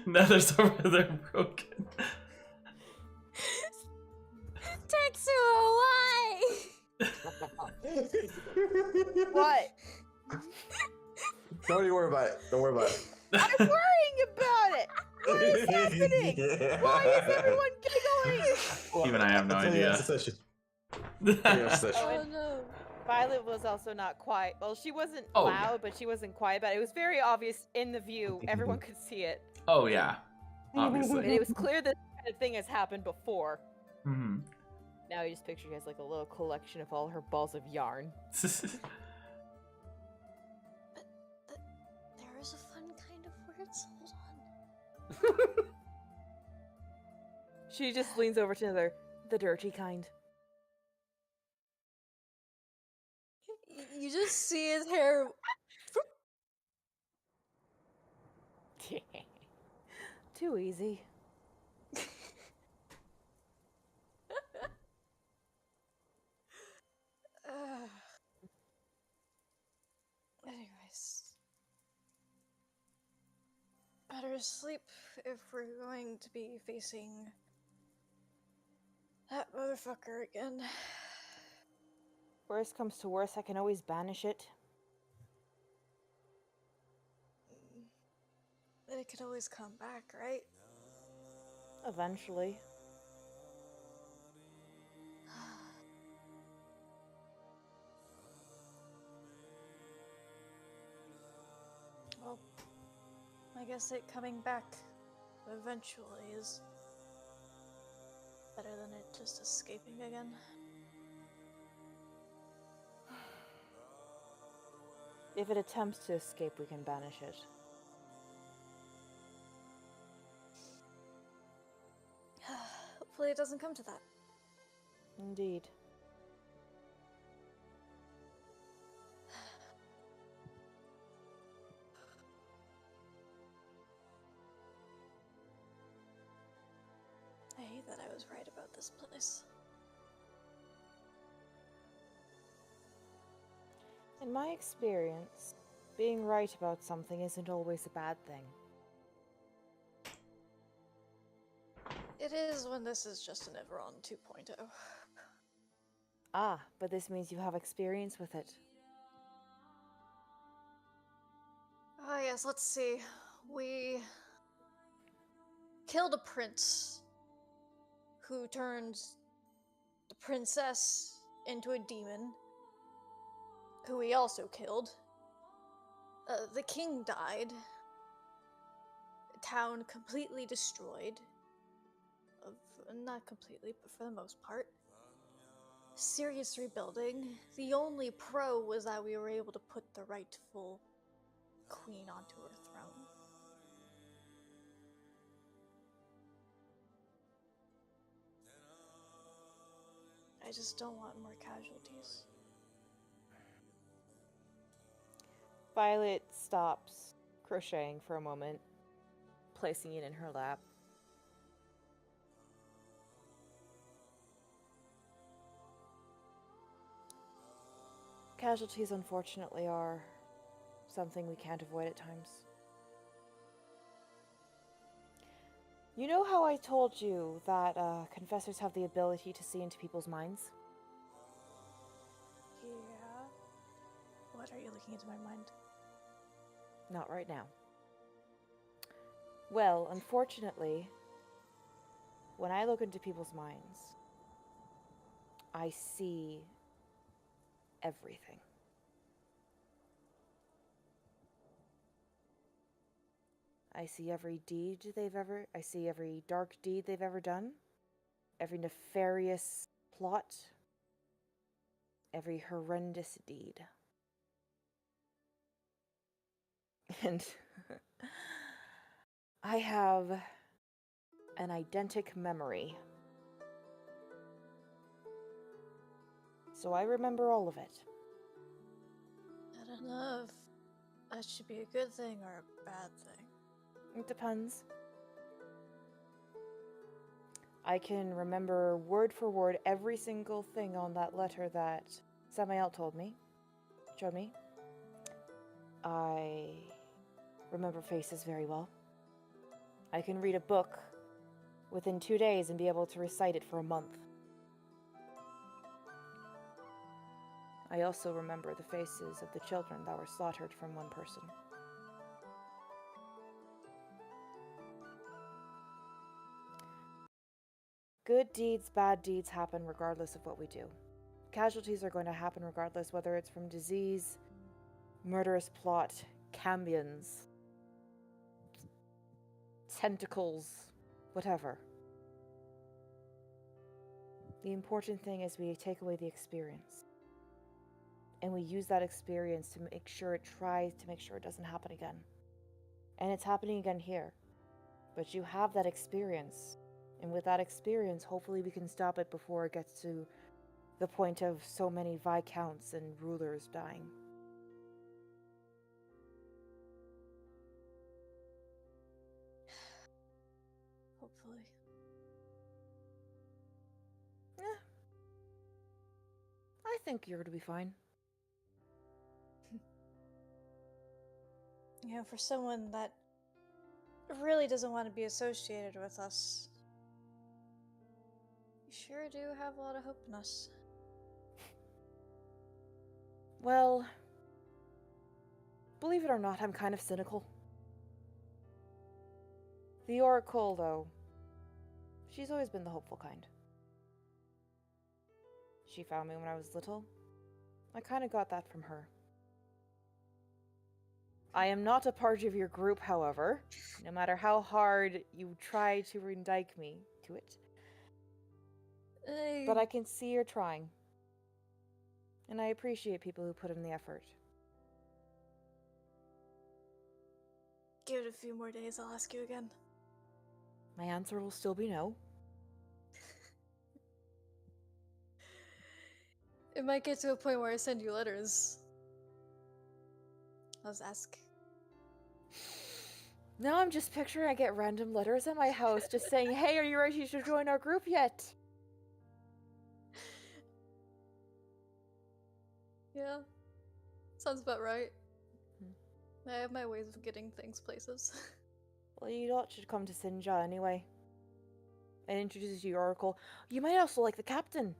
Nether's over there broken. Teksuo, why? What? Don't even worry about it. Don't worry about it. I'm worrying about it! What is happening? Why is everyone giggling? Even I have no idea. Oh no. Violet was also not quiet. Well, she wasn't Oh, loud, yeah. but she wasn't quiet. But it was very obvious in the view. Everyone could see it. Oh, yeah. And Obviously. it was clear that this kind of thing has happened before. Mm-hmm. Now you just picture she has like a little collection of all her balls of yarn. There is a fun kind of words. Hold on. She just leans over to the dirty kind. You just see his hair. Too easy. Anyways. Better sleep if we're going to be facing that motherfucker again. Worst comes to worst, I can always banish it. But it could always come back, right? Eventually. Well, I guess it coming back eventually is better than it just escaping again. If it attempts to escape, we can banish it. Hopefully it doesn't come to that. Indeed. I hate that I was right about this place. In my experience, being right about something isn't always a bad thing. It is when this is just an Everon 2.0. Ah, but this means you have experience with it. Ah, yes, let's see. We killed a prince who turned the princess into a demon, who we also killed. The king died. The town completely destroyed. Not completely, but for the most part. Serious rebuilding. The only pro was that we were able to put the rightful queen onto her throne. I just don't want more casualties. Violet stops crocheting for a moment, placing it in her lap. Casualties, unfortunately, are something we can't avoid at times. You know how I told you that confessors have the ability to see into people's minds? Yeah. What are you looking into my mind? Not right now. Well, unfortunately, when I look into people's minds, I see everything. I see every I see every dark deed they've ever done, every nefarious plot, every horrendous deed. And I have an eidentic memory. So I remember all of it. I don't know if that should be a good thing or a bad thing. It depends. I can remember word for word every single thing on that letter that Samiel showed me. I remember faces very well. I can read a book within 2 days and be able to recite it for a month. I also remember the faces of the children that were slaughtered from one person. Good deeds, bad deeds happen regardless of what we do. Casualties are going to happen regardless, whether it's from disease, murderous plot, cambions, tentacles, whatever. The important thing is we take away the experience. And we use that experience to make sure it doesn't happen again. And it's happening again here. But you have that experience. And with that experience, hopefully we can stop it before it gets to the point of so many viscounts and rulers dying. think you're gonna be fine. You know, for someone that really doesn't want to be associated with us, you sure do have a lot of hope in us. Well, believe it or not, I'm kind of cynical. The Oracle, though, she's always been the hopeful kind. She found me when I was little. I kind of got that from her. I am not a part of your group, however, no matter how hard you try to indict me to it. But I can see you're trying. And I appreciate people who put in the effort. Give it a few more days, I'll ask you again. My answer will still be no. It might get to a point where I send you letters. I'll just ask. Now I'm just picturing I get random letters at my house just saying, hey, are you ready to join our group yet? Yeah. Sounds about right. I have my ways of getting things places. Well, you lot should come to Sinja anyway. And introduce you to Oracle. You might also like the captain.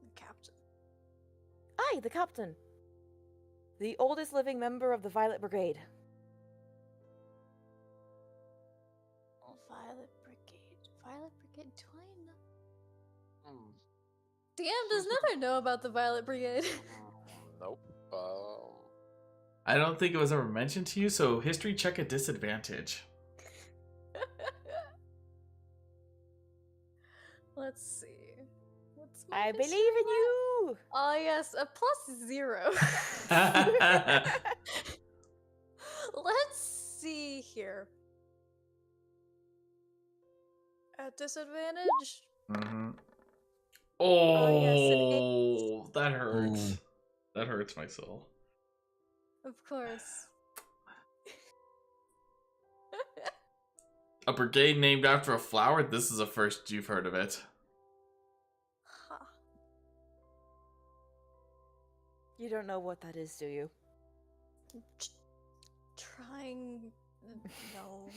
The captain? Aye, the captain. The oldest living member of the Violet Brigade. Violet Brigade. Violet Brigade? Do I know? DM, does Nether know about the Violet Brigade? Nope. I don't think it was ever mentioned to you, so history check at disadvantage. Let's see. What's my I believe history in at? you! Oh yes, a +0. Let's see here. At disadvantage? Mm-hmm. yes, an Oh, that hurts. That hurts my soul. Of course. A brigade named after a flower? This is the first you've heard of it. Huh. You don't know what that is, do you? Trying. No.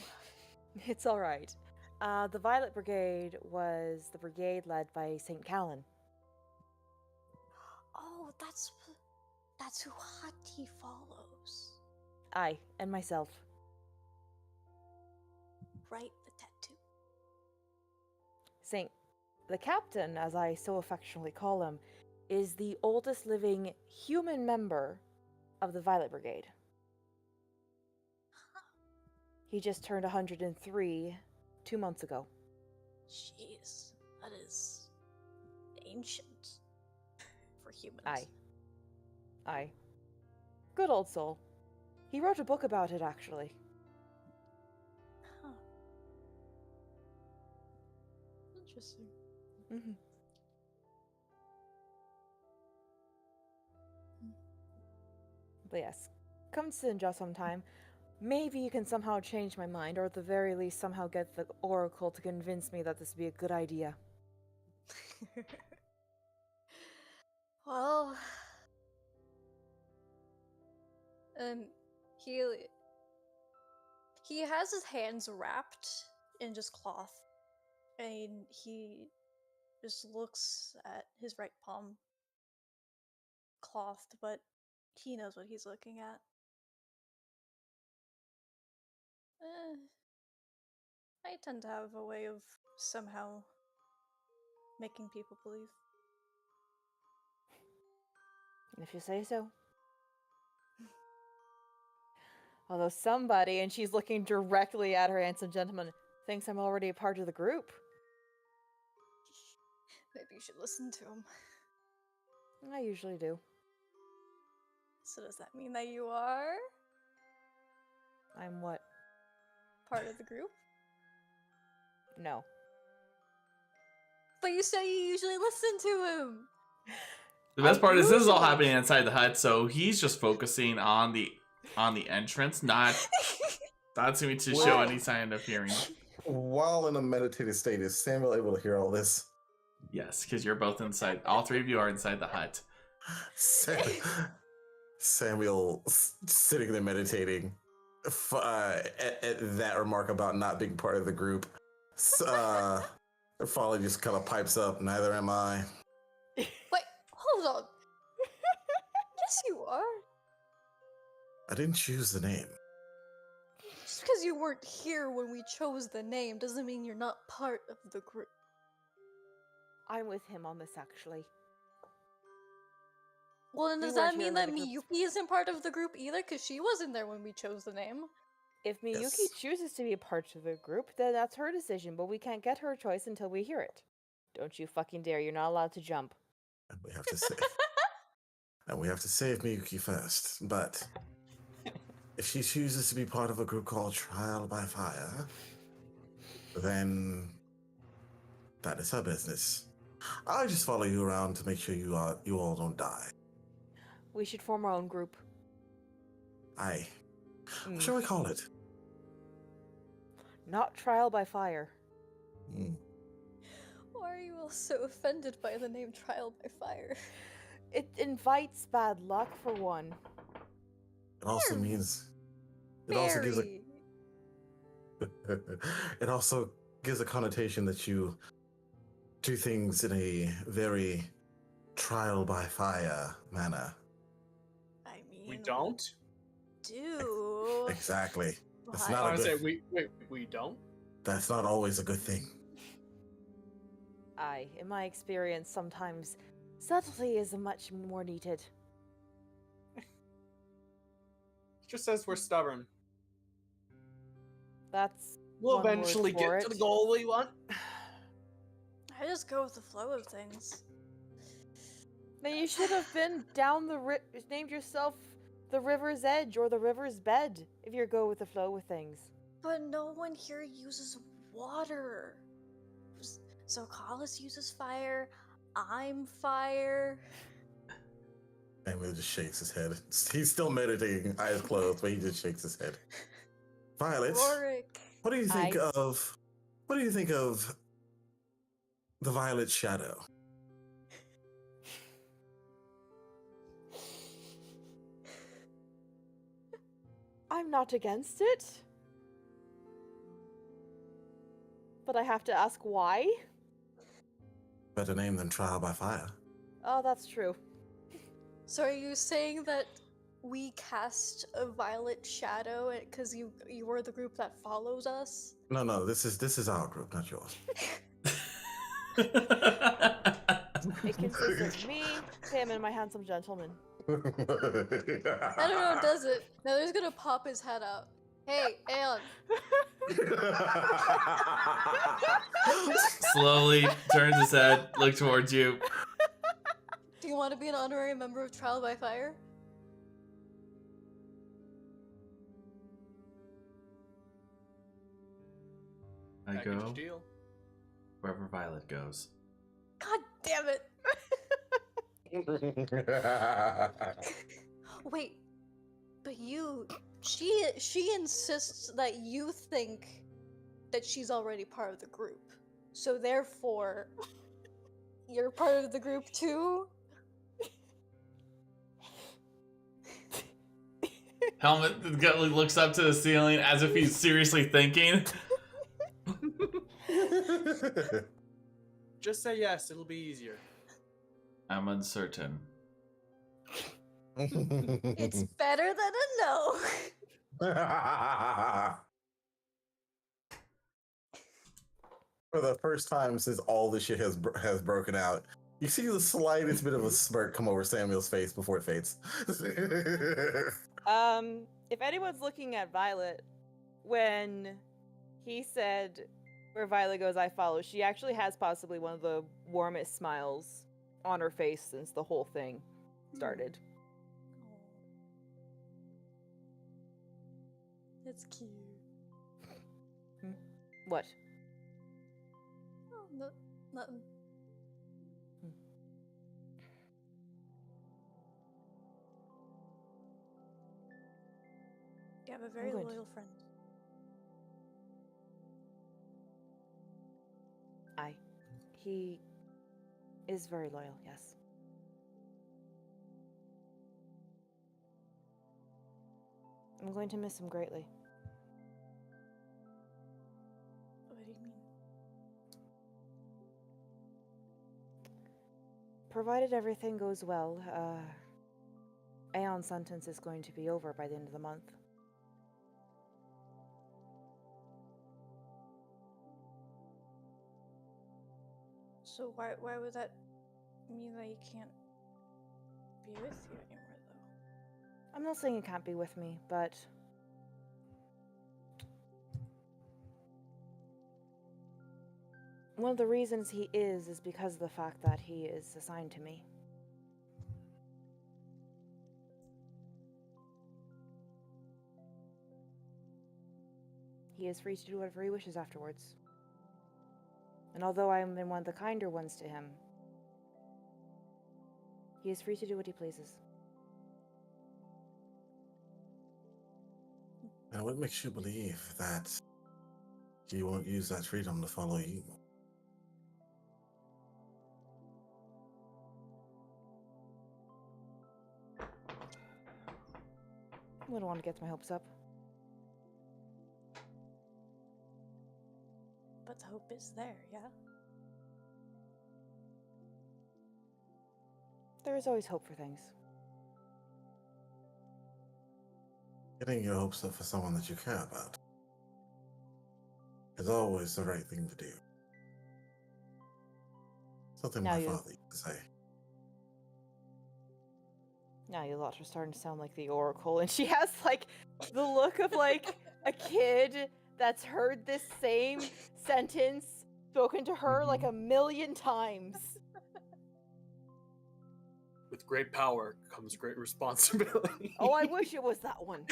It's alright. The Violet Brigade was the brigade led by St. Callan. Oh, that's who Hati follows. Aye, and myself. Right, the tattoo. The captain, as I so affectionately call him, is the oldest living human member of the Violet Brigade. He just turned 103 2 months ago. Jeez, that is ancient for humans. Aye. Good old soul. He wrote a book about it, actually. Huh. Interesting. Mm-hmm. But yes, come to Sinja sometime. Maybe you can somehow change my mind, or at the very least somehow get the Oracle to convince me that this would be a good idea. Well, he has his hands wrapped in just cloth, and he just looks at his right palm clothed, but he knows what he's looking at. I tend to have a way of somehow making people believe. If you say so. Although somebody, and she's looking directly at her handsome gentleman, thinks I'm already a part of the group. Maybe you should listen to him. I usually do. So does that mean that you are I'm what? part of the group? No. But you say you usually listen to him! The best part is this is all happening inside the hut, so he's just focusing on the entrance, not seeming to show any sign of hearing. While in a meditative state, is Samiel able to hear all this? Yes, because you're both inside. All three of you are inside the hut. Samiel sitting there meditating at that remark about not being part of the group. Folly just kind of pipes up, neither am I. Wait, hold on. Yes, you are. I didn't choose the name. Just because you weren't here when we chose the name doesn't mean you're not part of the group. I'm with him on this, actually. Well, then We does weren't that here mean when that the group- Miyuki isn't part of the group either? Because she wasn't there when we chose the name. If Miyuki Yes. chooses to be a part of the group, then that's her decision, but we can't get her choice until we hear it. Don't you fucking dare, you're not allowed to jump. And we have to save. And we have to save Miyuki first. But if she chooses to be part of a group called Trial by Fire, then that is her business. I just follow you around to make sure you all don't die. We should form our own group. Aye. What shall we call it? Not Trial by Fire. Why are you all so offended by the name Trial by Fire? It invites bad luck, for one. It also means... It also gives a... Very. It also gives a connotation that you do things in a very trial by fire manner. I mean, We don't? do. Exactly. That's Why? not I a would good... say we don't. That's not always a good thing. Aye, in my experience, sometimes subtlety is much more needed. Just says we're stubborn. That's We'll one word eventually for get to it. the goal we want. I just go with the flow of things. Then you should have been down the named yourself the river's edge or the river's bed if you go with the flow with things. But no one here uses water. Zokalis uses fire. I'm fire. Samuel just shakes his head. He's still meditating, eyes closed, but he just shakes his head. Violet, Roric. what do you think Aye. of... What do you think of the Violet Shadow? I'm not against it. But I have to ask why? Better name than Trial by Fire. Oh, that's true. So are you saying that we cast a violet shadow because you were the group that follows us? No, this is our group, not yours. It consists of me, him, and my handsome gentleman. I don't know, does it? Nether's gonna pop his head out. Hey, Aeon. Slowly turns his head, look towards you. Do you want to be an honorary member of Trial by Fire? I Package go deal. wherever Violet goes. God damn it! Wait, but she insists that you think that she's already part of the group. So therefore, you're part of the group too? Helmet looks up to the ceiling as if he's seriously thinking. Just say yes, it'll be easier. I'm uncertain. It's better than a no. For the first time since all this shit has broken out, you see the slightest bit of a smirk come over Samuel's face before it fades. If anyone's looking at Violet, when he said, "Where Violet goes, I follow," she actually has possibly one of the warmest smiles on her face since the whole thing started. It's cute. What? Oh, no, nothing. You have a very good. loyal friend. He is very loyal, yes. I'm going to miss him greatly. What do you mean? Provided everything goes well, Aeon's sentence is going to be over by the end of the month. So why would that mean that he can't be with you anymore, though? I'm not saying he can't be with me, but one of the reasons he is because of the fact that he is assigned to me. He is free to do whatever he wishes afterwards. And although I am one of the kinder ones to him, he is free to do what he pleases. And what makes you believe that he won't use that freedom to follow you? I wouldn't want to get my hopes up. But the hope is there, yeah? There is always hope for things. Getting your hopes up for someone that you care about is always the right thing to do. Something my father used to say. Now you lot are starting to sound like the Oracle, and she has like the look of like a kid that's heard this same sentence spoken to her like a million times. With great power comes great responsibility. Oh, I wish it was that one.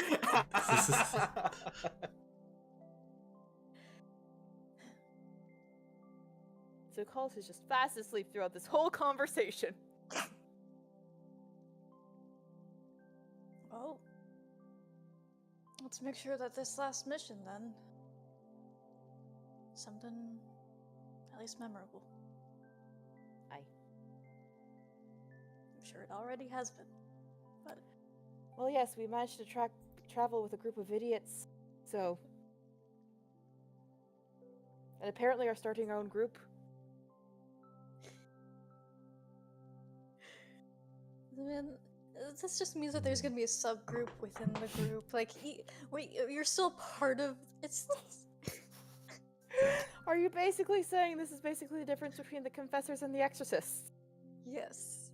Zokalis is just fast asleep throughout this whole conversation. Well, let's make sure that this last mission, then, something at least memorable. Aye. I'm sure it already has been, but... Well, yes, we managed to travel with a group of idiots, so... And apparently are starting our own group. Man, this just means that there's gonna be a subgroup within the group. Like, wait, you're still part of... It's... Are you basically saying this is basically the difference between the Confessors and the Exorcists? Yes.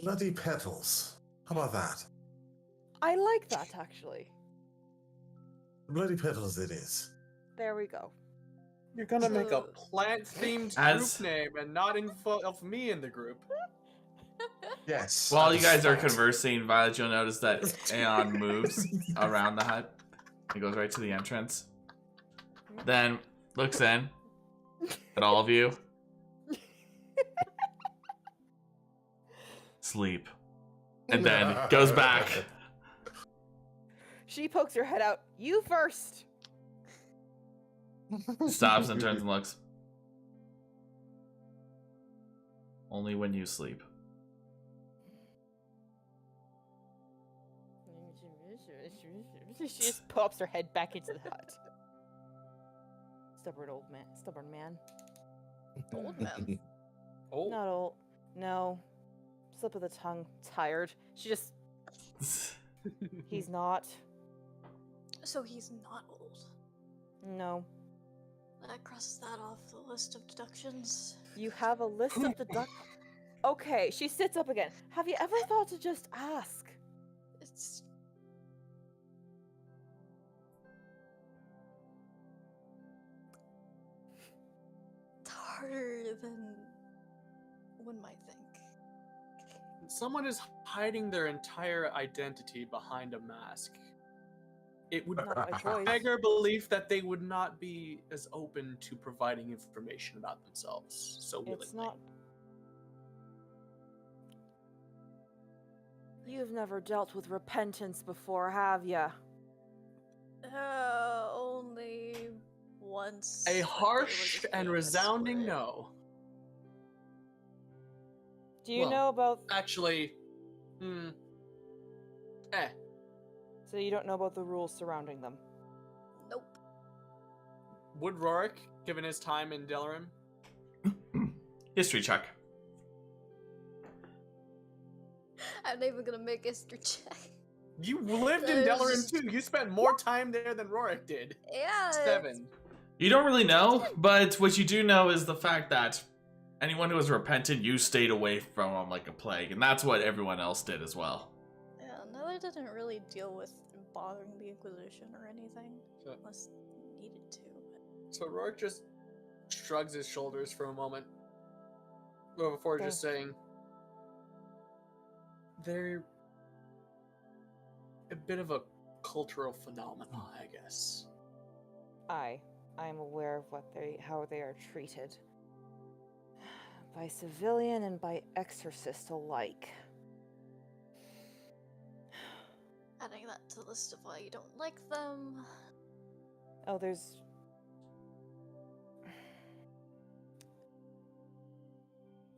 Bloody petals. How about that? I like that, actually. Bloody petals it is. There we go. You're gonna make a plant-themed group name and not of me in the group. Yes. While you guys are conversing, Violet, you'll notice that Aeon moves around the hut. He goes right to the entrance. Then looks in at all of you. Sleep. And then goes back. She pokes her head out. You first! Stops and turns and looks. Only when you sleep. She just pops her head back into the hut. Stubborn man. Old man. Oh. Not old. No. Slip of the tongue. Tired. She just... He's not. So he's not old. No. That crosses that off the list of deductions. You have a list of deductions. Okay, she sits up again. Have you ever thought to just ask? It's... harder than one might think. Someone is hiding their entire identity behind a mask. It would Not by choice. beggar belief that they would not be as open to providing information about themselves so willingly. It's not. You've never dealt with repentance before, have ya? Only once. A harsh and resounding no. Do you know about... Actually, So you don't know about the rules surrounding them? Nope. Would Roric, given his time in Delarim? History check. I'm not even gonna make a history check. You lived in Delarim too. You spent more time there than Roric did. Yeah. 7. You don't really know, but what you do know is the fact that anyone who was repentant, you stayed away from them like a plague, and that's what everyone else did as well. Yeah, Nether didn't really deal with bothering the Inquisition or anything, So- unless needed to. But... So Roric just shrugs his shoulders for a moment, before just saying, "They're a bit of a cultural phenomenon, I guess." I am aware of how they are treated. By civilian and by exorcist alike. Adding that to the list of why you don't like them. Oh, there's...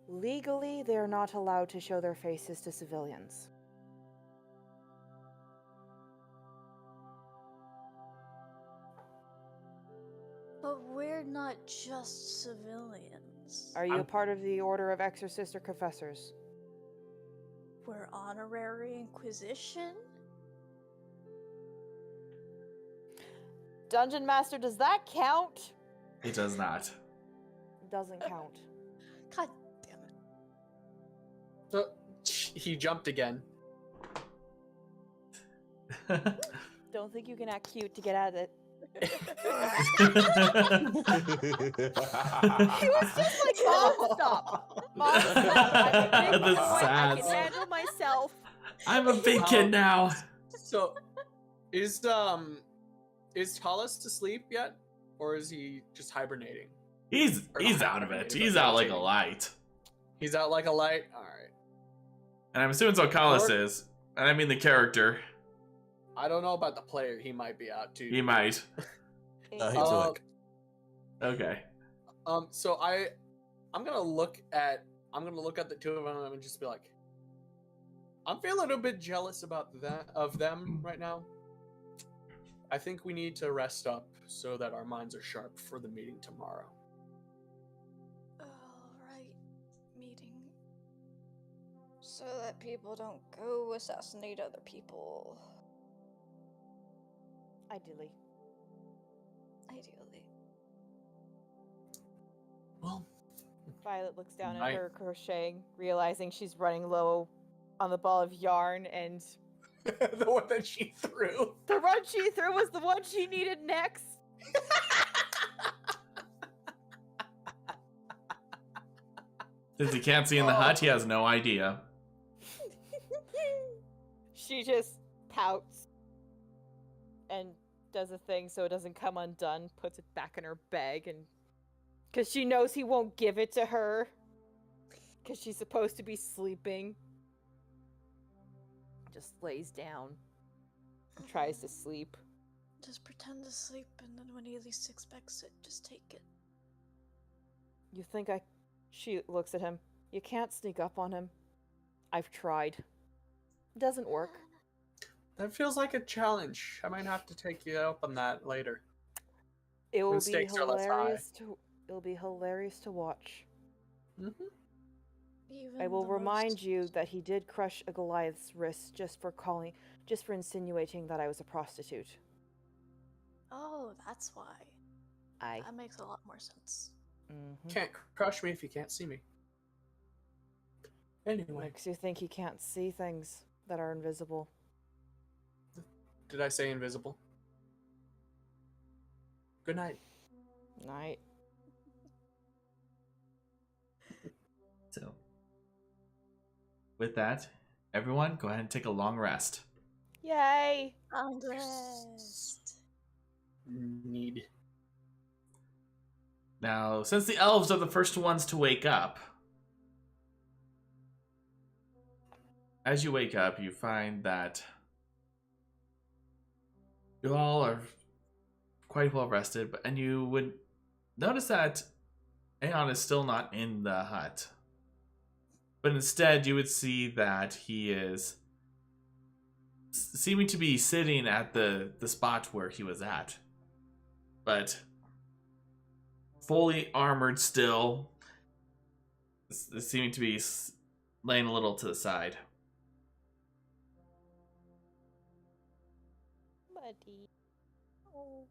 Legally, they're not allowed to show their faces to civilians. But we're not just civilians. Are you a part of the Order of Exorcists or Confessors? We're honorary Inquisition? Dungeon Master, does that count? It does not. It doesn't count. God damn it. So he jumped again. Don't think you can act cute to get at it. He was just like, Mom, stop. Mom, stop. I'm a big The boy. I sass. can handle myself. I'm a big kid now. So, is Talus asleep yet, or is he just hibernating? He's out of it. He's out like a light. He's out like a light. All right. And I'm assuming Zokalis is. And I mean the character. I don't know about the player. He might be out too. He might. He took. Okay. So I'm gonna look at the two of them and just be like, I'm feeling a bit jealous about of them right now. I think we need to rest up so that our minds are sharp for the meeting tomorrow. Alright, meeting. So that people don't go assassinate other people. Ideally. Ideally. Well, Violet looks down at I- her crocheting, realizing she's running low on the ball of yarn, and the one that she threw. the one she threw was the one she needed next. Since he can't see in the hut, he has no idea. She just pouts and does a thing so it doesn't come undone, puts it back in her bag, and because she knows he won't give it to her because she's supposed to be sleeping. Just lays down and tries to sleep. Just pretend to sleep, and then when he least expects it, just take it. You think She looks at him. You can't sneak up on him. I've tried. It doesn't work. That feels like a challenge. I might have to take you up on that later. It will The be stakes are less high. hilarious to. It'll be hilarious to watch. Mm-hmm. I will remind you that he did crush a Goliath's wrist just for insinuating that I was a prostitute. Oh, that's why. That makes a lot more sense. Mm-hmm. Can't crush me if you can't see me. Anyway, Makes you think he can't see things that are invisible. did I say invisible? Good night. Night. So, with that, everyone, go ahead and take a long rest. Yay! I'm dressed. Need. Now, since the elves are the first ones to wake up, as you wake up, you find that you all are quite well rested, and you would notice that Aeon is still not in the hut. But instead, you would see that he is seeming to be sitting at the spot where he was at, but fully armored still, seeming to be laying a little to the side. Buddy. Oh.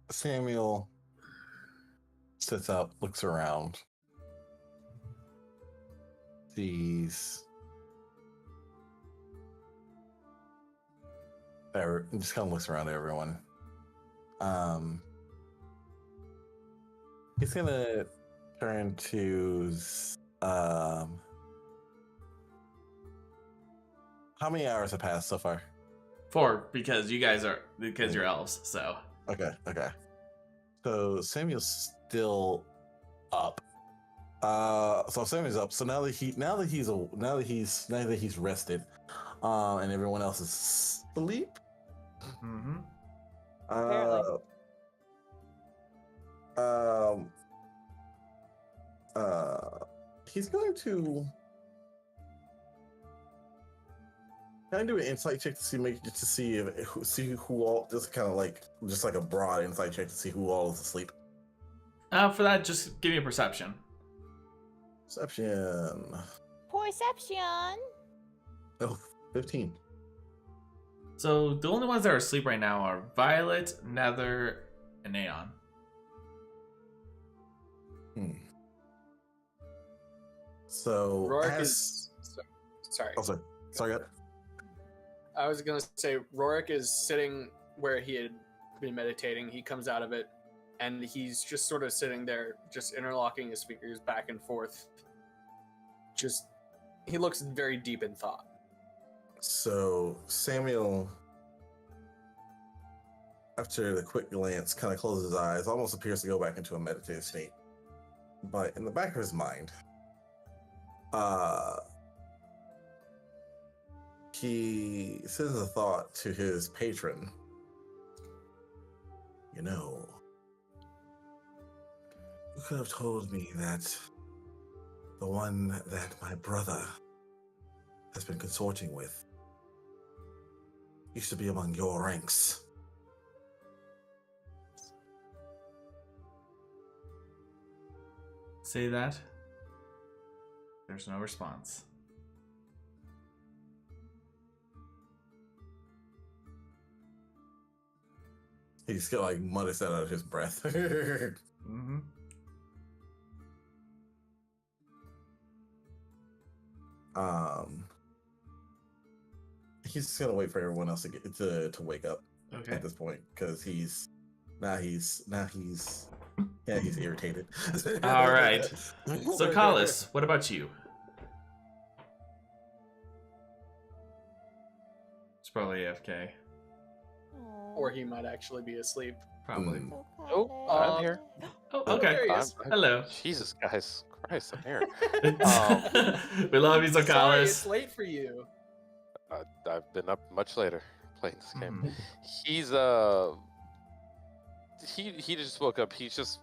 Samiel sits up, looks around, sees just kind of looks around at everyone. He's gonna turn to how many hours have passed so far? 4, because you're elves, so. Okay. So Samuel's still up. So Samuel's up. So now that he's rested, and everyone else is asleep. Mm-hmm. He's going to. Can I do an insight check to see who all, just kind of like a broad insight check to see who all is asleep? For that, just give me a perception. Perception. Perception. Oh, 15. So the only ones that are asleep right now are Violet, Nether, and Aeon. So Roric is. Sorry. Oh, sorry. I was gonna say Roric is sitting where he had been meditating. He comes out of it, and he's just sort of sitting there, just interlocking his fingers back and forth. He looks very deep in thought. So Samiel, after the quick glance, kind of closes his eyes, almost appears to go back into a meditative state. But in the back of his mind, he sends a thought to his patron. You know, you could have told me that the one that my brother has been consorting with used to be among your ranks. Say that. There's no response. He's still like mutters that out of his breath. Mm-hmm. He's just gonna wait for everyone else to get to wake up at this point, because he's irritated. All right. So Zokalis, what about you? It's probably AFK. Or he might actually be asleep. Probably. Oh, I'm here. Oh, okay. There he is. Hello. Jesus, guys, Christ, I'm here. We love you, Sorry, Zokalis. it's late for you. I've been up much later playing this game. Mhm. He's he just woke up. He's just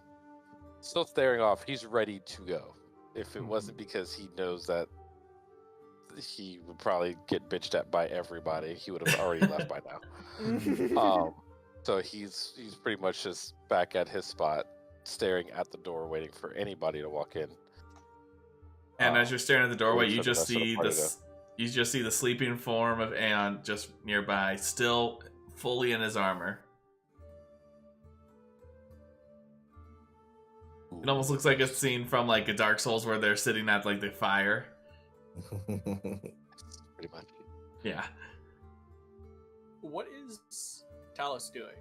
still staring off. He's ready to go. If it wasn't because he knows that he would probably get bitched at by everybody, he would have already left by now. So he's pretty much just back at his spot, staring at the door, waiting for anybody to walk in. And as you're staring at the doorway, wait you for the just rest of the see party this. You just see the sleeping form of Aeon just nearby, still fully in his armor. It almost looks like a scene from like a Dark Souls where they're sitting at like the fire. Pretty much. Yeah. What is Talus doing?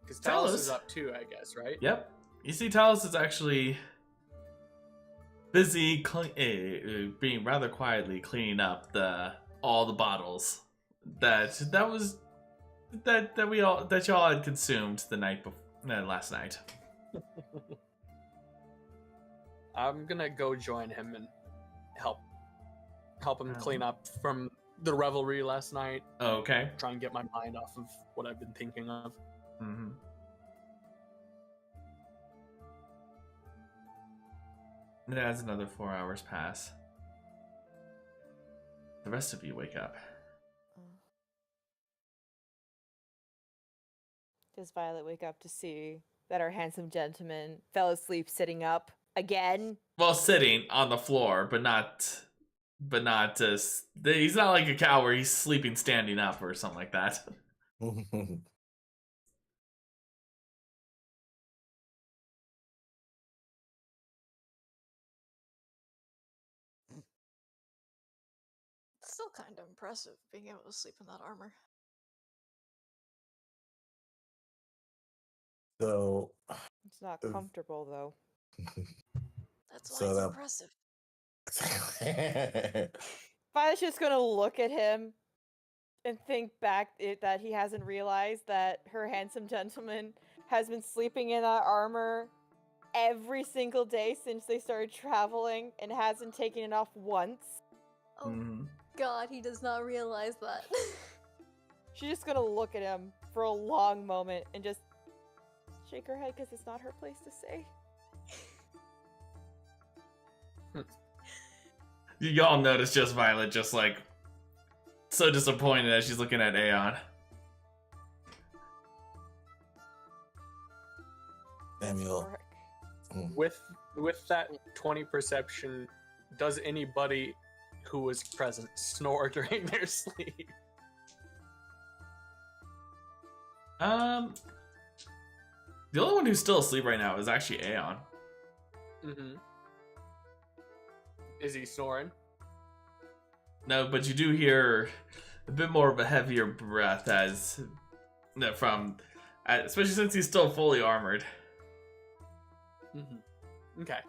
Because Talus is up too, I guess, right? Yep. You see, Talus is actually busy being rather quietly cleaning up all the bottles that y'all had consumed the night before, last night. I'm gonna go join him and help him clean up from the revelry last night. Oh, okay. Try and get my mind off of what I've been thinking of. Mm-hmm. And as another 4 hours pass, the rest of you wake up. Does Violet wake up to see that our handsome gentleman fell asleep sitting up again? Well, sitting on the floor, but not. He's not like a cow where he's sleeping standing up or something like that. It's still kind of impressive being able to sleep in that armor. So It's not comfortable, though. That's why So it's that- impressive. Violet's just gonna look at him and think back that he hasn't realized that her handsome gentleman has been sleeping in that armor every single day since they started traveling and hasn't taken it off once. Oh god, he does not realize that. She's just gonna look at him for a long moment and just shake her head because it's not her place to say. You all notice just Violet just like so disappointed as she's looking at Aeon. Samiel. With that 20 perception, does anybody who was present snore during their sleep? The only one who's still asleep right now is actually Aeon. Mm-hmm. Is he snoring? No, but you do hear a bit more of a heavier breath especially since he's still fully armored. Mm-hmm. Okay.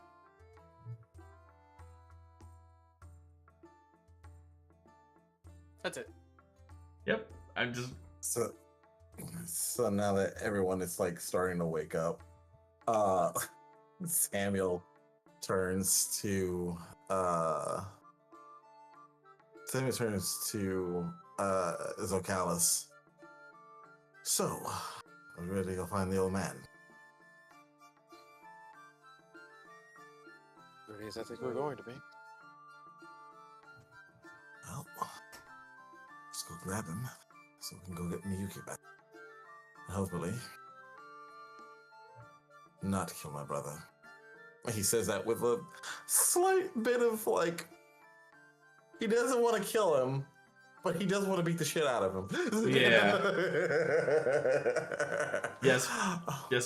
That's it. Yep, I'm just... So now that everyone is like starting to wake up, Samiel turns to Zokalis. So, are we ready to go find the old man? Ready as I think we're going to be. Well, let's go grab him so we can go get Miyuki back. Hopefully, not kill my brother. He says that with a slight bit of like, he doesn't want to kill him, but he does want to beat the shit out of him. Yeah. Yes,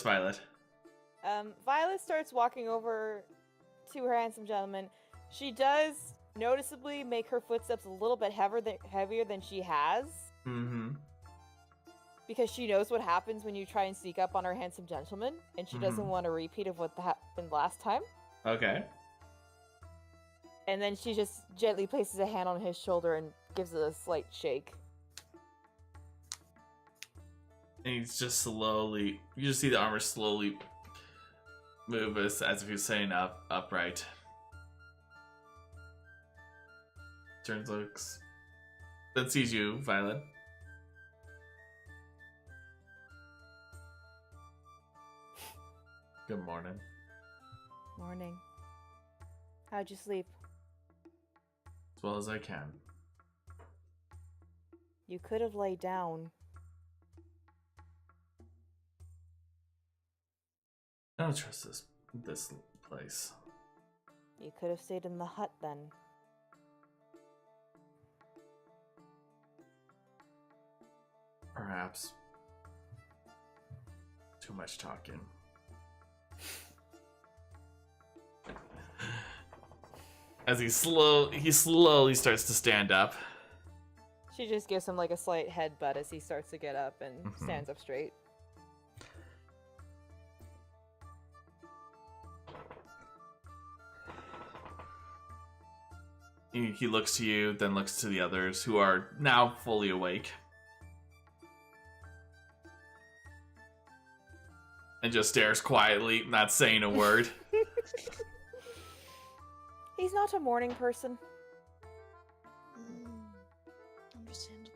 Violet. Violet starts walking over to her handsome gentleman. She does noticeably make her footsteps a little bit heavier than she has. Mm-hmm. Because she knows what happens when you try and sneak up on her handsome gentleman, and she doesn't want a repeat of what happened last time. Okay. And then she just gently places a hand on his shoulder and gives it a slight shake. And he's just slowly... You just see the armor slowly move as if he was saying upright. Turns, looks... Then sees you, Violet. Good morning. Morning. How'd you sleep? As well as I can. You could have laid down. I don't trust this place. You could have stayed in the hut then. Perhaps. Too much talking. As he slowly starts to stand up. She just gives him like a slight headbutt as he starts to get up and stands up straight. He looks to you, then looks to the others who are now fully awake. And just stares quietly, not saying a word. He's not a morning person.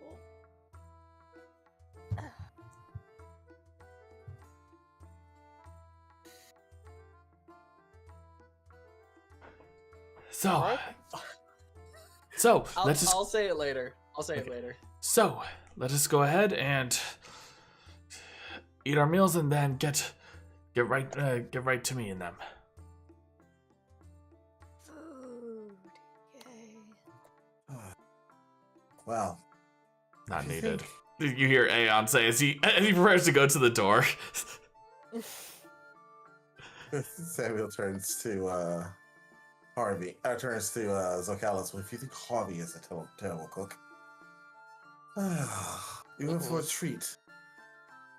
cool. So I'll say it later. So let us go ahead and eat our meals and then get right to me and them. Food. Yay. Well, Not needed. You hear Aeon say as he prepares to go to the door. Samiel turns to Harvey. Turns to Zokalis. Well, if you think Harvey is a terrible cook, you went for a treat.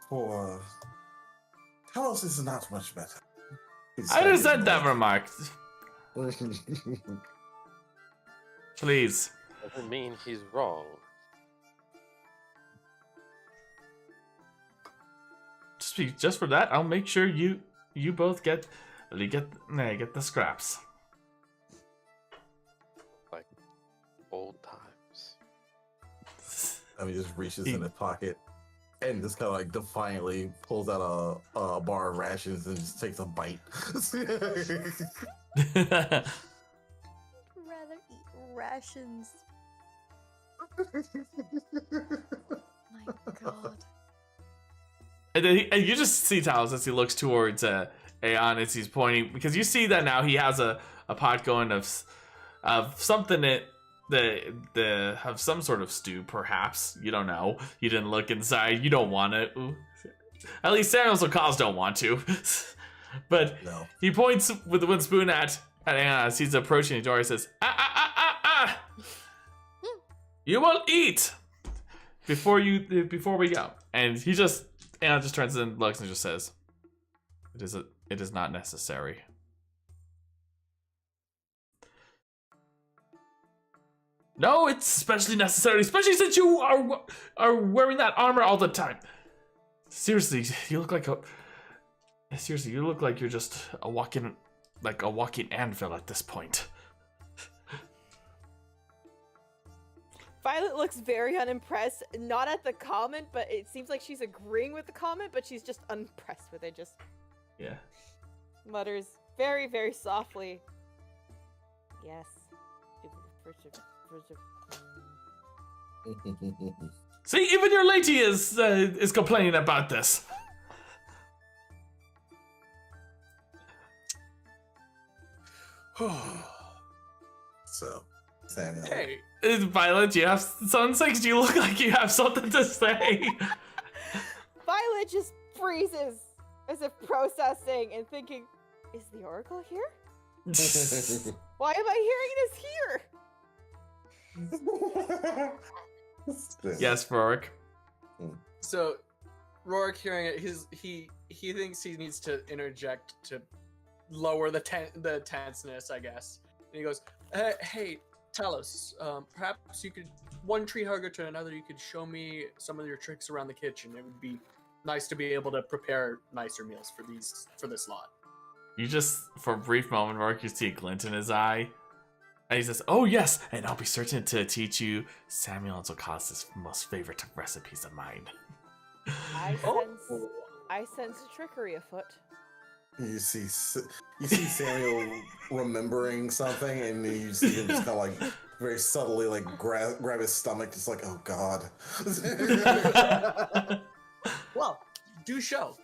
For Talos is not much better. I resent that remark. Please. Doesn't mean he's wrong. Just for that, I'll make sure you both get the scraps. Like old times. I mean, just reaches in his pocket and just kind of like defiantly pulls out a bar of rations and just takes a bite. I'd rather eat rations. My God. And then you just see Talos as he looks towards Aeon as he's pointing, because you see that now he has a pot going of something that have some sort of stew, perhaps. You don't know. You didn't look inside. You don't want it. Ooh. At least Samuel's Zokalis don't want to. But No. he points with the one spoon at Aeon as he's approaching the door. He says, You will eat before we go. And Aeon just turns and looks and just says, It is not necessary. No, it's especially necessary, especially since you are wearing that armor all the time. Seriously, you look like you're just a walking anvil at this point. Violet looks very unimpressed, not at the comment, but it seems like she's agreeing with the comment, but she's just unimpressed with it. Just mutters very, very softly. Yes. See, even your lady is complaining about this. So, Samuel. Hey, Violet, you have something? Do you look like you have something to say? Violet just freezes as if processing and thinking, is the Oracle here? Why am I hearing this here? Yes, Roric. so Roric hearing it, he thinks he needs to interject to lower the tenseness, I guess. And he goes, "Hey, Talos, perhaps you could, one tree hugger to another, you could show me some of your tricks around the kitchen. It would be nice to be able to prepare nicer meals for this lot." You just, for a brief moment, Roric, you see a glint in his eye. And he says, "Oh yes, and I'll be certain to teach you Samiel and Zokalis' most favorite recipes of mine." I sense trickery afoot. You see Samuel remembering something, and you see him just kind of like very subtly like grab his stomach, just like, oh God. Well, do show.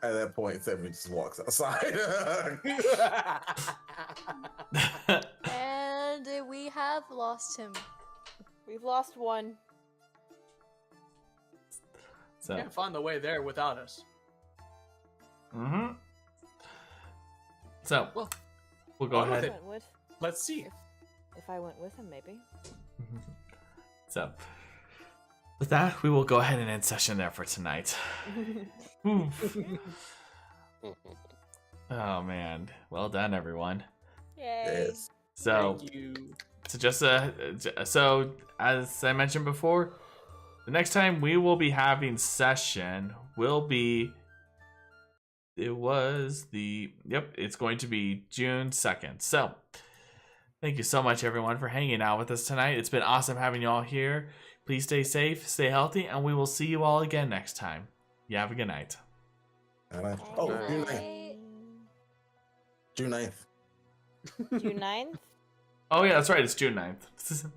At that point, Samuel just walks outside. And we have lost him. We've lost one. So. Can't find the way there without us. Mm-hmm. So, well, we'll go ahead. Let's see. If I went with him, maybe. So, with that, we will go ahead and end session there for tonight. Oh man, well done, everyone. Yay! Yes. So, thank you. So as I mentioned before, the next time we will be having session will be. It's going to be June 2nd. So, thank you so much, everyone, for hanging out with us tonight. It's been awesome having you all here. Please stay safe, stay healthy, and we will see you all again next time. You have a good night. Oh, June 9th. June 9th. June 9th? Oh yeah, that's right. It's June 9th.